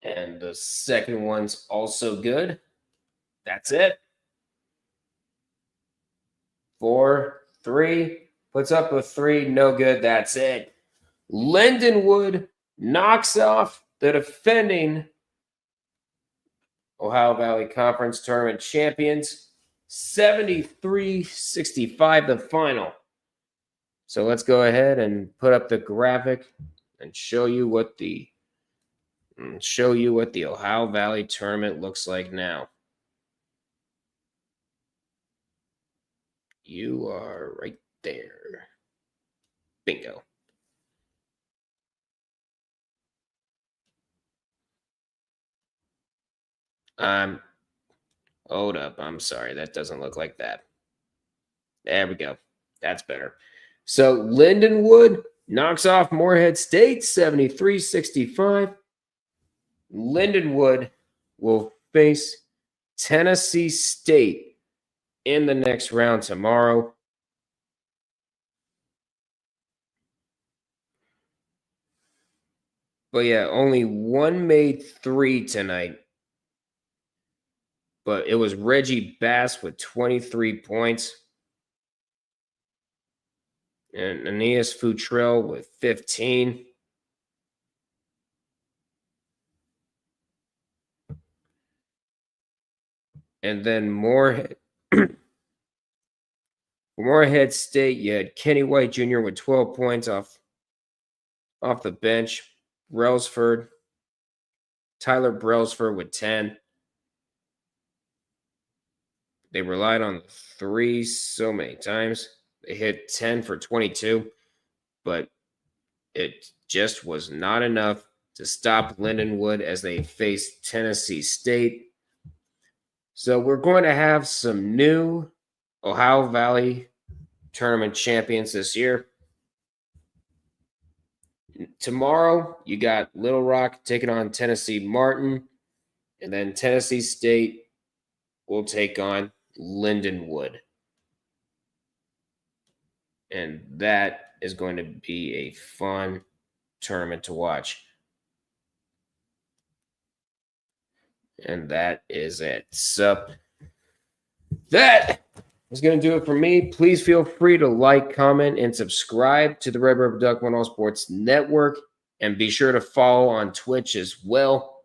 And the second one's also good. That's it. 4, 3. Puts up a 3. No good. That's it. Lindenwood knocks off the defending Ohio Valley Conference Tournament champions. 73-65 the final. So let's go ahead and put up the graphic and show you what the Ohio Valley tournament looks like now. You are right there. Bingo. Hold up. I'm sorry. That doesn't look like that. There we go. That's better. So Lindenwood knocks off Morehead State 73-65. Lindenwood will face Tennessee State in the next round tomorrow. But yeah, only one made 3 tonight. But it was Reggie Bass with 23 points. And Aeneas Futrell with 15. And then Morehead State, you had Kenny White Jr. with 12 points off the bench. Tyler Brailsford with 10. They relied on 3 so many times. They hit 10 for 22, but it just was not enough to stop Lindenwood as they faced Tennessee State. So we're going to have some new Ohio Valley tournament champions this year. Tomorrow, you got Little Rock taking on Tennessee Martin, and then Tennessee State will take on Lindenwood. And that is going to be a fun tournament to watch. And that is it. So that is going to do it for me. Please feel free to like, comment, and subscribe to the Red River Duck One All Sports Network. And be sure to follow on Twitch as well.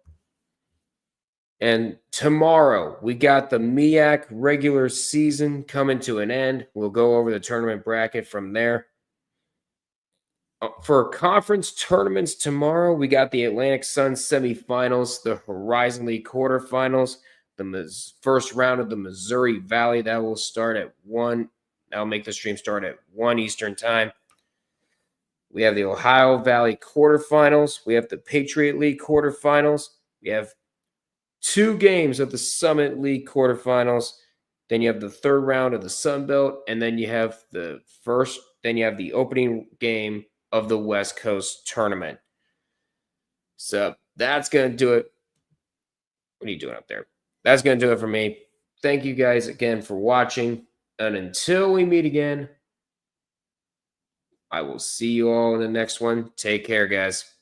And tomorrow, we got the MEAC regular season coming to an end. We'll go over the tournament bracket from there. For conference tournaments tomorrow, we got the Atlantic Sun semifinals, the Horizon League quarterfinals, the first round of the Missouri Valley. That will start at 1. That'll make the stream start at 1 Eastern time. We have the Ohio Valley quarterfinals. We have the Patriot League quarterfinals. We have 2 games of the Summit League quarterfinals. Then you have the third round of the Sun Belt, and then you have the opening game of the West Coast tournament. So that's going to do it. What are you doing up there? That's going to do it for me. Thank you guys again for watching. And until we meet again, I will see you all in the next one. Take care, guys.